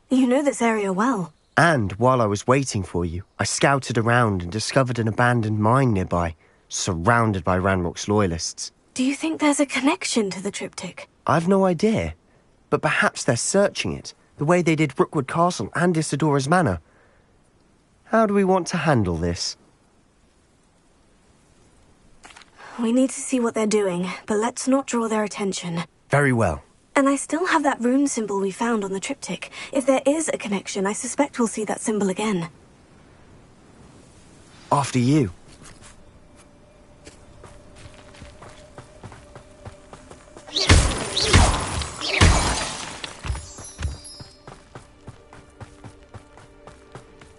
S2: You know this area well.
S11: And while I was waiting for you, I scouted around and discovered an abandoned mine nearby, surrounded by Ranrock's loyalists.
S2: Do you think there's a connection to the triptych?
S11: I've no idea, but perhaps they're searching it, the way they did Rookwood Castle and Isidora's Manor. How do we want to handle this?
S2: We need to see what they're doing, but let's not draw their attention.
S11: Very well.
S2: And I still have that rune symbol we found on the triptych. If there is a connection, I suspect we'll see that symbol again.
S11: After you.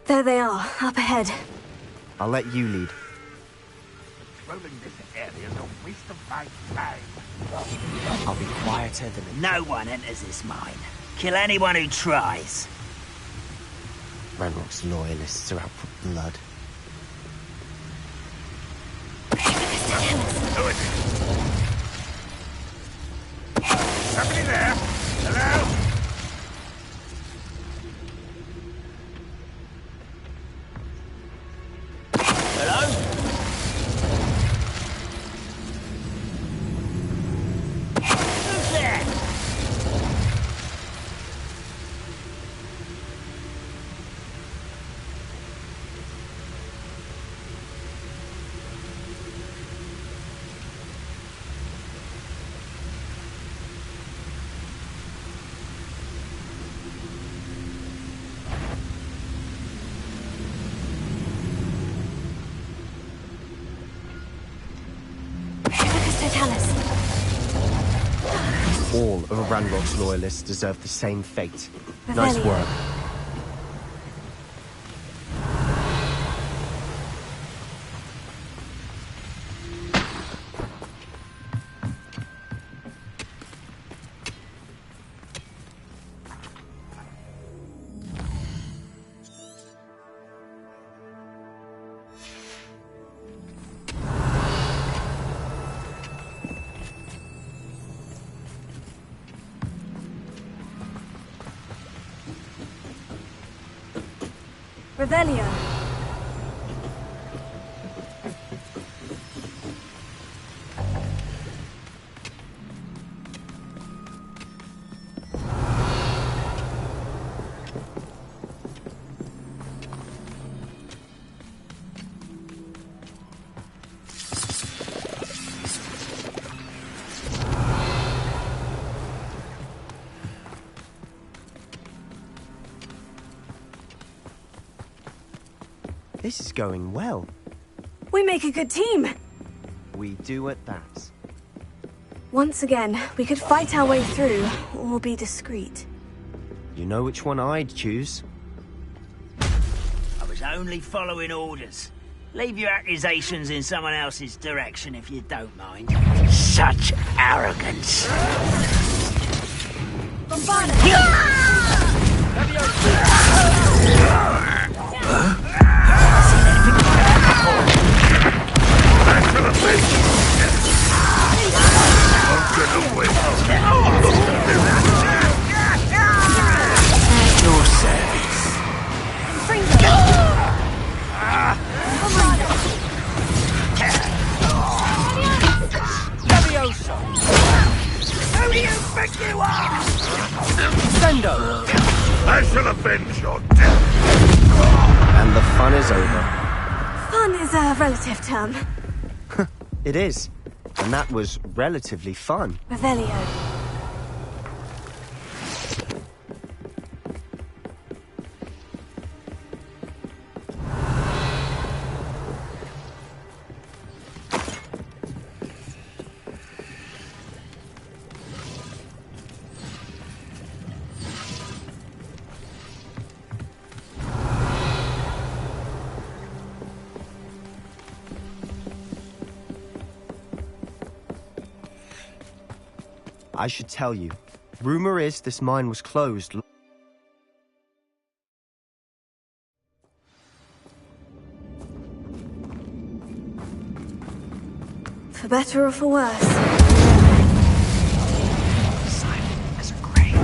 S2: There they are, up ahead.
S11: I'll let you lead.
S17: Rolling this area is a waste of my time.
S18: I'll be quieter than no one enters this mine. Kill anyone who tries.
S11: Ranrock's loyalists are out for blood.
S17: Somebody there? Hello?
S11: All of Ranrock's loyalists deserve the same fate. Nice work.
S2: Revelio.
S11: This is going well.
S2: We make a good team.
S11: We do at that.
S2: Once again, we could fight our way through, or be discreet.
S11: You know which one I'd choose.
S18: I was only following orders. Leave your accusations in someone else's direction if you don't mind. Such arrogance.
S17: Your service.
S18: Who do you think you are?
S17: Sendo! I shall avenge your death!
S11: And the fun is over.
S2: Fun is a relative term.
S11: It is. And that was relatively fun.
S2: Revelio.
S11: I should tell you. Rumor is this mine was closed.
S2: For better or for worse.
S18: Silent as a grave.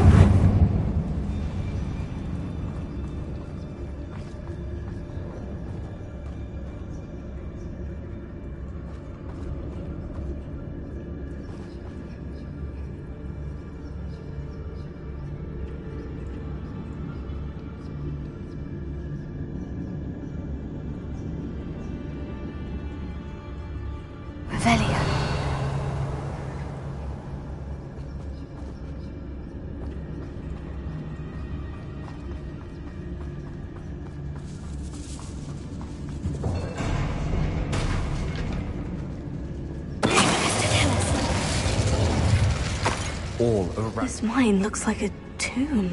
S11: all around.
S2: This mine looks like a tomb.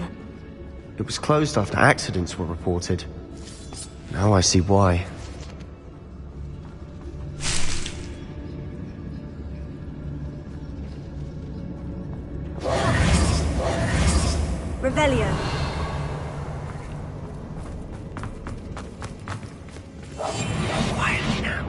S11: It was closed after accidents were reported. Now I see why.
S2: Revelio.
S11: Quietly now.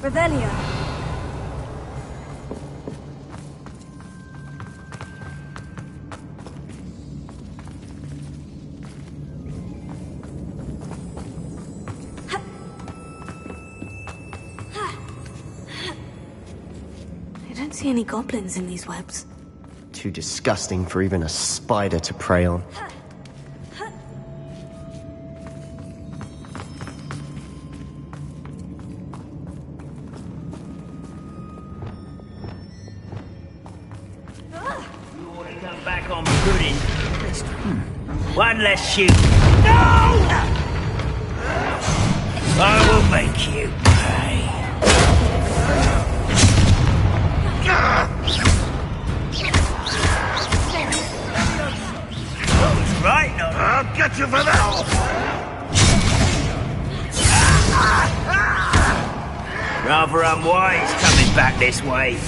S2: Revelio. I don't see any goblins in these webs.
S11: Too disgusting for even a spider to prey on.
S18: Back on pudding. One less shoot. No! I will make you pay. That was right, no? I'll get you for that. Rather unwise coming back this way.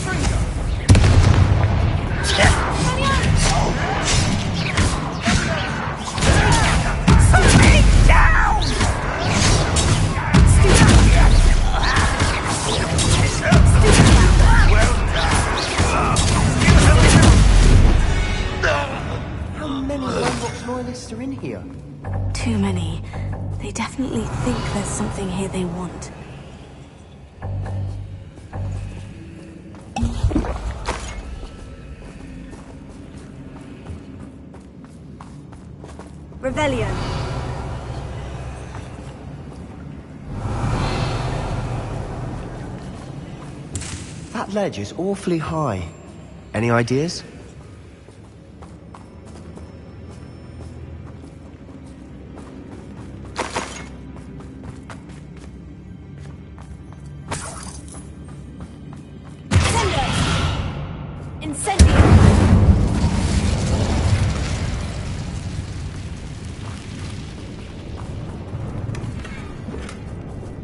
S11: How many Roblox loyalists are in here?
S2: Too many. They definitely think there's something here they want. Revelio.
S11: That ledge is awfully high. Any ideas?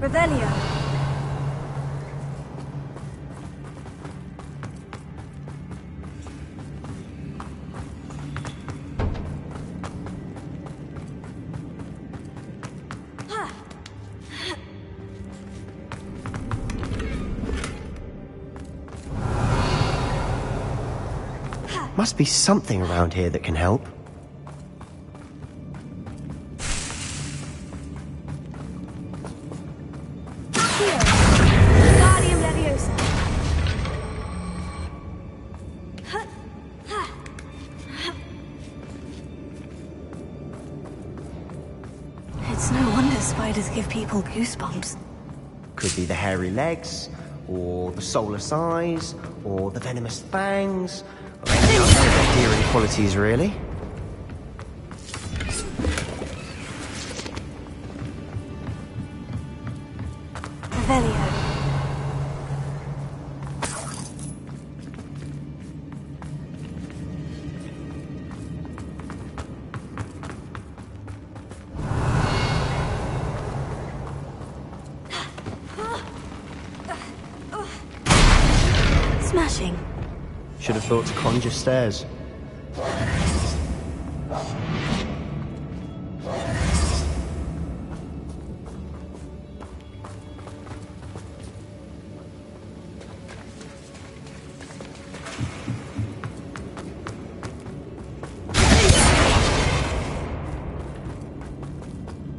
S2: Revelio.
S11: Must be something around here that can help.
S2: It's no wonder spiders give people goosebumps.
S11: Could be the hairy legs, or the soulless eyes, or the venomous fangs, or any other endearing qualities, really.
S2: Revelio. Smashing.
S11: Should have thought to conjure stairs.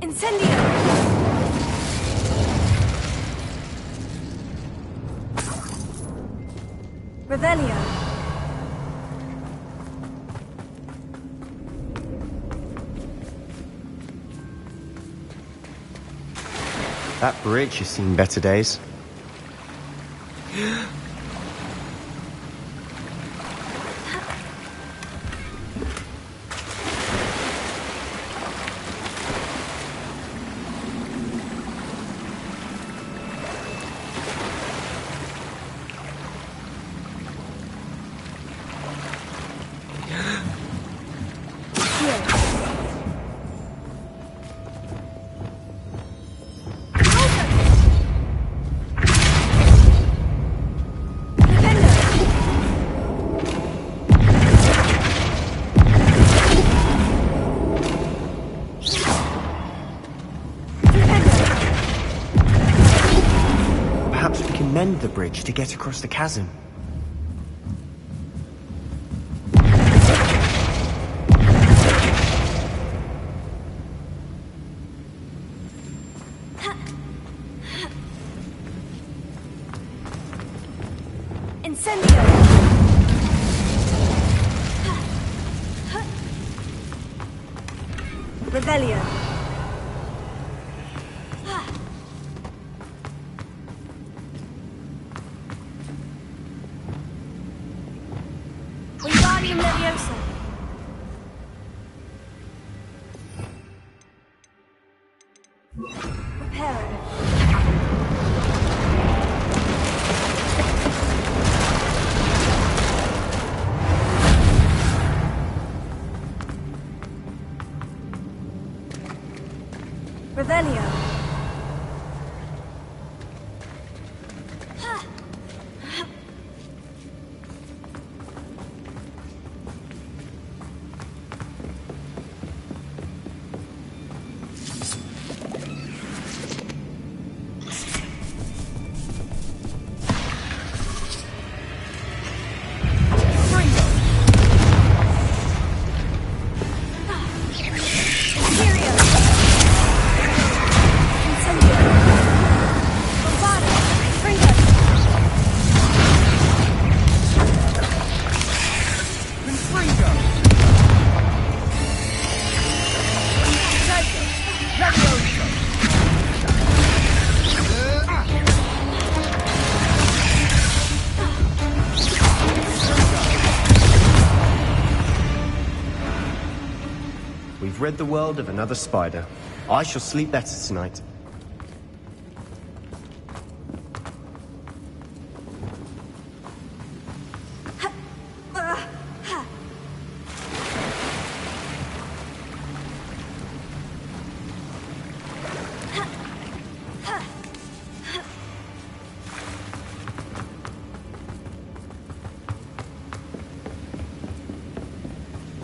S2: Incendio. Revelio.
S11: That bridge has seen better days. mend the bridge to get across the chasm.
S2: Incendio! Revelio. Wingardium Leviosa. Reparo. Revelio.
S11: We've rid the world of another spider. I shall sleep better tonight.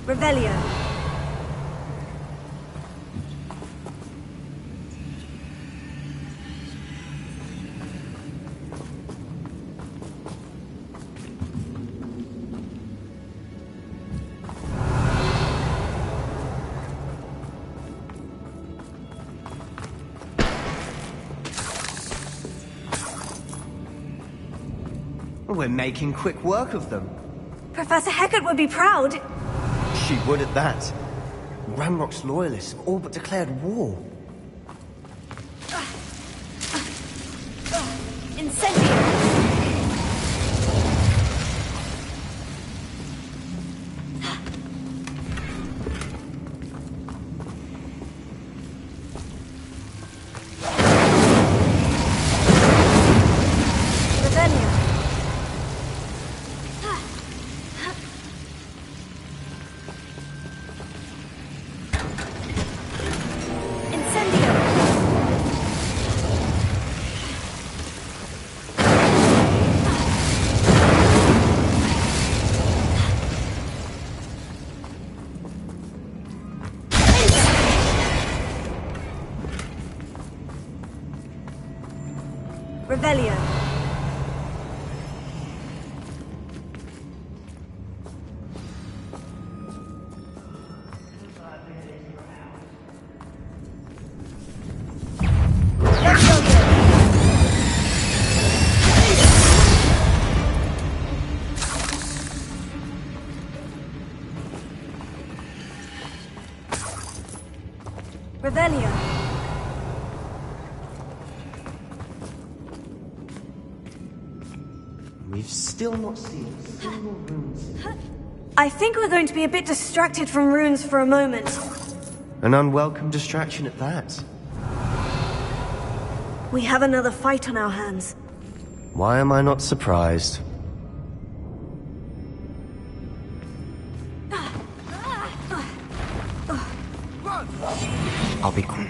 S2: Revelio.
S11: We're making quick work of them.
S2: Professor Hecat would be proud.
S11: She would at that. Ramrock's loyalists have all but declared war.
S2: Incendio! Revelio. Revelio.
S11: We've still not seen a single runes.
S2: I think we're going to be a bit distracted from runes for a moment.
S11: An unwelcome distraction at that.
S2: We have another fight on our hands.
S11: Why am I not surprised? I'll be quick.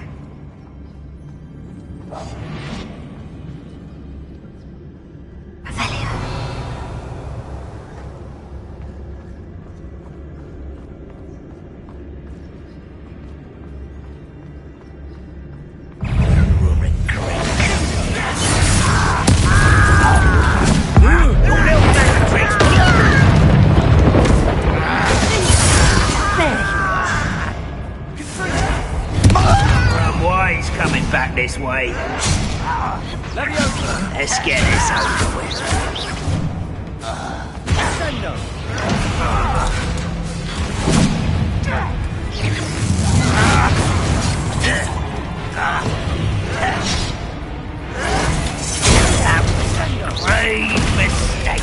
S18: way. Let's get this over with. Grave mistake.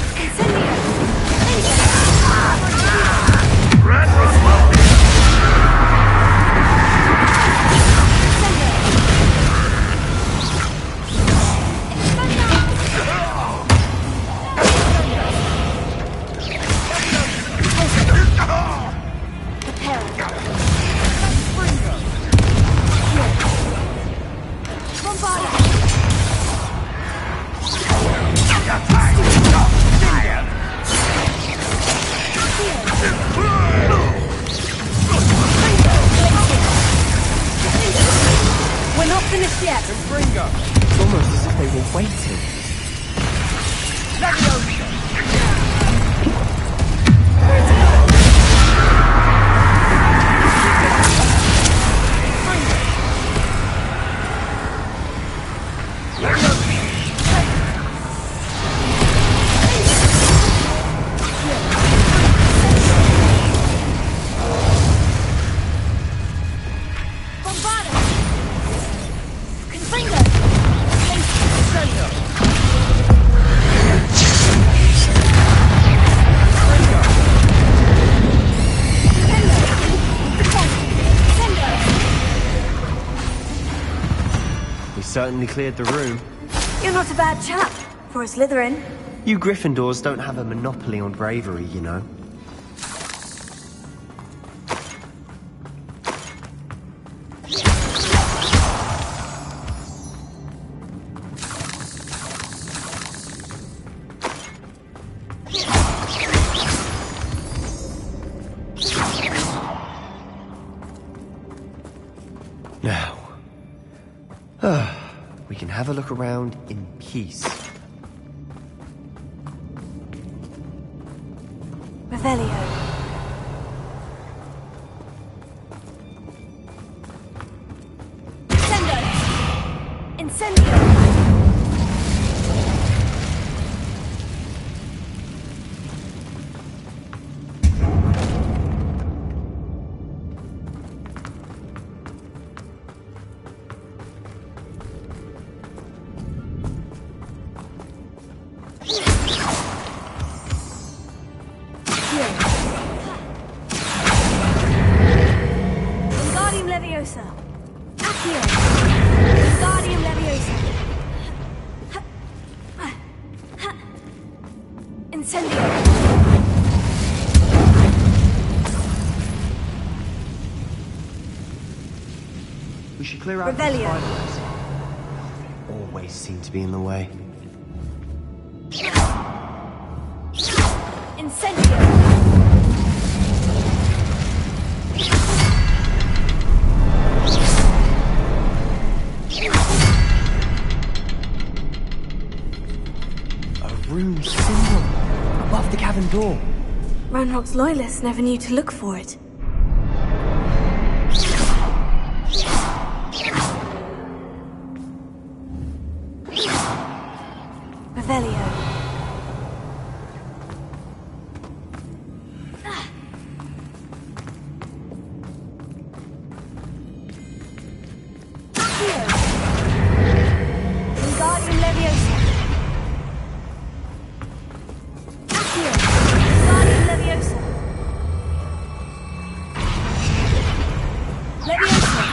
S19: We're not finished yet.
S16: It's almost as if they were waiting.
S11: We certainly cleared the room.
S2: You're not a bad chap for a Slytherin.
S11: You Gryffindors don't have a monopoly on bravery, you know. Now, we can have a look around in peace.
S2: Revelio. Incendio! Wingardium Leviosa. Accio. Wingardium Leviosa. Incendio.
S11: We should clear out
S2: Revelio.
S11: the spiders. Always seem to be in the way.
S2: Incendio.
S11: A rune symbol above the cavern door.
S2: Ranrock's loyalists never knew to look for it. Revelio. Accio. Wingardium Leviosa. Accio. Wingardium Leviosa. Leviosa.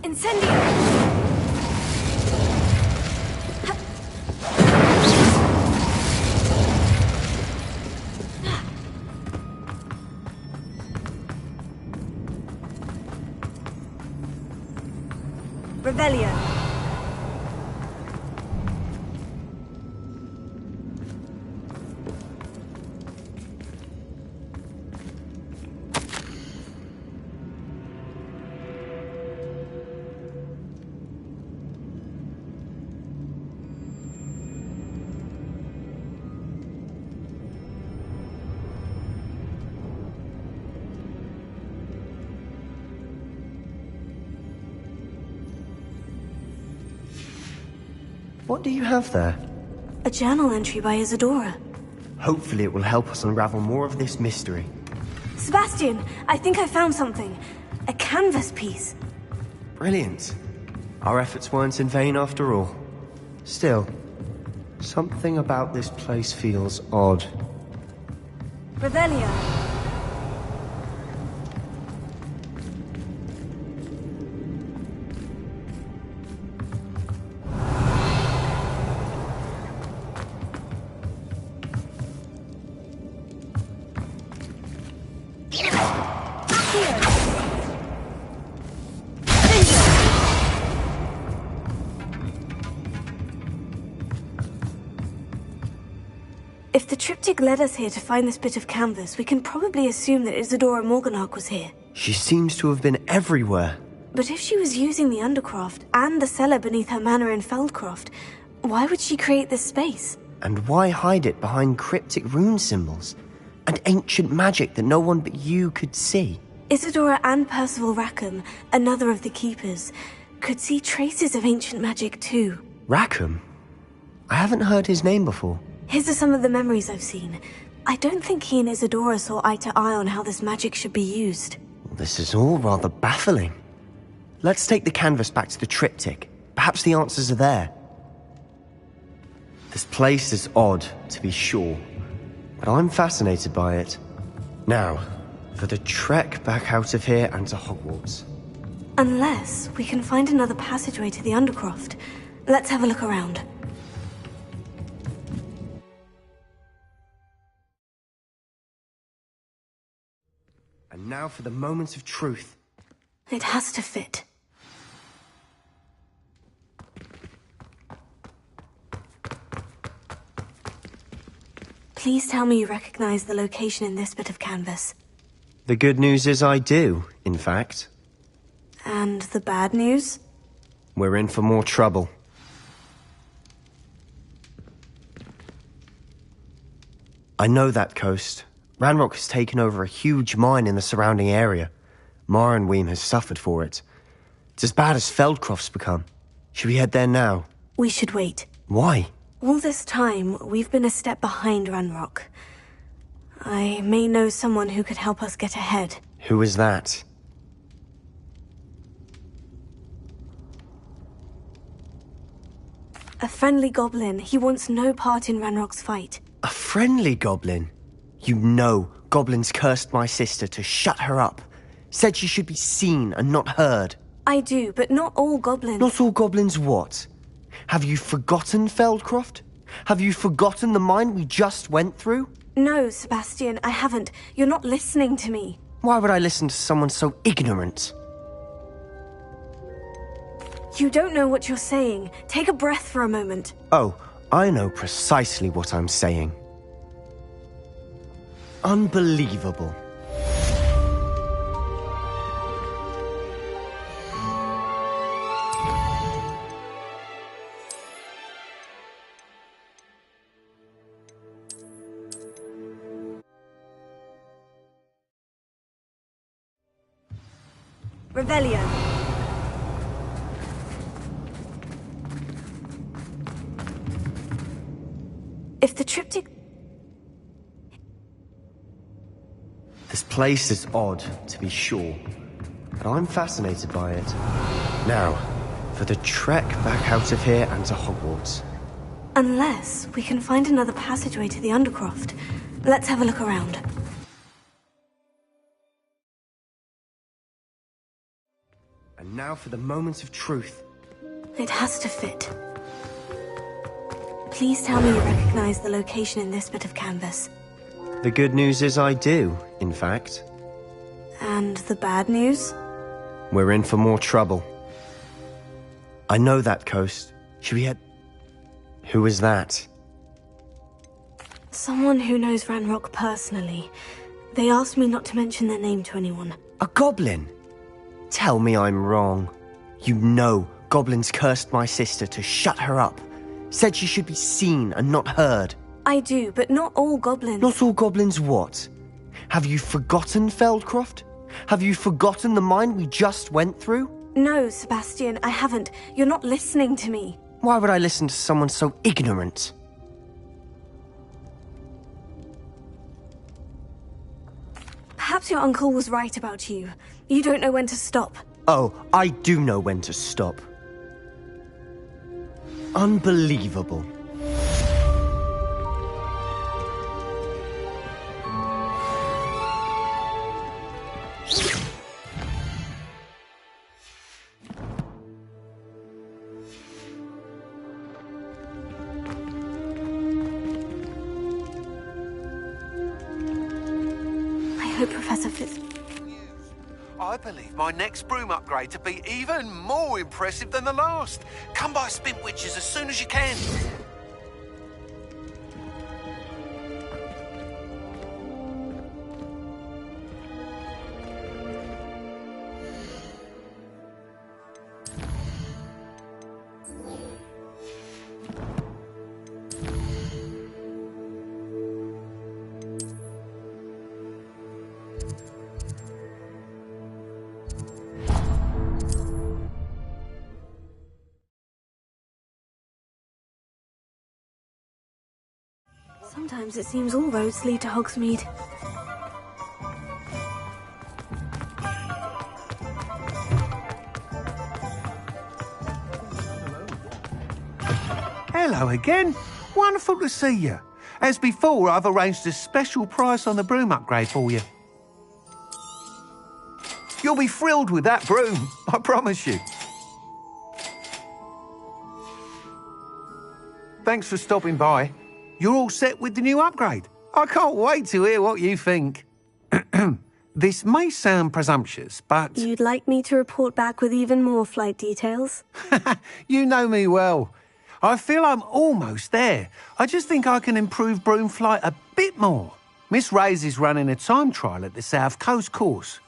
S2: Incendio. Revelio.
S11: What do you have there?
S2: A journal entry by Isadora.
S11: Hopefully it will help us unravel more of this mystery.
S2: Sebastian, I think I found something. A canvas piece.
S11: Brilliant. Our efforts weren't in vain after all. Still, something about this place feels odd.
S2: Revelio. If the triptych led us here to find this bit of canvas, we can probably assume that Isadora Morganach was here.
S11: She seems to have been everywhere.
S2: But if she was using the Undercroft and the cellar beneath her manor in Feldcroft, why would she create this space?
S11: And why hide it behind cryptic rune symbols and ancient magic that no one but you could see?
S2: Isadora and Percival Rackham, another of the Keepers, could see traces of ancient magic too.
S11: Rackham? I haven't heard his name before.
S2: His are some of the memories I've seen. I don't think he and Isadora saw eye to eye on how this magic should be used.
S11: This is all rather baffling. Let's take the canvas back to the triptych. Perhaps the answers are there. This place is odd, to be sure, but I'm fascinated by it. Now, for the trek back out of here and to Hogwarts.
S2: Unless we can find another passageway to the Undercroft. Let's have a look around.
S11: And now for the moment of truth.
S2: It has to fit. Please tell me you recognize the location in this bit of canvas.
S11: The good news is I do, in fact.
S2: And the bad news?
S11: We're in for more trouble. I know that coast. Ranrock has taken over a huge mine in the surrounding area. Marrenweem has suffered for it. It's as bad as Feldcroft's become. Should we head there now?
S2: We should wait.
S11: Why?
S2: All this time, we've been a step behind Ranrock. I may know someone who could help us get ahead.
S11: Who is that?
S2: A friendly goblin. He wants no part in Ranrock's fight.
S11: A friendly goblin? You know goblins cursed my sister to shut her up. Said she should be seen and not heard.
S2: I do, but not all goblins.
S11: Not all goblins what? Have you forgotten Feldcroft? Have you forgotten the mine we just went through?
S2: No, Sebastian, I haven't. You're not listening to me.
S11: Why would I listen to someone so ignorant?
S2: You don't know what you're saying. Take a breath for a moment.
S11: Oh, I know precisely what I'm saying. Unbelievable.
S2: Revelio. If the triptych...
S11: This place is odd, to be sure, but I'm fascinated by it. Now, for the trek back out of here and to Hogwarts.
S2: Unless we can find another passageway to the Undercroft. Let's have a look around.
S11: And now for the moment of truth.
S2: It has to fit. Please tell me you recognize the location in this bit of canvas.
S11: The good news is I do, in fact.
S2: And the bad news?
S11: We're in for more trouble. I know that coast. Should we head... Who is that?
S2: Someone who knows Ranrock personally. They asked me not to mention their name to anyone.
S11: A goblin? Tell me I'm wrong. You know goblins cursed my sister to shut her up. Said she should be seen and not heard.
S2: I do, but not all goblins.
S11: Not all goblins what? Have you forgotten Feldcroft? Have you forgotten the mine we just went through?
S2: No, Sebastian, I haven't. You're not listening to me.
S11: Why would I listen to someone so ignorant?
S2: Perhaps your uncle was right about you. You don't know when to stop.
S11: Oh, I do know when to stop. Unbelievable.
S2: I hope Professor Fitz...
S9: I believe my next broom upgrade to be even more impressive than the last. Come by Spintwitches as soon as you can.
S2: Sometimes it seems all roads lead to Hogsmeade.
S9: Hello again. Wonderful to see you. As before, I've arranged a special price on the broom upgrade for you. You'll be thrilled with that broom, I promise you. Thanks for stopping by. You're all set with the new upgrade. I can't wait to hear what you think. This may sound presumptuous, but...
S2: You'd like me to report back with even more flight details?
S9: You know me well. I feel I'm almost there. I just think I can improve broom flight a bit more. Miss Ray's is running a time trial at the South Coast course.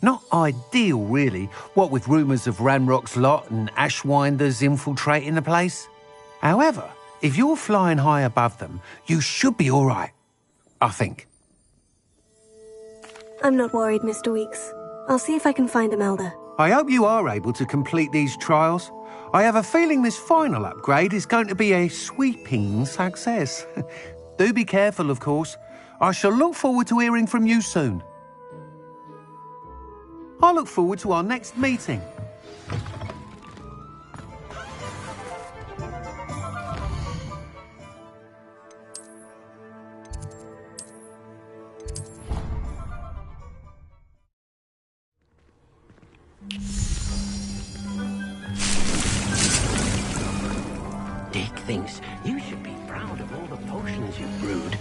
S9: Not ideal, really, what with rumours of Ranrock's lot and Ashwinders infiltrating the place. However, if you're flying high above them, you should be all right, I think.
S2: I'm not worried, Mr. Weeks. I'll see if I can find Imelda.
S9: I hope you are able to complete these trials. I have a feeling this final upgrade is going to be a sweeping success. Do be careful, of course. I shall look forward to hearing from you soon. I look forward to our next meeting.
S8: Dick thinks you should be proud of all the potions you've brewed.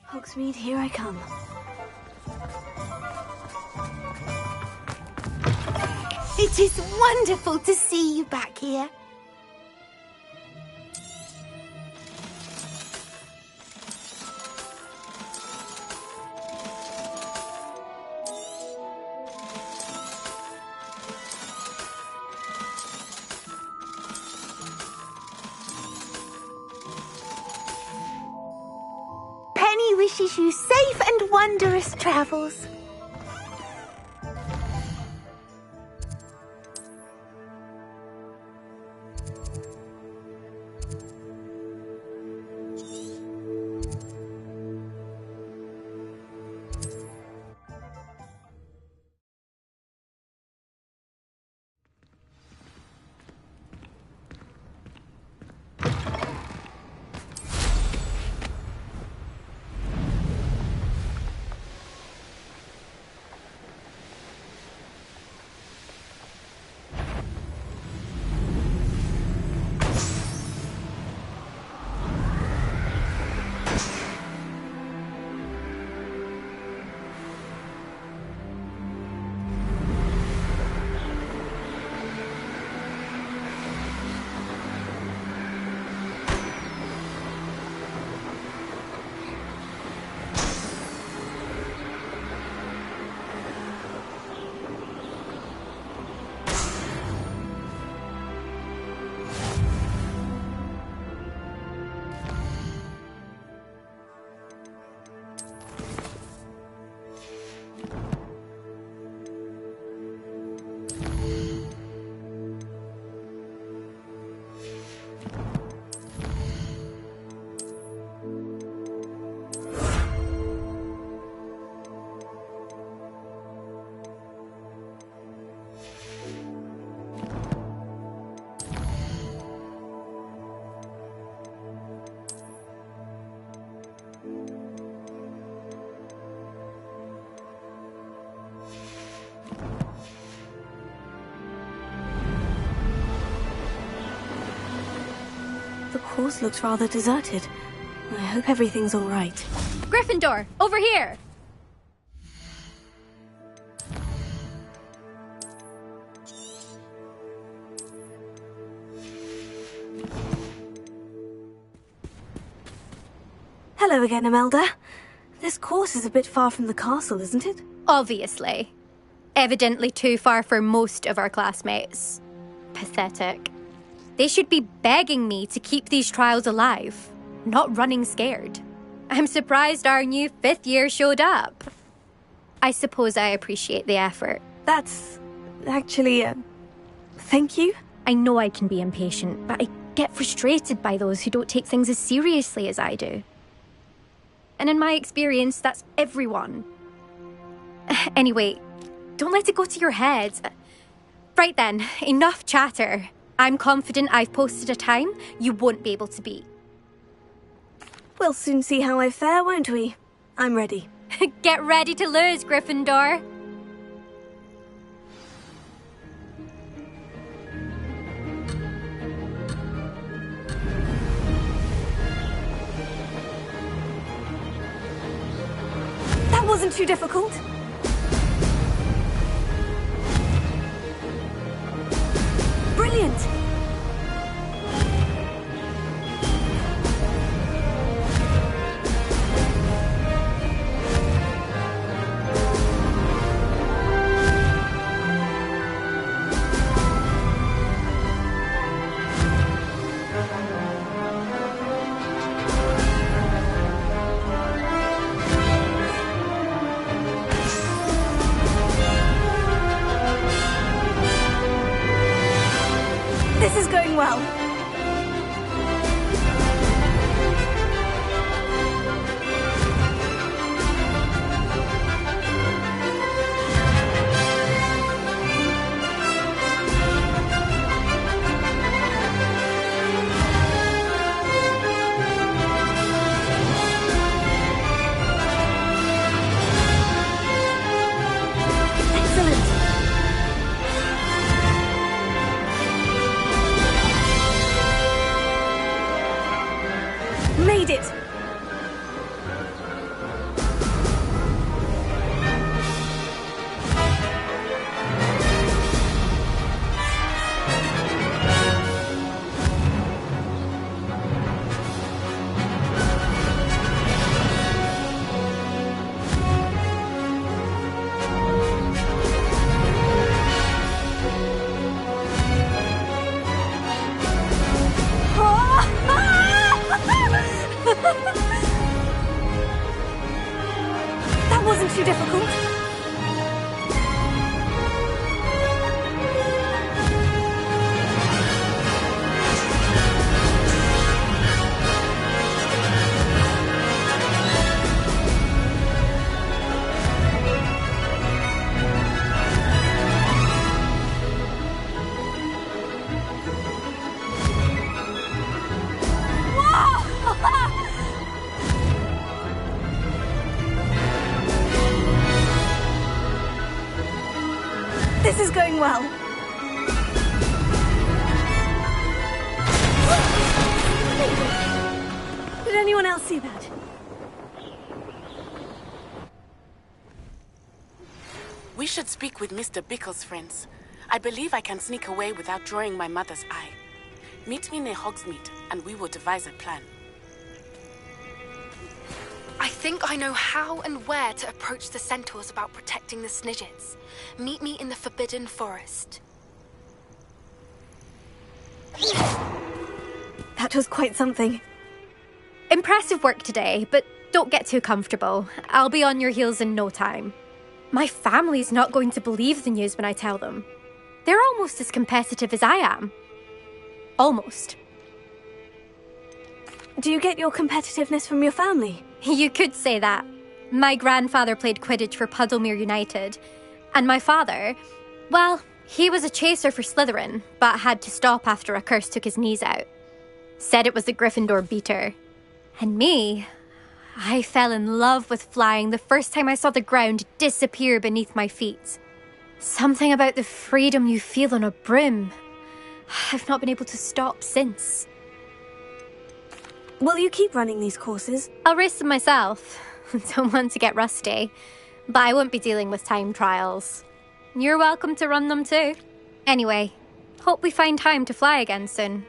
S2: Hogsmeade, here I come.
S13: It is wonderful to see you back here. wishes you safe and wondrous travels.
S2: The course looks rather deserted. I hope everything's all right.
S20: Gryffindor, over here!
S2: Hello again, Imelda. This course is a bit far from the castle, isn't it?
S20: Obviously. Evidently too far for most of our classmates. Pathetic. They should be begging me to keep these trials alive, not running scared. I'm surprised our new 5th year showed up. I suppose I appreciate the effort.
S2: That's actually, thank you.
S20: I know I can be impatient, but I get frustrated by those who don't take things as seriously as I do. And in my experience, that's everyone. Anyway, don't let it go to your head. Right then, enough chatter. I'm confident I've posted a time you won't be able to beat.
S2: We'll soon see how I fare, won't we? I'm ready.
S20: Get ready to lose, Gryffindor.
S2: That wasn't too difficult. Brilliant! This is going well. Made it! too difficult? This is going well. Did anyone else see that?
S21: We should speak with Mr. Bickle's friends. I believe I can sneak away without drawing my mother's eye. Meet me near Hogsmeade, and we will devise a plan.
S1: I think I know how and where to approach the centaurs about protecting the Snidgets. Meet me in the Forbidden Forest.
S2: That was quite something.
S20: Impressive work today, but don't get too comfortable. I'll be on your heels in no time. My family's not going to believe the news when I tell them. They're almost as competitive as I am. Almost.
S2: Do you get your competitiveness from your family?
S20: You could say that. My grandfather played Quidditch for Puddlemere United. And my father, well, he was a chaser for Slytherin, but had to stop after a curse took his knees out. Said it was the Gryffindor beater. And me, I fell in love with flying the first time I saw the ground disappear beneath my feet. Something about the freedom you feel on a broom. I've not been able to stop since.
S2: Will you keep running these courses?
S20: I'll race them myself. Don't want to get rusty. But I won't be dealing with time trials. You're welcome to run them too. Anyway, hope we find time to fly again soon.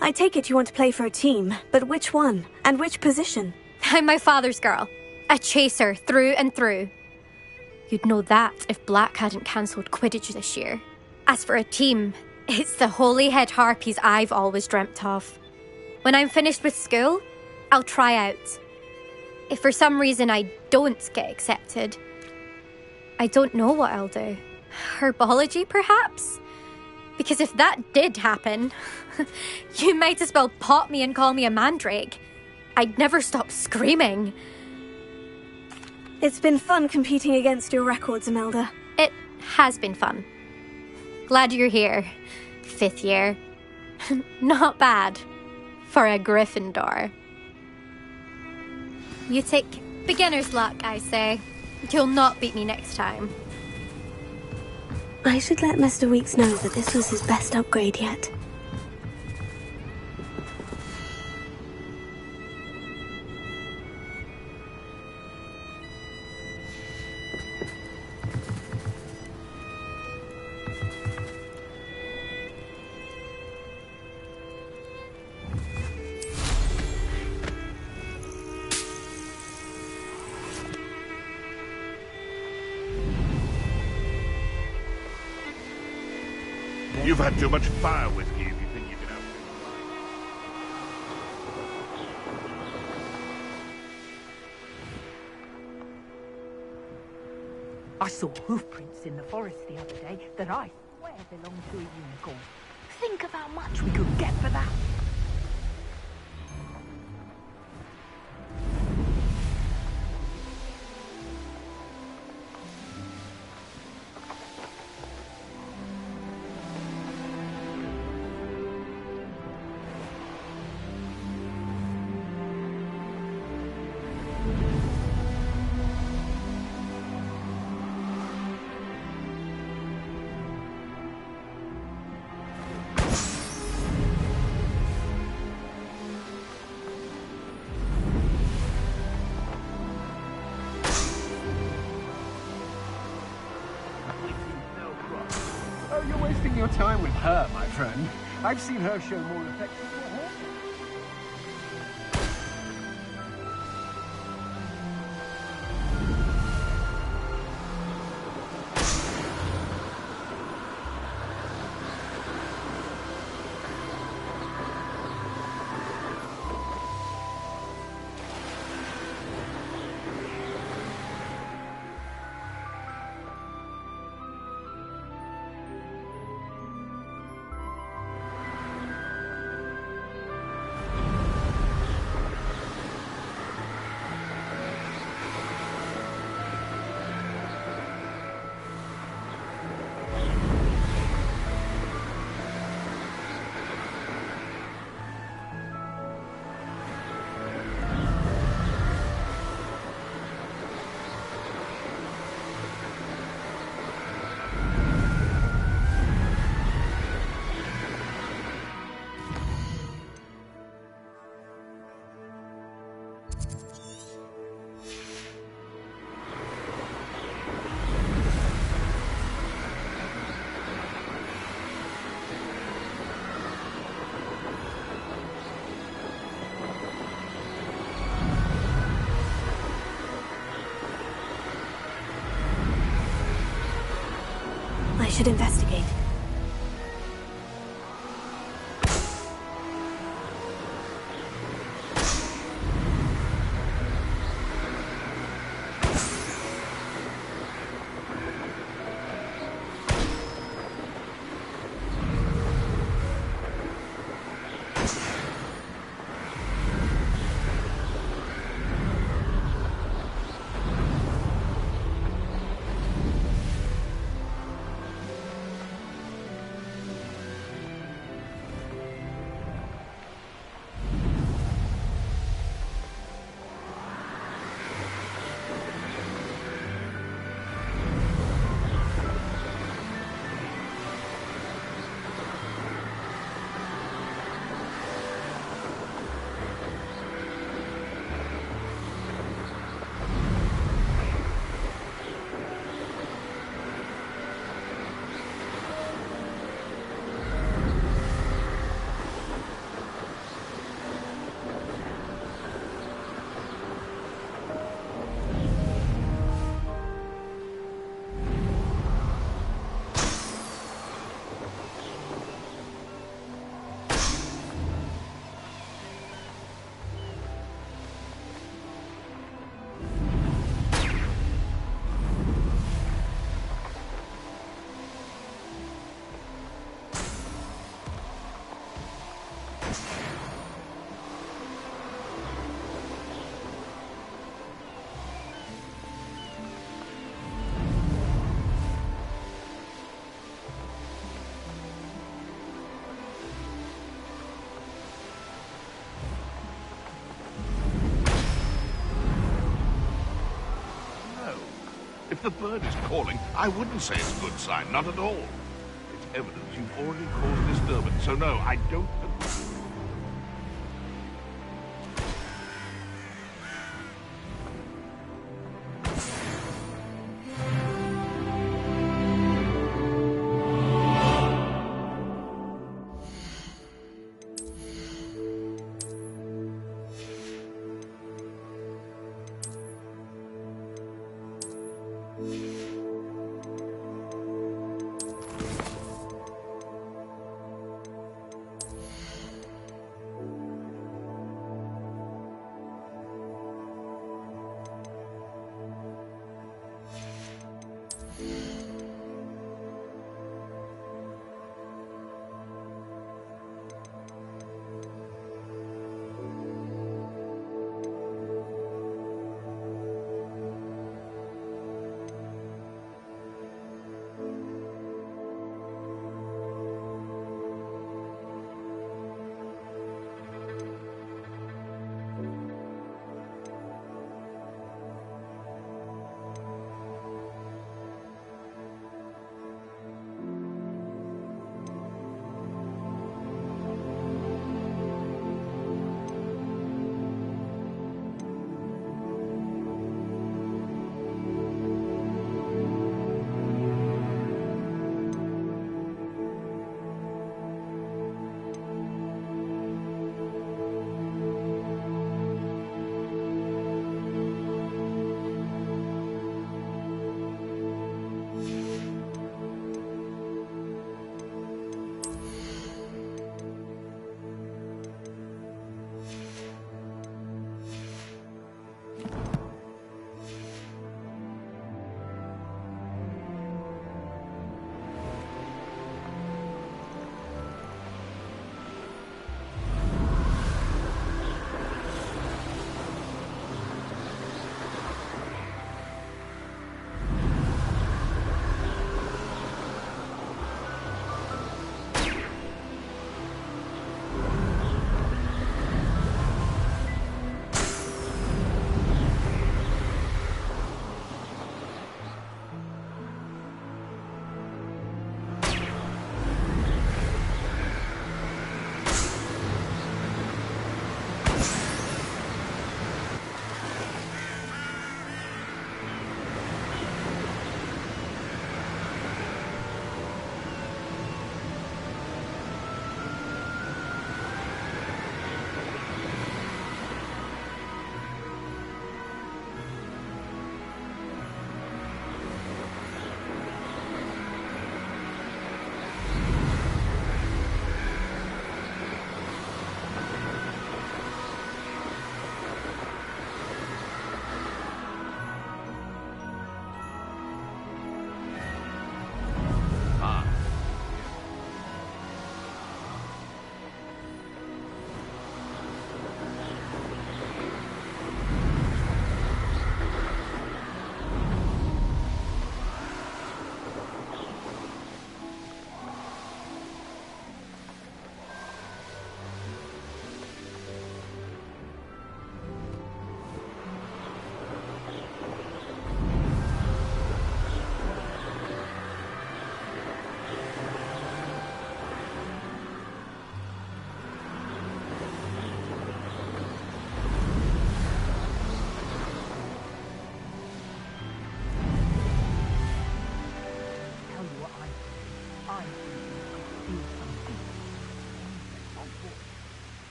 S2: I take it you want to play for a team, but which one? And which position?
S20: I'm my father's girl. A chaser through and through. You'd know that if Black hadn't cancelled Quidditch this year. As for a team, it's the Holyhead Harpies I've always dreamt of. When I'm finished with school, I'll try out. If for some reason I don't get accepted, I don't know what I'll do. Herbology, perhaps? Because if that did happen, you might as well pop me and call me a mandrake. I'd never stop screaming.
S2: It's been fun competing against your records, Imelda.
S20: It has been fun. Glad you're here. 5th year. Not bad. For a Gryffindor. You take beginner's luck, I say. You'll not beat me next time.
S2: I should let Mr. Weeks know that this was his best upgrade yet.
S17: You've had too much fire whiskey if you think you can help me.
S5: I saw hoofprints in the forest the other day that I swear belonged to a unicorn. Think of how much we could get for that.
S9: Oh, you're wasting your time with her, my friend. I've seen her show more affection for her.
S2: should investigate.
S17: If the bird is calling, I wouldn't say it's a good sign, not at all. It's evidence you've already caused disturbance, so no, I don't agree.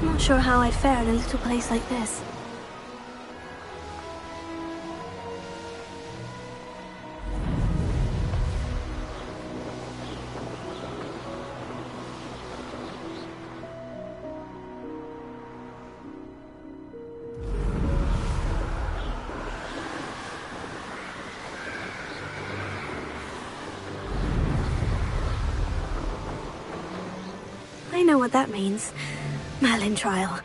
S2: I'm not sure how I'd fare in a little place like this. I know what that means. Merlin trial.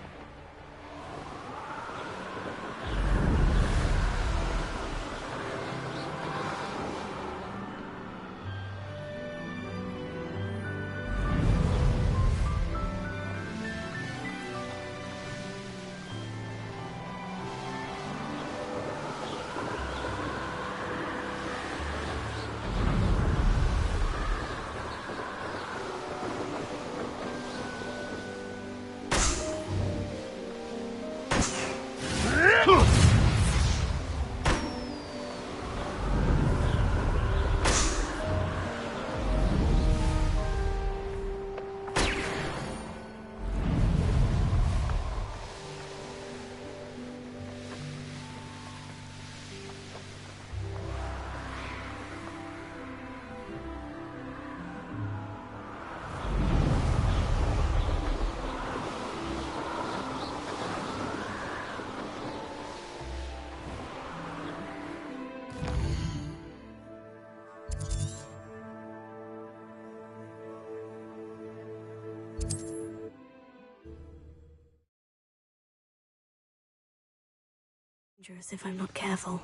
S2: Dangerous if I'm not careful.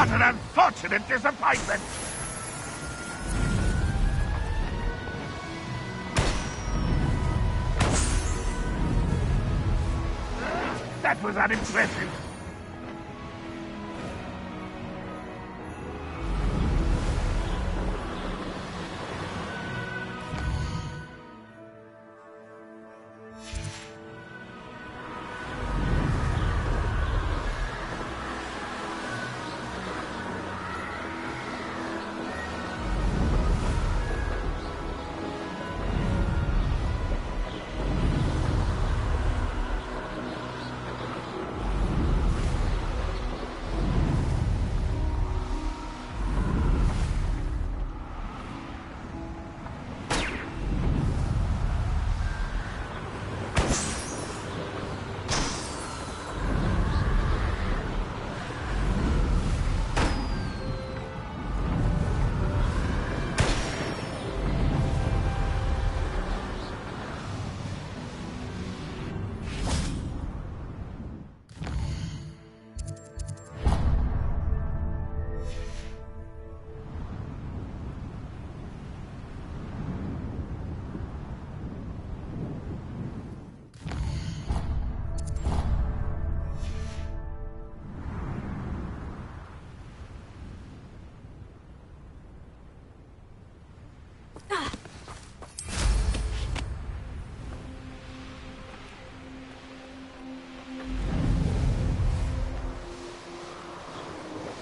S17: What an unfortunate disappointment! That was unimpressive.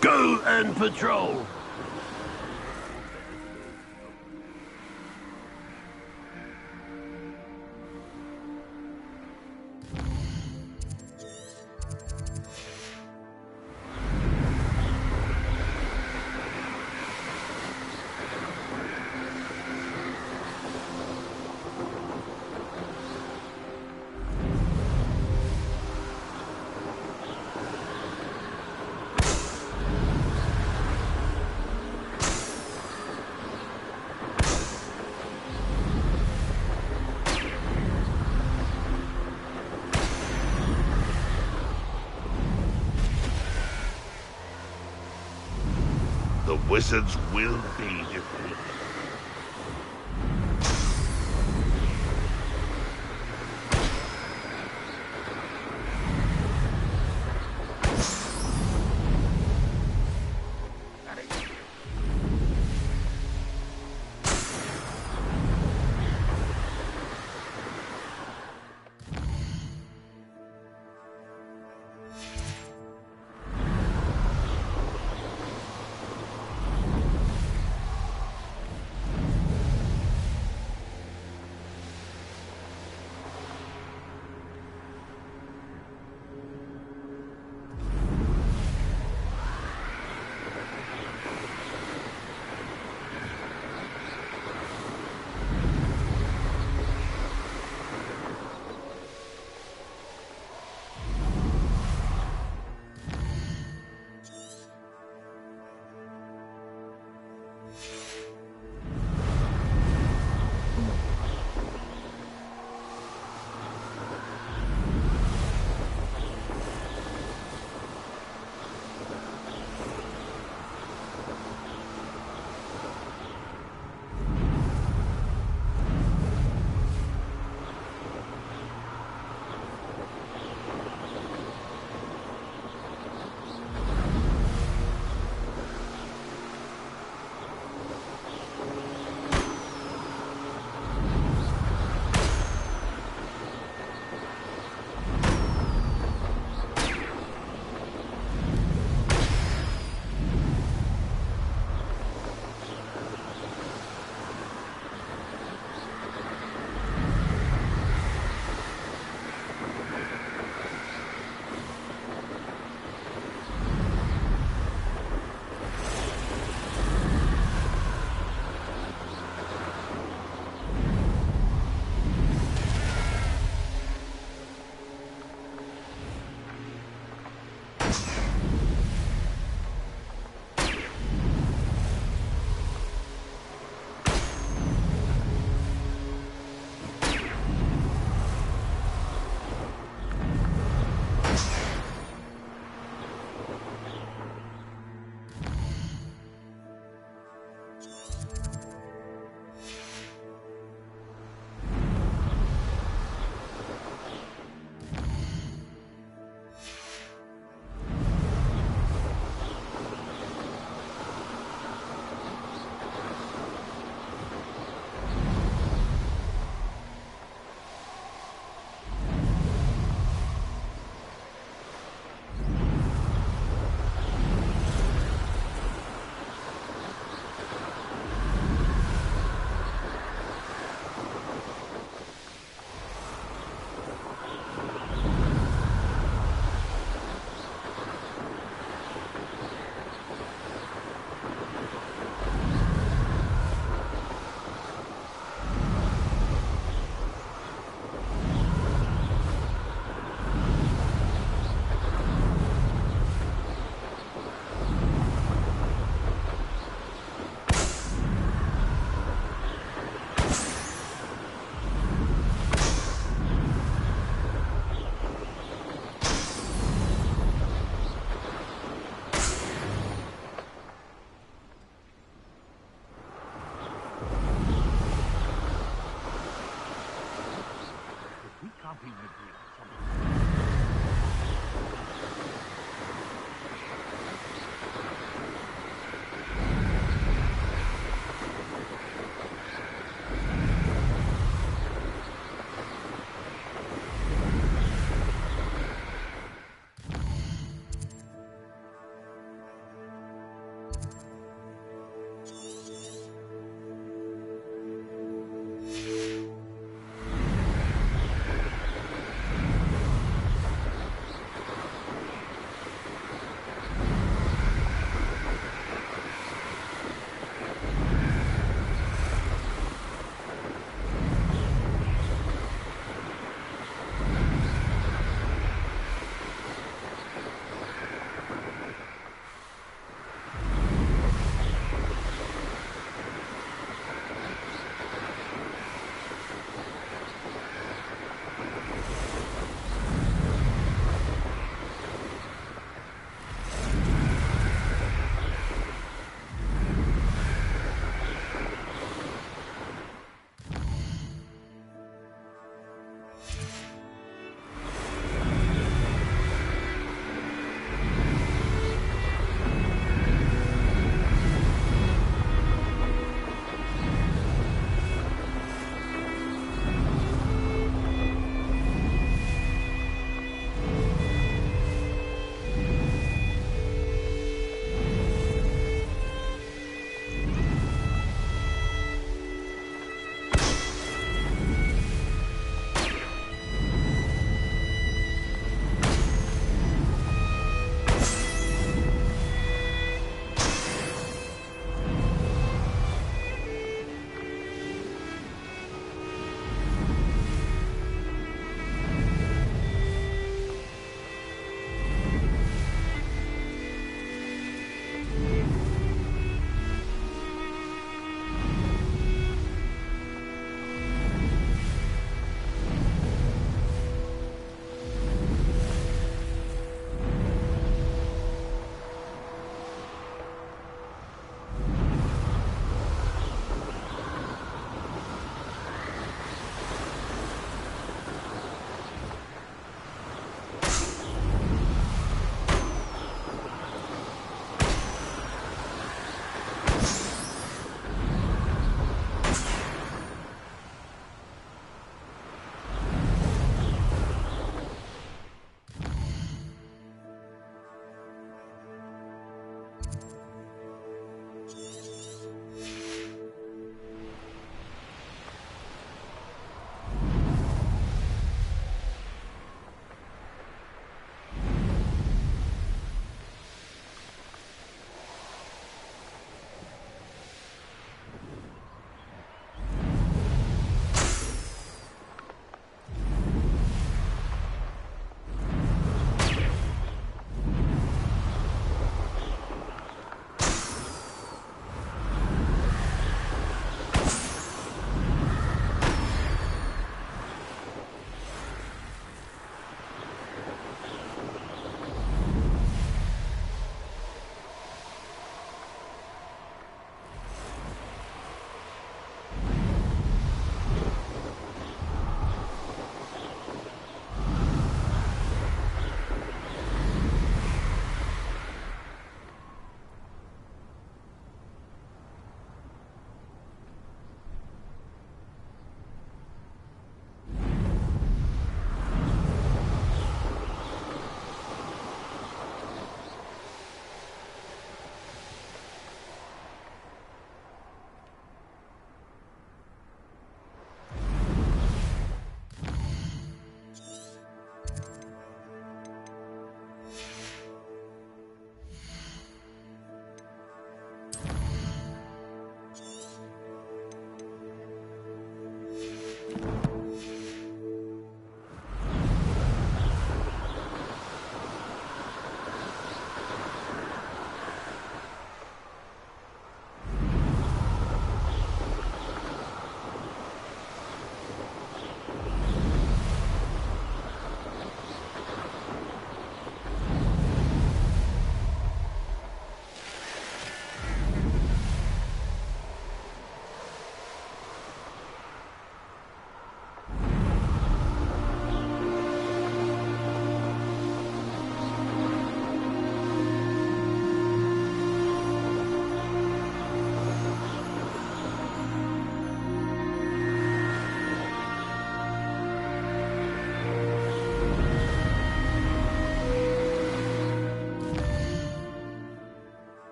S8: Go and patrol.
S17: The wizards will be defeated.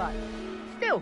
S5: but still.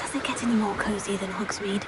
S2: Does it get any more cozy than Hogsmeade?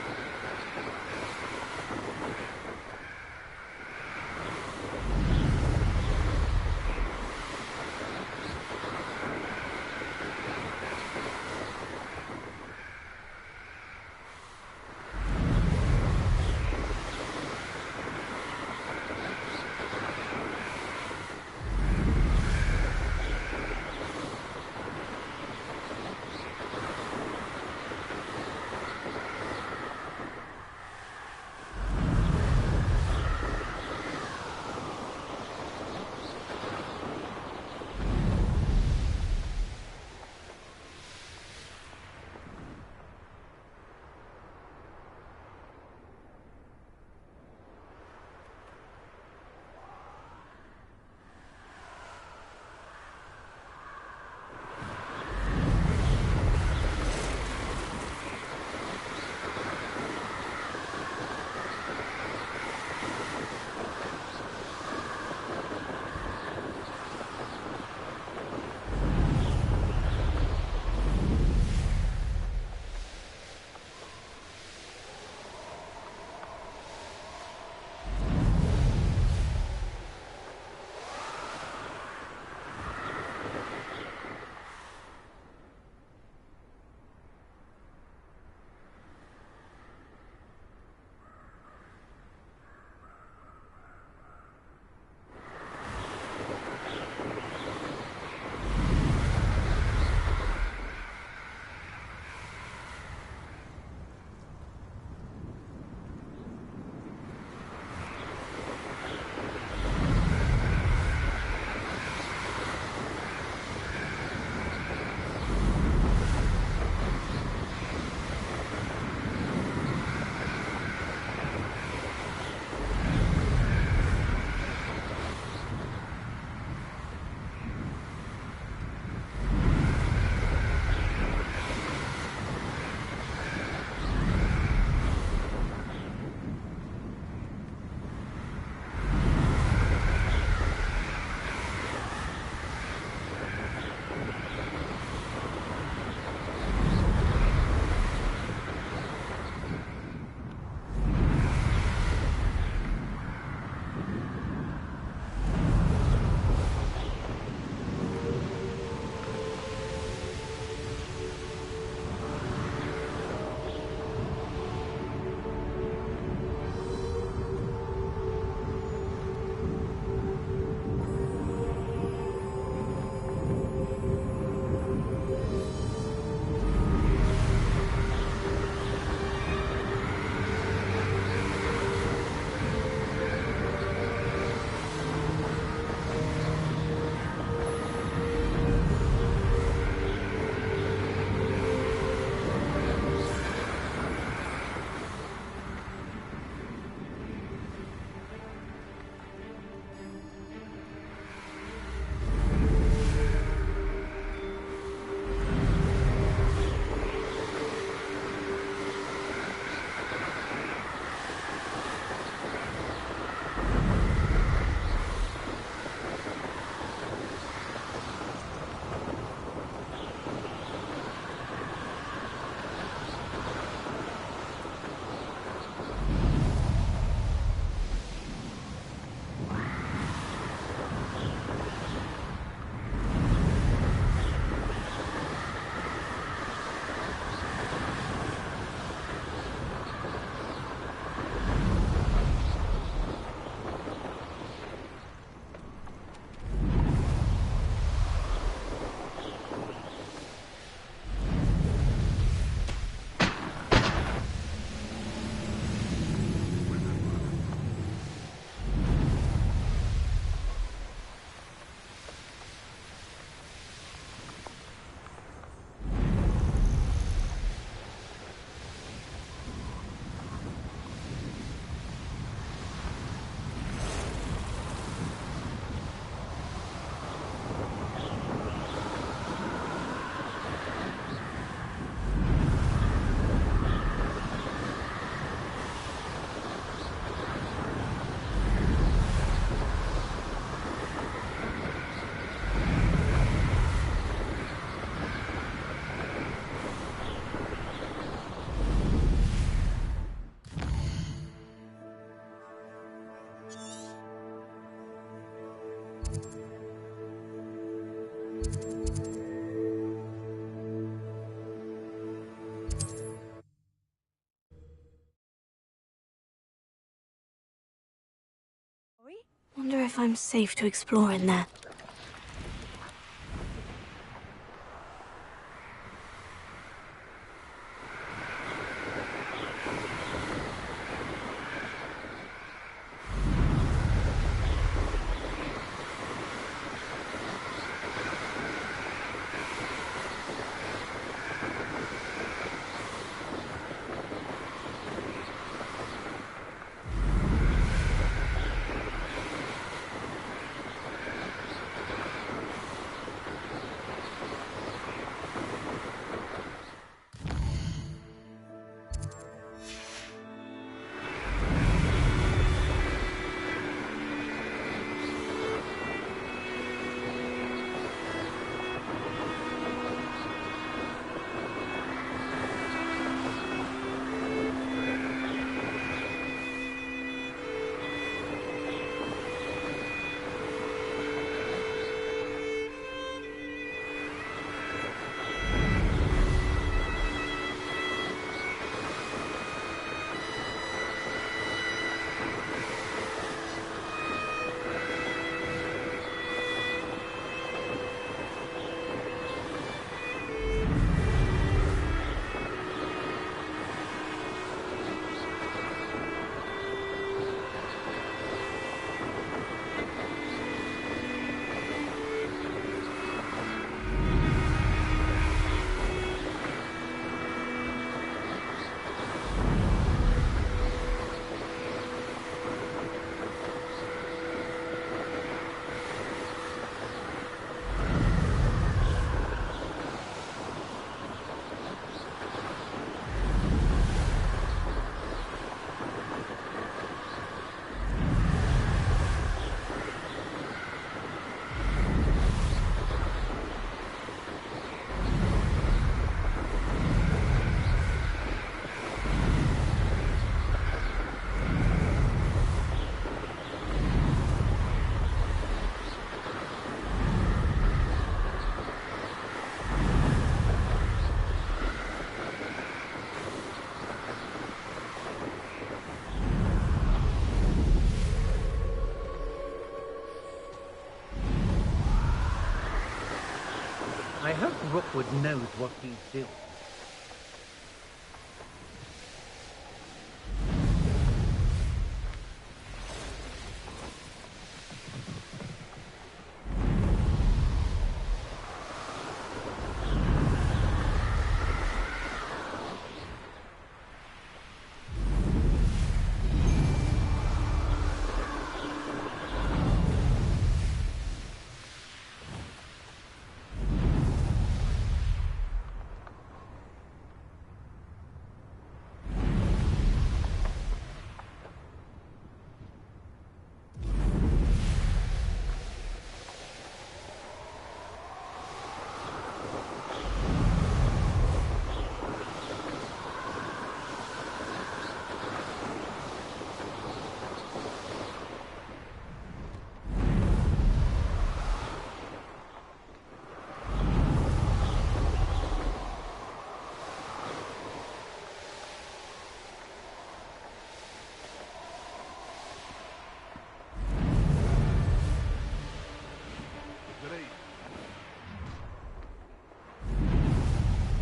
S2: Wonder if I'm safe to explore in there.
S4: I hope Rookwood knows what he's doing.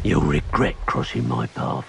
S8: You'll regret crossing my path.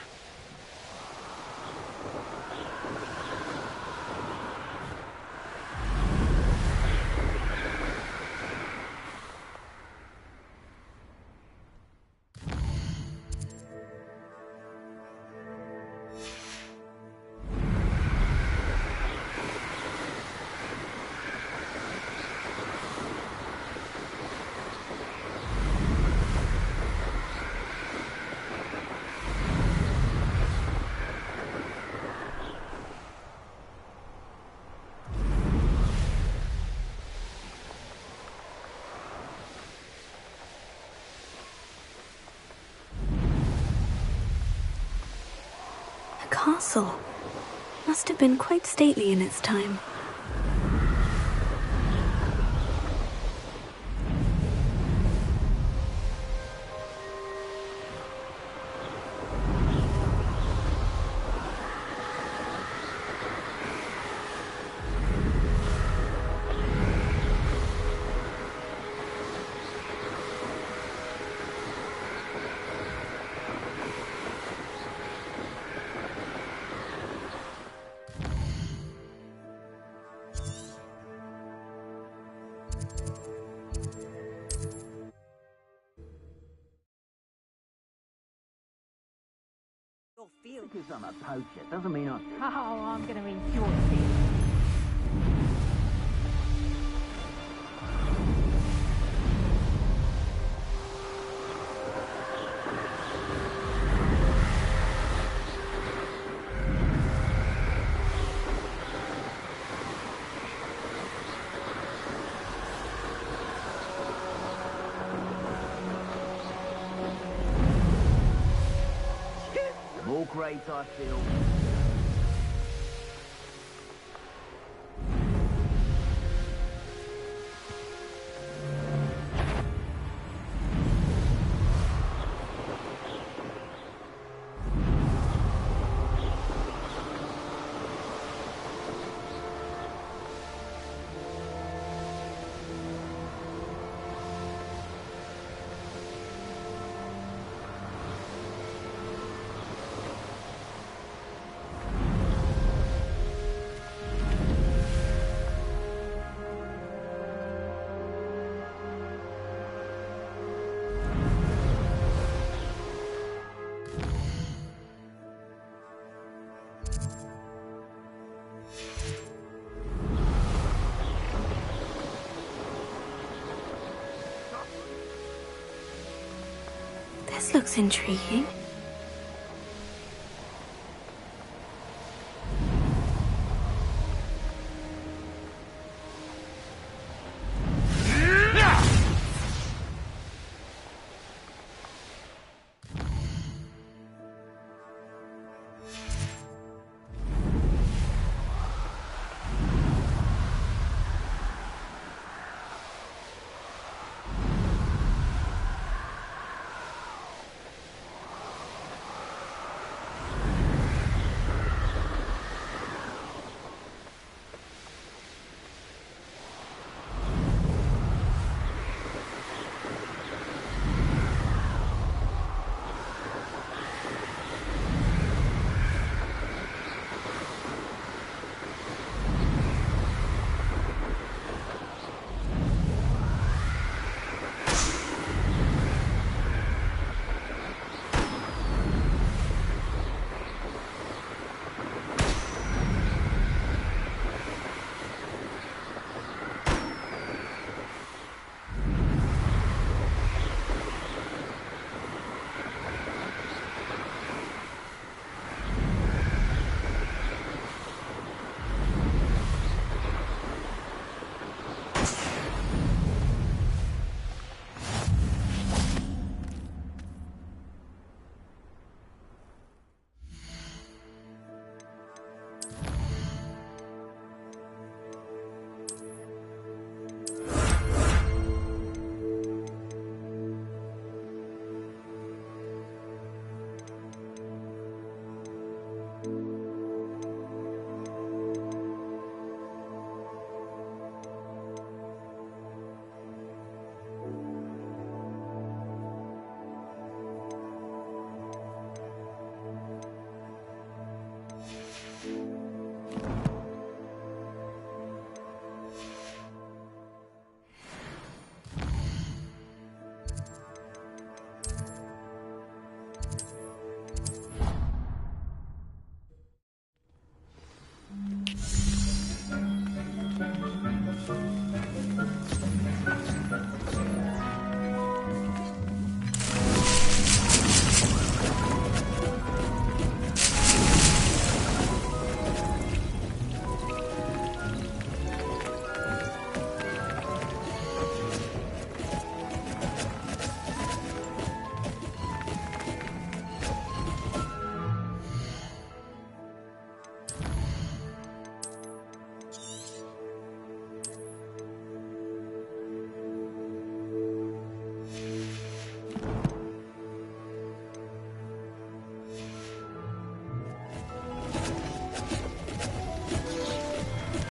S2: Castle. Must have been quite stately in its time.
S19: field.
S18: Because I'm a poacher doesn't mean I...
S5: Oh, I'm going to enjoy this.
S18: More graves I feel.
S2: This looks intriguing.